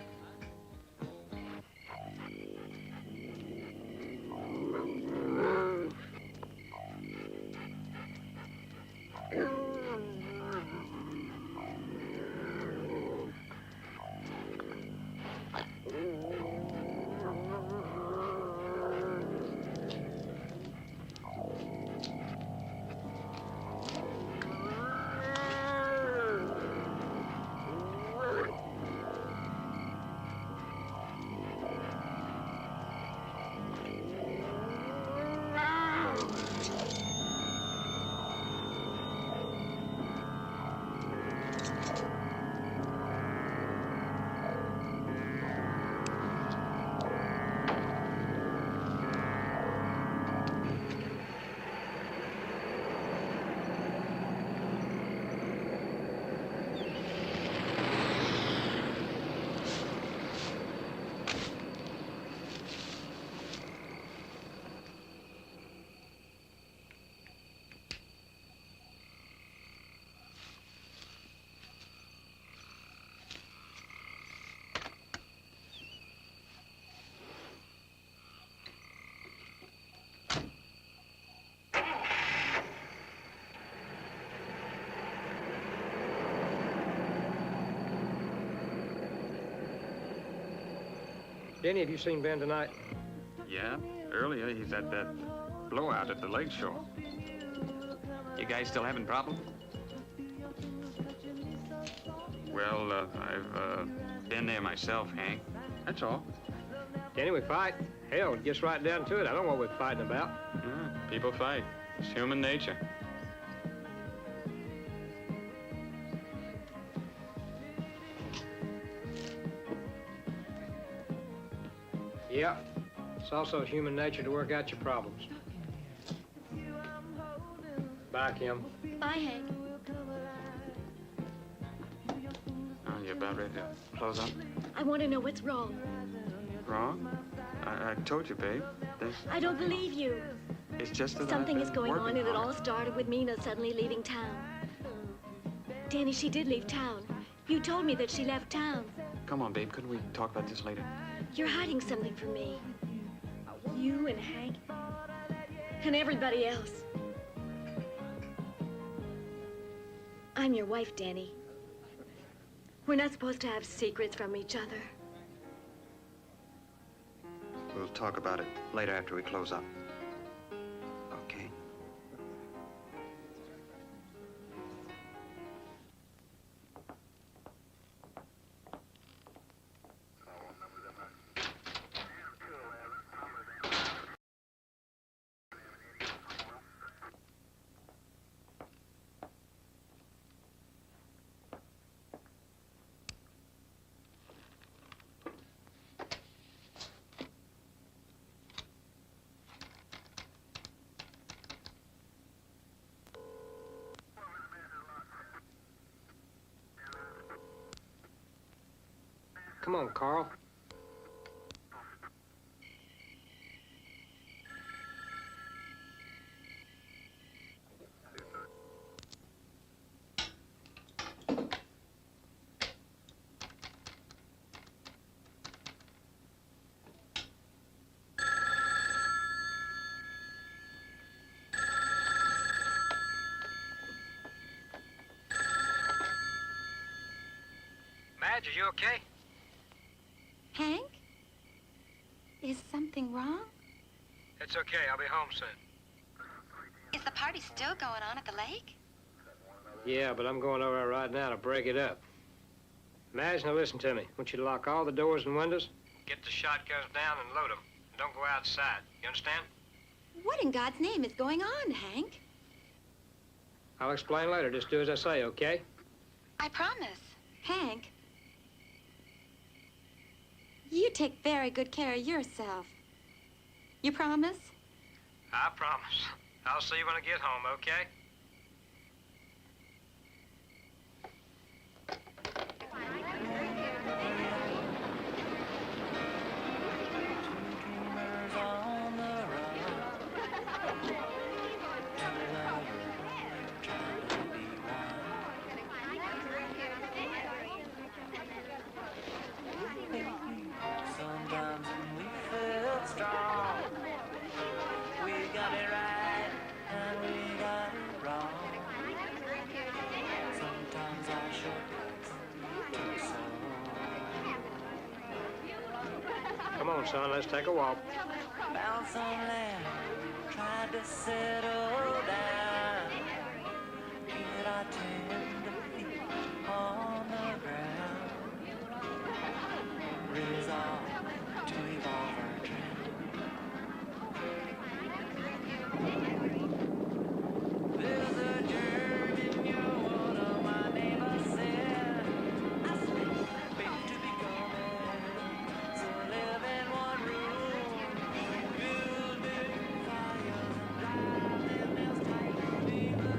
Denny, have you seen Ben tonight? Yeah, earlier he's at that blowout at the lake shore. You guys still having problems? Well, I've been there myself, Hank. That's all. Denny, we fight. Hell, it gets right down to it. I don't know what we're fighting about. People fight. It's human nature. Yeah. It's also human nature to work out your problems. Bye, Kim. Bye, Hank. Oh, you about ready to close up? I want to know what's wrong. Wrong? I told you, babe. I don't believe you. It's just that Something I've is been going on, working and it hard. all started with Mina suddenly leaving town. Danny, she did leave town. You told me that she left town. Come on, babe. Couldn't we talk about this later? You're hiding something from me. You and Hank and everybody else. I'm your wife, Danny. We're not supposed to have secrets from each other. We'll talk about it later after we close up. Okay? Come on, Carl. Madge, are you okay? Hank? Is something wrong? It's okay. I'll be home soon. Is the party still going on at the lake? Yeah, but I'm going over there right now to break it up. Madge, now listen to me. I want you to lock all the doors and windows, get the shotguns down and load them. Don't go outside. You understand? What in God's name is going on, Hank? I'll explain later. Just do as I say, okay? I promise. Hank, you take very good care of yourself. You promise? I promise. I'll see you when I get home, okay? Sometimes when we felt strong, we got it right and we got it wrong. Sometimes our shortcuts took so long. Come on, son, let's take a walk. Found some land, tried to settle down. Get our tender feet on the ground. Resolve to evolve our dream. There's a germ in your water, my neighbor said. I expect to be coming, so live in one room. Building fires and driving nails tight. Leave the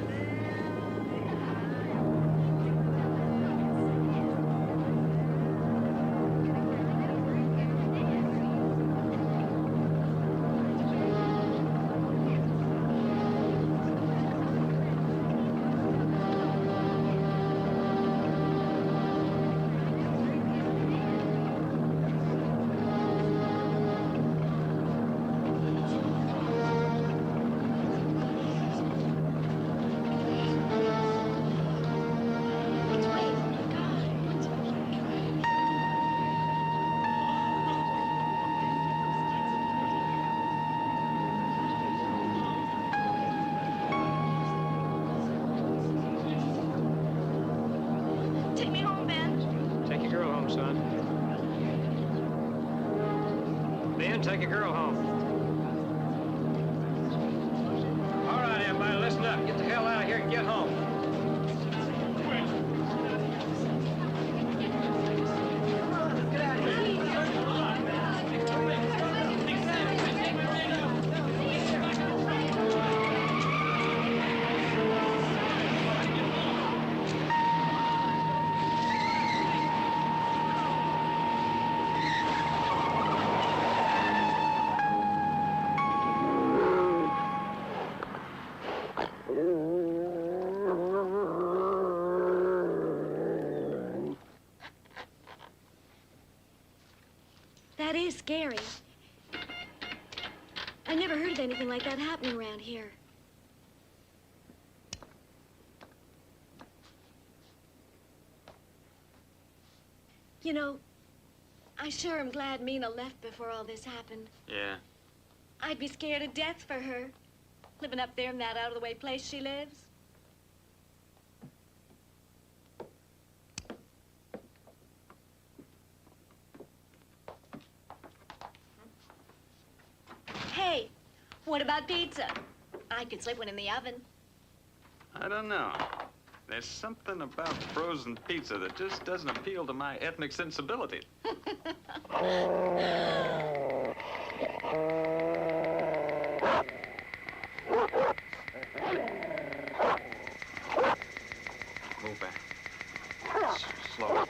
Take me home, Ben. Take your girl home, son. Ben, take your girl home. All right, Em. can get home. That is scary. I never heard of anything like that happening around here. You know, I sure am glad Mina left before all this happened. Yeah. I'd be scared to death for her, living up there in that out-of-the-way place she lives. Hey, what about pizza? I could slip one in the oven. I don't know. There's something about frozen pizza that just doesn't appeal to my ethnic sensibility. Move back. Slow.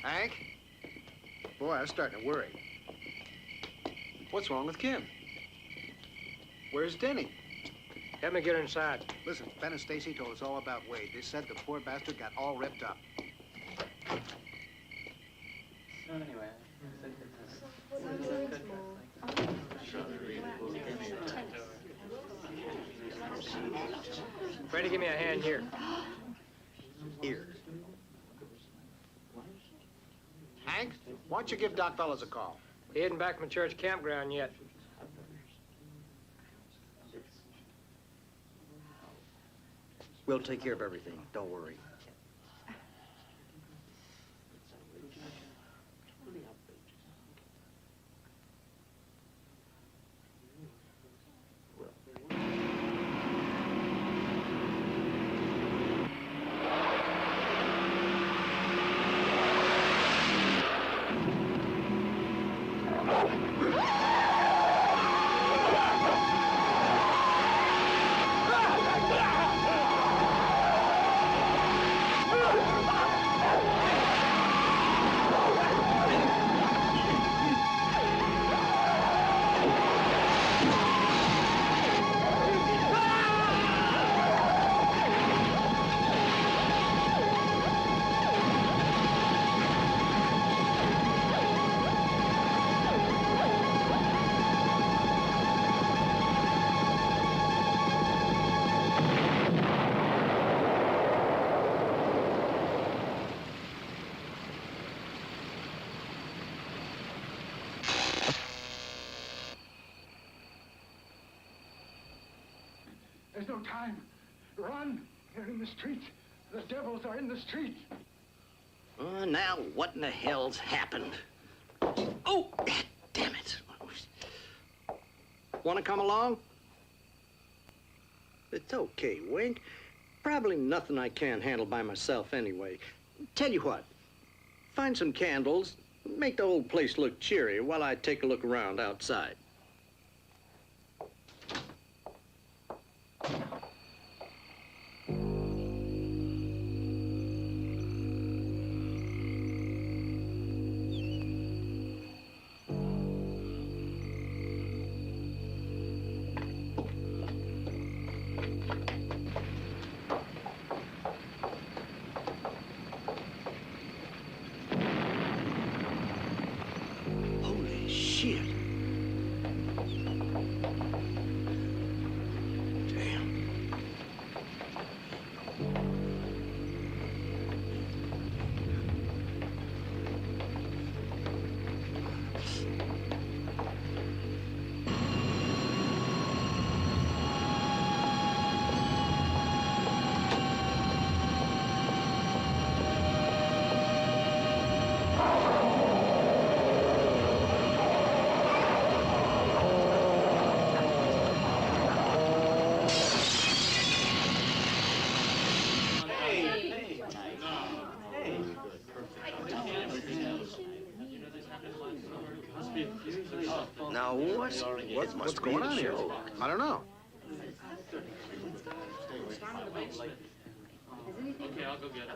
Hank? Boy, I'm starting to worry. What's wrong with Kim? Where's Denny? Help me get her inside. Listen, Ben and Stacy told us all about Wade. They said the poor bastard got all ripped up. Anyway. Freddie, give me a hand here. Here. Hank, why don't you give Doc Fellows a call? He isn't back from church campground yet. We'll take care of everything. Don't worry. There's no time. Run! They're in the streets. The devils are in the streets. Now, what in the hell's happened? Oh, damn it. Want to come along? It's okay, Wink. Probably nothing I can't handle by myself anyway. Tell you what, find some candles, make the whole place look cheery while I take a look around outside. Holy shit. Now, what's going on here? I don't know. Okay, I'll go get it.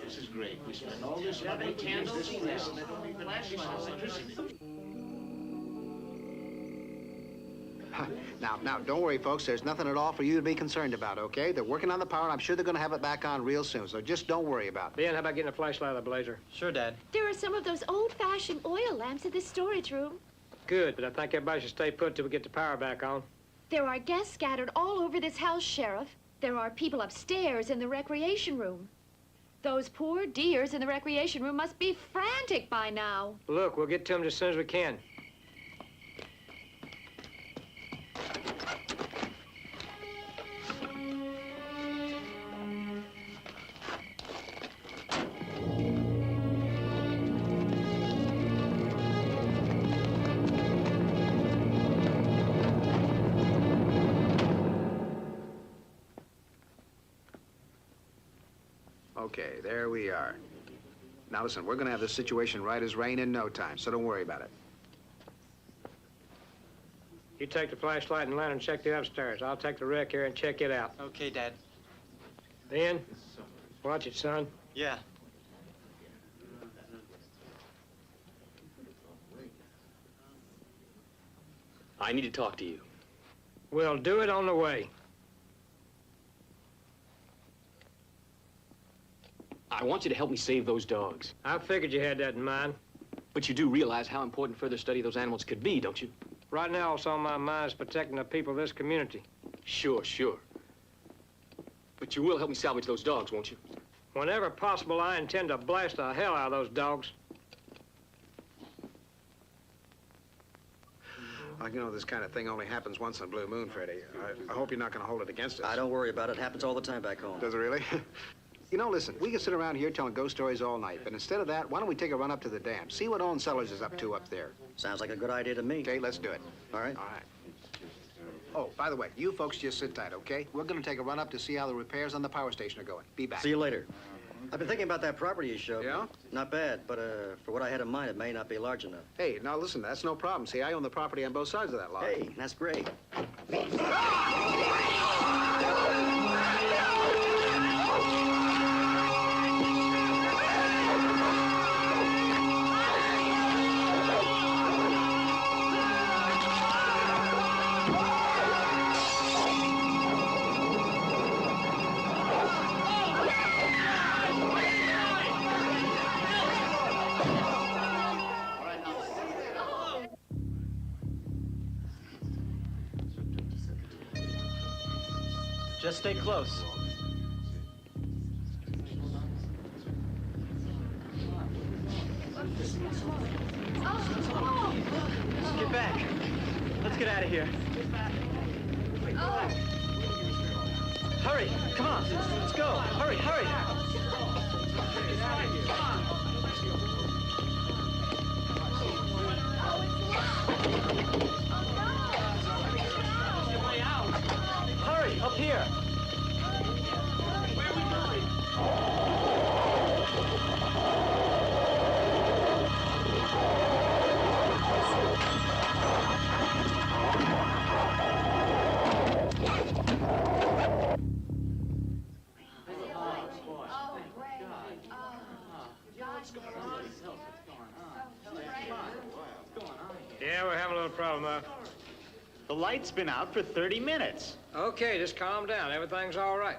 This is great. We spent all this money to use this place, and they don't even ask for electricity. Now, don't worry, folks. There's nothing at all for you to be concerned about, okay? They're working on the power, and I'm sure they're going to have it back on real soon, so just don't worry about it. Ben, how about getting a flashlight of the blazer? Sure, Dad. There are some of those old-fashioned oil lamps in the storage room. Good, but I think everybody should stay put till we get the power back on. There are guests scattered all over this house, Sheriff. There are people upstairs in the recreation room. Those poor dears in the recreation room must be frantic by now. Look, we'll get to them as soon as we can. Okay, there we are. Now listen, we're gonna have this situation right as rain in no time, so don't worry about it. You take the flashlight and lantern and check the upstairs. I'll take the wreck here and check it out. Okay, Dad. Ben, watch it, son. Yeah. I need to talk to you. We'll do it on the way. I want you to help me save those dogs. I figured you had that in mind. But you do realize how important further study of those animals could be, don't you? Right now, what's on my mind is protecting the people of this community. Sure, sure. But you will help me salvage those dogs, won't you? Whenever possible, I intend to blast the hell out of those dogs. You know, this kind of thing only happens once in a blue moon, Freddie. I hope you're not going to hold it against us. Don't worry about it. It happens all the time back home. Does it really? You know, listen, we can sit around here telling ghost stories all night, but instead of that, why don't we take a run up to the dam, see what Owen Sellers is up to up there? Sounds like a good idea to me. Okay, let's do it. All right. All right. Oh, by the way, you folks just sit tight, okay? We're going to take a run up to see how the repairs on the power station are going. Be back. See you later. I've been thinking about that property you showed me. Yeah? Not bad, but for what I had in mind, it may not be large enough. Hey, now listen, that's no problem. See, I own the property on both sides of that lot. Hey, that's great. Just stay close. Get back. Let's get out of here. Hurry, come on, let's go. Hurry, hurry. Hurry, up here. Where are we going? Yeah, we're having a little problem, The light's been out for 30 minutes. Okay, just calm down. Everything's all right.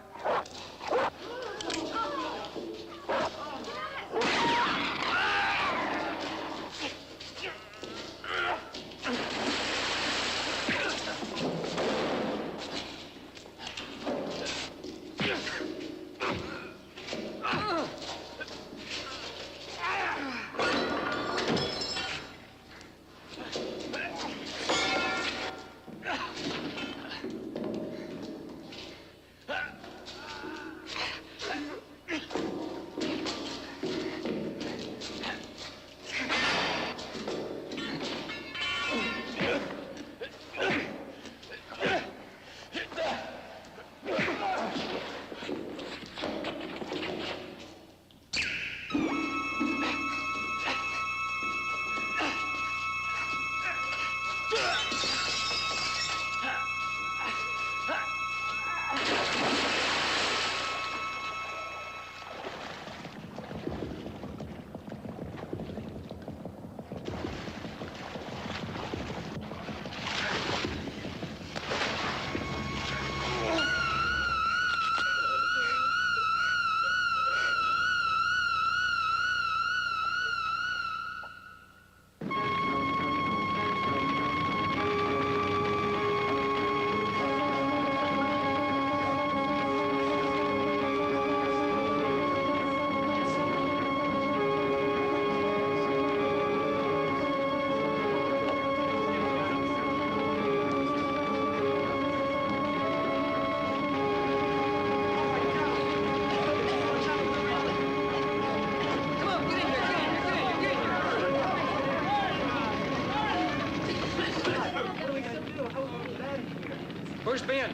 Where's Ben?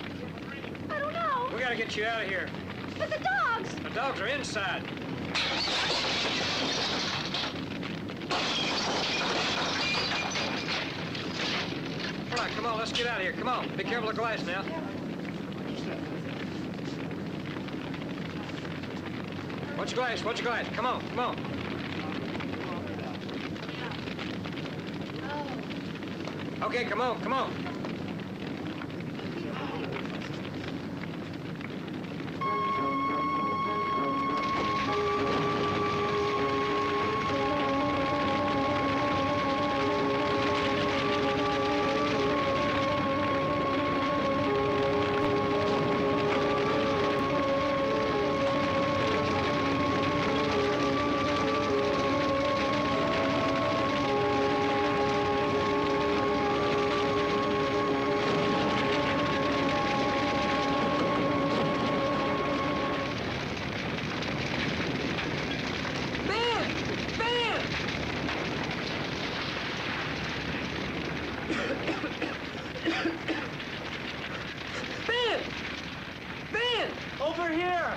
I don't know. We gotta get you out of here. But the dogs! The dogs are inside. All right, come on, let's get out of here. Come on, be careful of the glass now. Watch your glass, watch your glass. Come on, come on. Okay, come on, come on. Over here!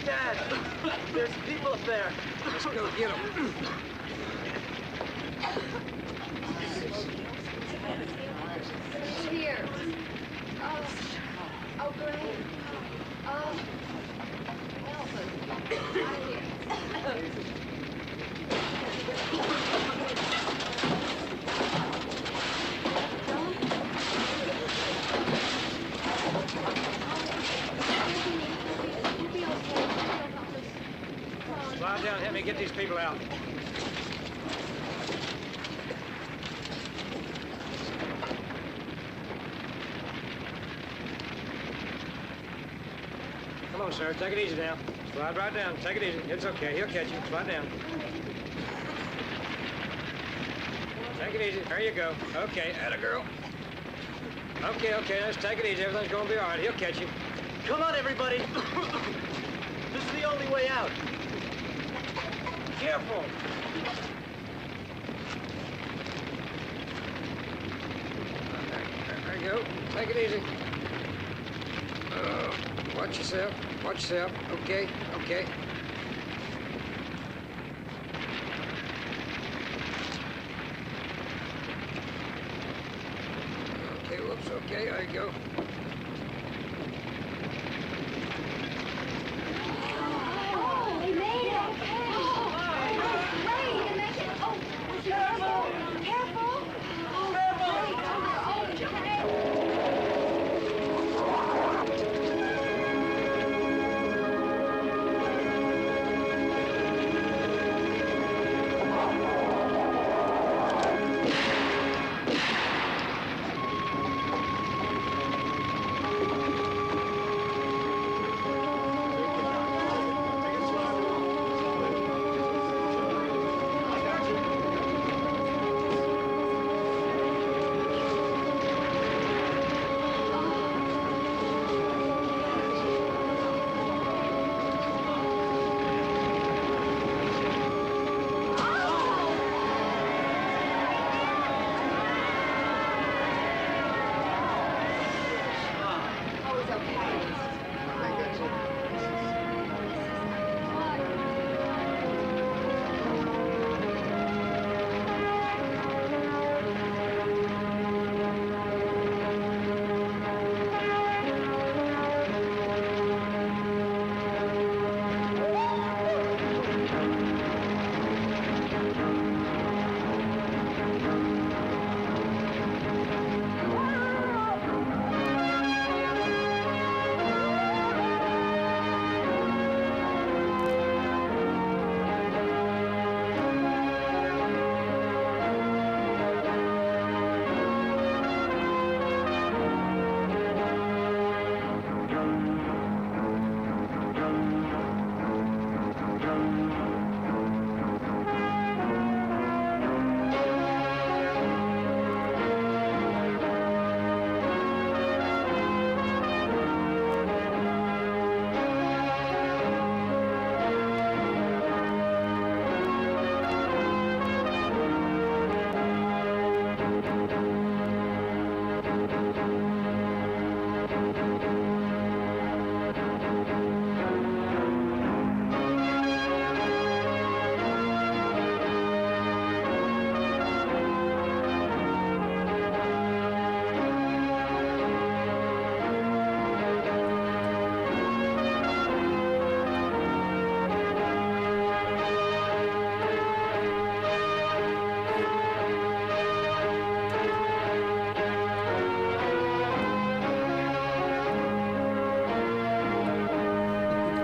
Dad, there's people up there. Let's go get them. Here. Oh, great. Oh, help us. Out of here. Slide down, help me get these people out. Come on, sir. Take it easy now. Slide right down. Take it easy. It's okay. He'll catch you. Slide down. Take it easy. There you go. Okay, atta girl. Okay, okay. Let's take it easy. Everything's gonna be all right. He'll catch you. Come on, everybody. This is the only way out. Careful. There you go. Take it easy. Watch yourself. Watch yourself. Okay, okay. Okay, whoops, okay, there you go. Oh, we made it. Great, you make it. Oh, careful. Careful.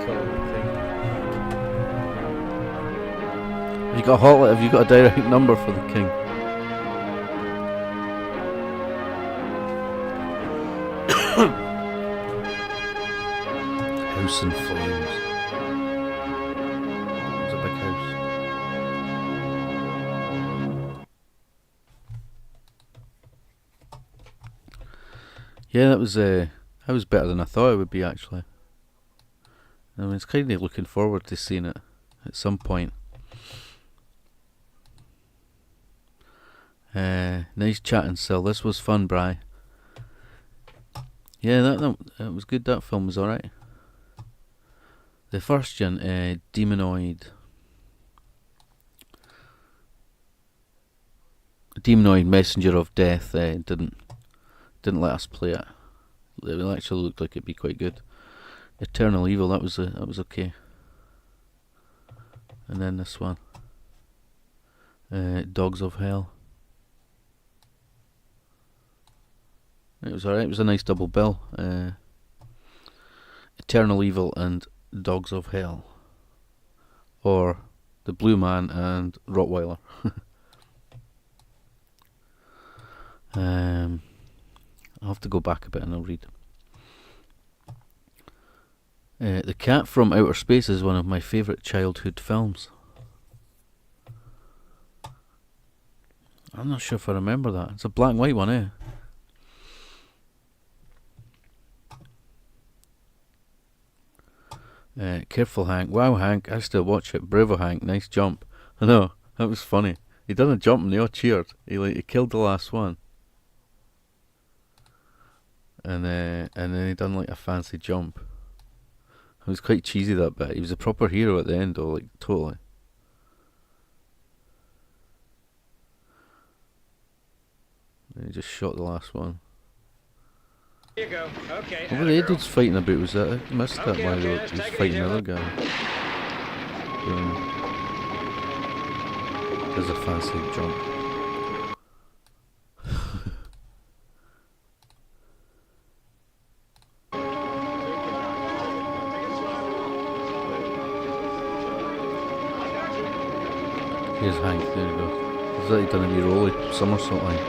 Calling the king. Have you got a hotline? Have you got a direct number for the king? House in flames. It's a big house. Yeah, that was better than I thought it would be, actually. I mean, it's kind of looking forward to seeing it at some point. Nice chatting, Sil. This was fun, Bri. Yeah, that was good. That film was alright. The first gen, Demonoid Messenger of Death, didn't let us play it. It actually looked like it'd be quite good. Eternal Evil, that was okay. And then this one, Dogs of Hell. It was alright. It was a nice double bill. Eternal Evil and Dogs of Hell, or The Blue Man and Rottweiler. I'll have to go back a bit and I'll read. The Cat from Outer Space is one of my favourite childhood films. I'm not sure if I remember that. It's a black and white one, eh? Careful, Hank. Wow, Hank, I still watch it. Bravo, Hank. Nice jump. I know, that was funny. He done a jump and they all cheered. He killed the last one. And then he done like a fancy jump. It was quite cheesy, that bit. He was a proper hero at the end, though, like totally. And he just shot the last one. Here you go. Okay. What were the idiots fighting about? Was that? I missed that while he was fighting the other guy. There's a fancy jump. Here's Hank, there you go. Is that he done a wee rolly somersault line?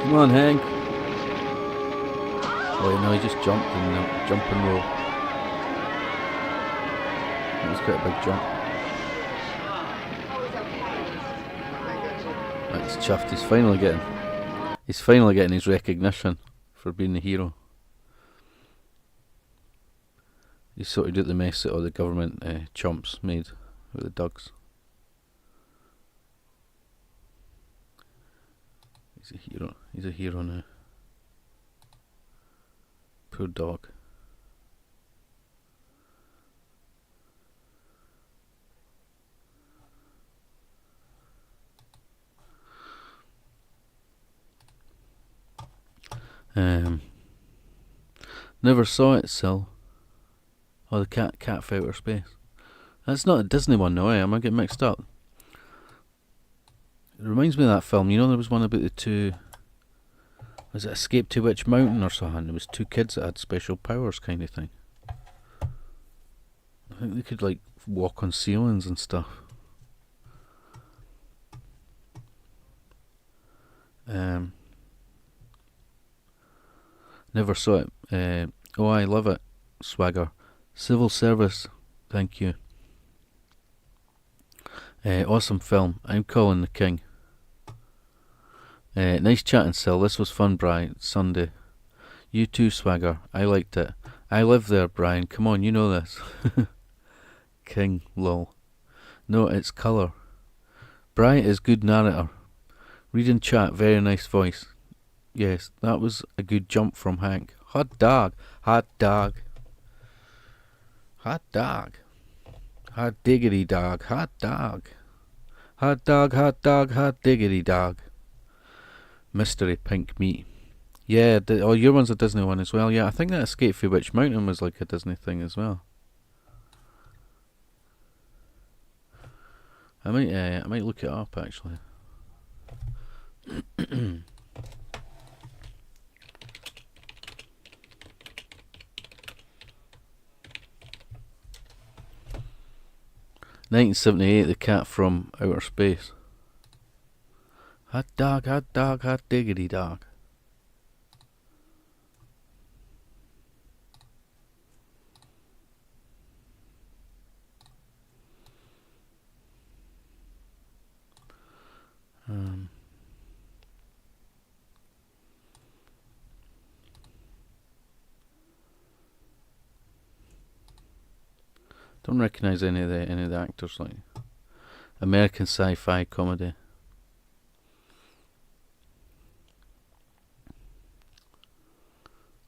Come on, Hank. Oh no, he just jumped in the jump and roll. That was quite a big jump. That's chuffed. He's finally getting his recognition for being the hero. He sorted out the mess that all the government chumps made with the dogs. He's a hero. He's a hero now. Poor dog. Never saw it, Sil. Oh, the cat for outer space. That's not a Disney one, no, I might get mixed up. It reminds me of that film. You know, there was one about the two. Was it Escape to Witch Mountain or something? There was two kids that had special powers, kind of thing. I think they could like walk on ceilings and stuff. Never saw it. Oh, I love it. Swagger. Civil Service. Thank you. Awesome film. I'm calling the king. Nice chatting, Sil. This was fun, Brian. Sunday. You too, Swagger. I liked it. I live there, Brian. Come on, you know this. King, lol. No, it's colour. Brian is good narrator. Read and chat, very nice voice. Yes, that was a good jump from Hank. Hot dog. Hot dog. Hot dog. Hot diggity dog. Hot dog. Hot dog, hot dog, hot diggity dog. Mystery pink meat. Yeah, oh, your one's a Disney one as well. Yeah, I think that Escape from Witch Mountain was like a Disney thing as well. I might look it up actually. 1978, The Cat from Outer Space. Hot dog, hot diggity dog. Don't recognise any of the actors. Like American sci-fi comedy.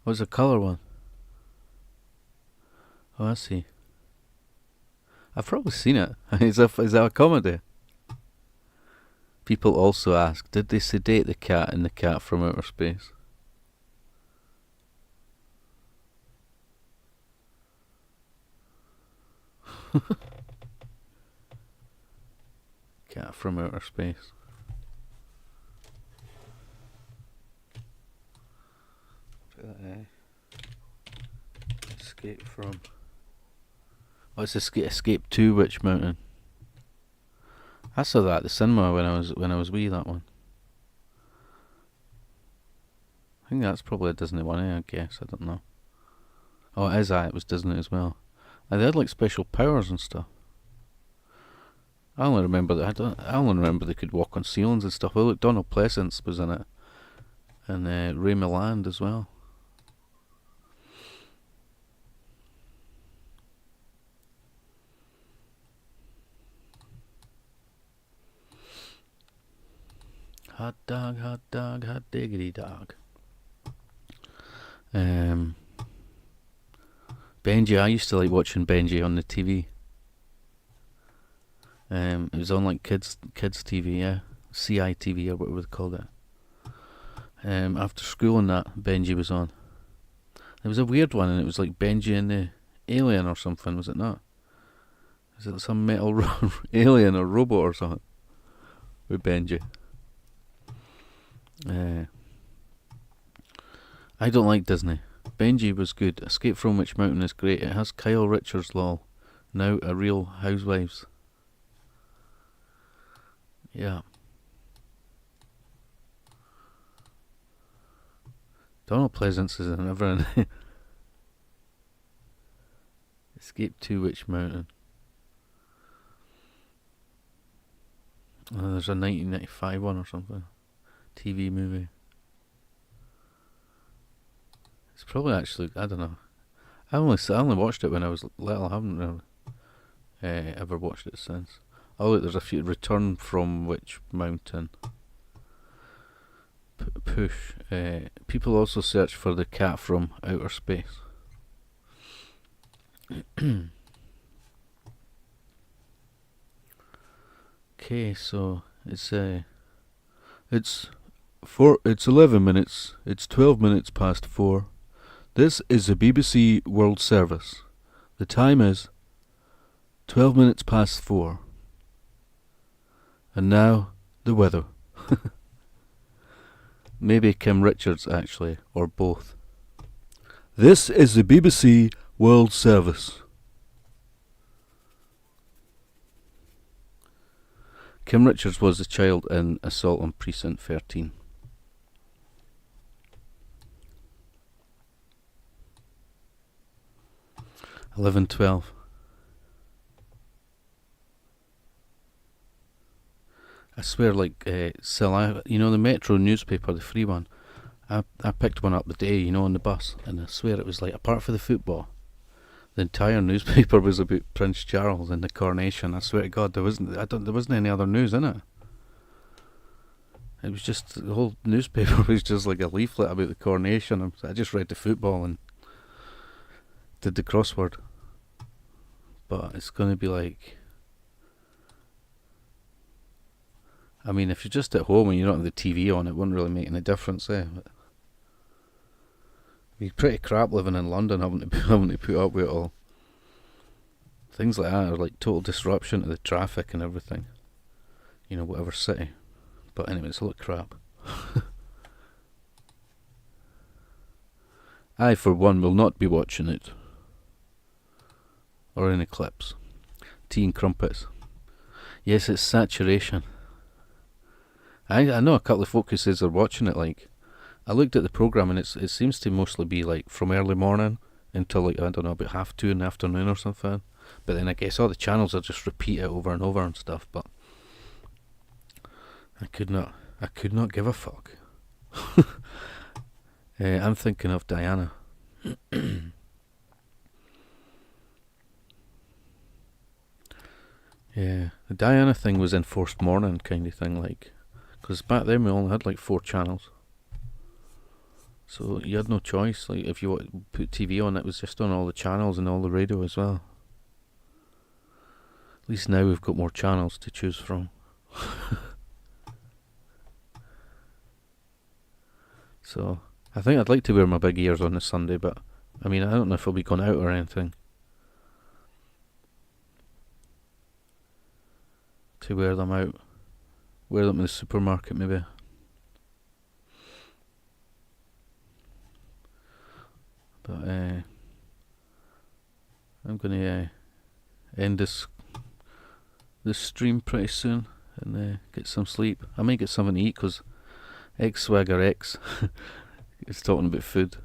What's the colour one? Oh, I see. I've probably seen it. Is that a comedy? People also ask, did they sedate the cat in The Cat from Outer Space? Cat from Outer Space. Escape from. Oh, it's Escape to Witch Mountain. I saw that at the cinema when I was wee. That one. I think that's probably a Disney one. I guess I don't know. Oh, it is. It was Disney as well. And they had like special powers and stuff. I only remember that. I only remember they could walk on ceilings and stuff. Oh, look, Donald Pleasance was in it, and Ray Milland as well. Hot dog, hot diggity dog. Benji, I used to like watching Benji on the TV. It was on like kids TV, yeah, CITV or whatever they called it. After school and that, Benji was on. It was a weird one, and it was like Benji and the Alien or something, was it not? Is it some metal alien or robot or something with Benji? I don't like Disney. Benji was good. Escape from Witch Mountain is great. It has Kyle Richards, lol. Now a Real Housewives. Yeah. Donald Pleasance is in everything. Escape to Witch Mountain. There's a 1995 one or something. TV movie. It's probably actually, I don't know. I only watched it when I was little. I haven't really ever watched it since. Oh look, there's a few. Return from Witch Mountain. Push. People also search for The Cat from Outer Space. Okay, so it's 11 minutes. It's 12 minutes past 4. This is the BBC World Service. The time is 12 minutes past 4. And now the weather. Maybe Kim Richards actually, or both. This is the BBC World Service. Kim Richards was a child in Assault on Precinct 13. $11.12. I swear, like, you know the Metro newspaper, the free one. I picked one up the day, you know, on the bus, and I swear it was like, apart from the football, the entire newspaper was about Prince Charles and the coronation. I swear to God, there wasn't any other news in it. It was just, the whole newspaper was just like a leaflet about the coronation. I just read the football and did the crossword. But it's going to be like, I mean, if you're just at home and you don't have the TV on, it wouldn't really make any difference, eh? But it'd be pretty crap living in London, having to put up with it all. Things like that are like total disruption to the traffic and everything. You know, whatever city. But anyway, it's a lot of crap. I, for one, will not be watching it. Or any clips. Tea and crumpets. Yes, it's saturation. I know a couple of folk who says they're watching it. Like, I looked at the programme and it seems to mostly be like from early morning until like, I don't know, about 2:30 in the afternoon or something. But then I guess all the channels are just repeat it over and over and stuff. But I could not give a fuck. I'm thinking of Diana. Yeah, the Diana thing was enforced morning kind of thing, like, because back then we only had like 4 channels, so you had no choice. Like, if you put TV on, it was just on all the channels and all the radio as well. At least now we've got more channels to choose from. So I think I'd like to wear my big ears on this Sunday, but I mean, I don't know if I'll be going out or anything to wear them out. Wear them in the supermarket maybe. But I'm gonna end this stream pretty soon and get some sleep. I might get something to eat because Swagger X is talking about food.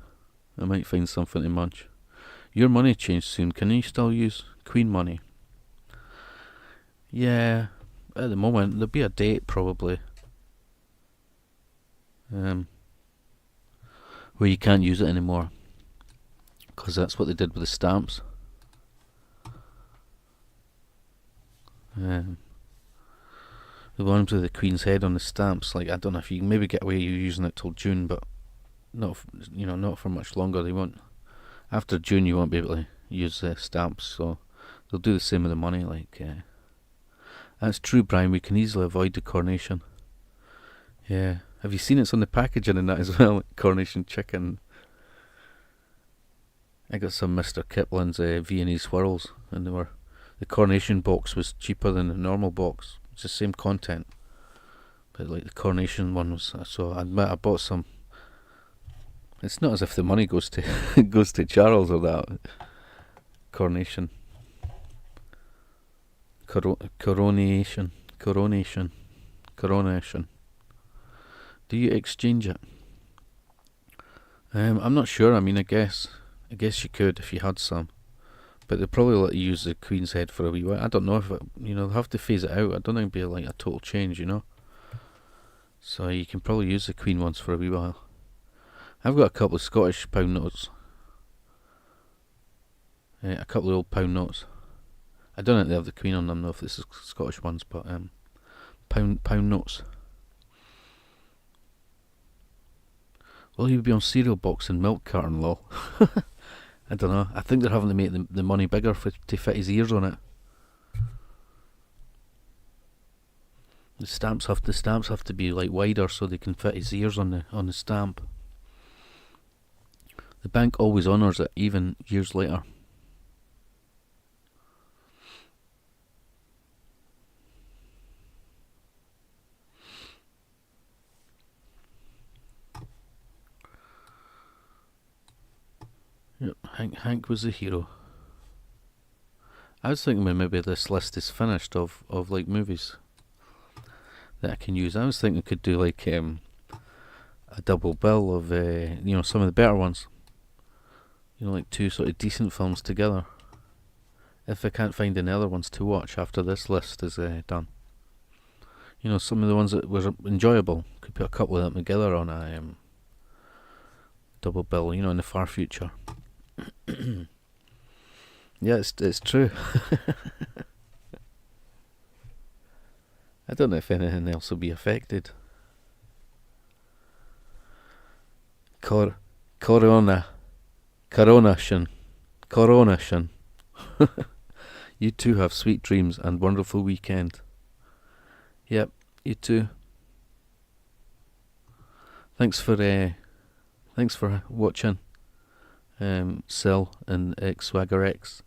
I might find something to munch. Your money changed soon. Can you still use Queen money? Yeah, at the moment there'll be a date probably where you can't use it anymore, because that's what they did with the stamps. The ones with the Queen's head on the stamps, like, I don't know if you can maybe get away with using it till June, but not for much longer. They won't. After June, you won't be able to use the stamps, so they'll do the same with the money. Like, that's true, Brian. We can easily avoid the coronation. Yeah, have you seen it's on the packaging and that as well? Like Coronation chicken. I got some Mr. Kipling's Viennese swirls, and the coronation box was cheaper than the normal box. It's the same content, but like the coronation one was. So I bought some. It's not as if the money goes to goes to Charles or that. Coronation. Coronation. Do you exchange it? I'm not sure. I mean, I guess you could if you had some. But they'll probably let you use the Queen's head for a wee while. I don't know if they'll have to phase it out. I don't think it'll be like a total change, So you can probably use the Queen ones for a wee while. I've got a couple of Scottish pound notes. A couple of old pound notes. I don't think they have the Queen on them though, if this is Scottish ones, but pound notes. Will he be on cereal box and milk carton, lol? I don't know. I think they're having to make the money bigger to fit his ears on it. The stamps have to be like wider so they can fit his ears on the stamp. The bank always honours it, even years later. Yep, Hank was the hero. I was thinking when maybe this list is finished of like movies that I can use. I was thinking I could do like a double bill of some of the better ones. Like 2 sort of decent films together. If I can't find any other ones to watch after this list is done. Some of the ones that were enjoyable. Could put a couple of them together on a double bill, in the far future. Yeah, it's true. I don't know if anything else will be affected. Coronation. You too have sweet dreams and wonderful weekend. Yep, you too. Thanks for watching. Sil and Swagger X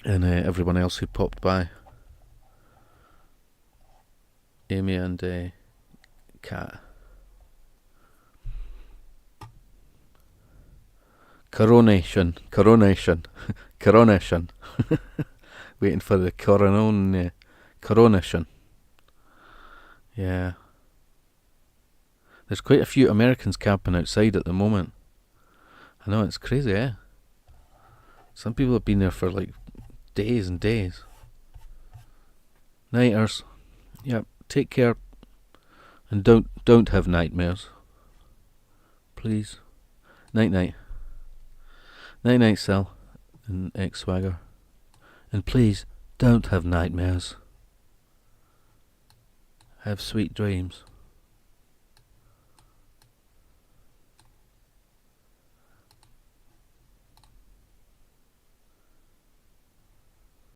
and everyone else who popped by. Amy and Kat. Coronation. Coronation. Waiting for the coronation. Yeah. There's quite a few Americans camping outside at the moment. I know, it's crazy, eh? Some people have been there for like days and days. Nighters. Yep, take care. And don't have nightmares. Please. Night night. Night night, Sal and ex-swagger. And please don't have nightmares. Have sweet dreams.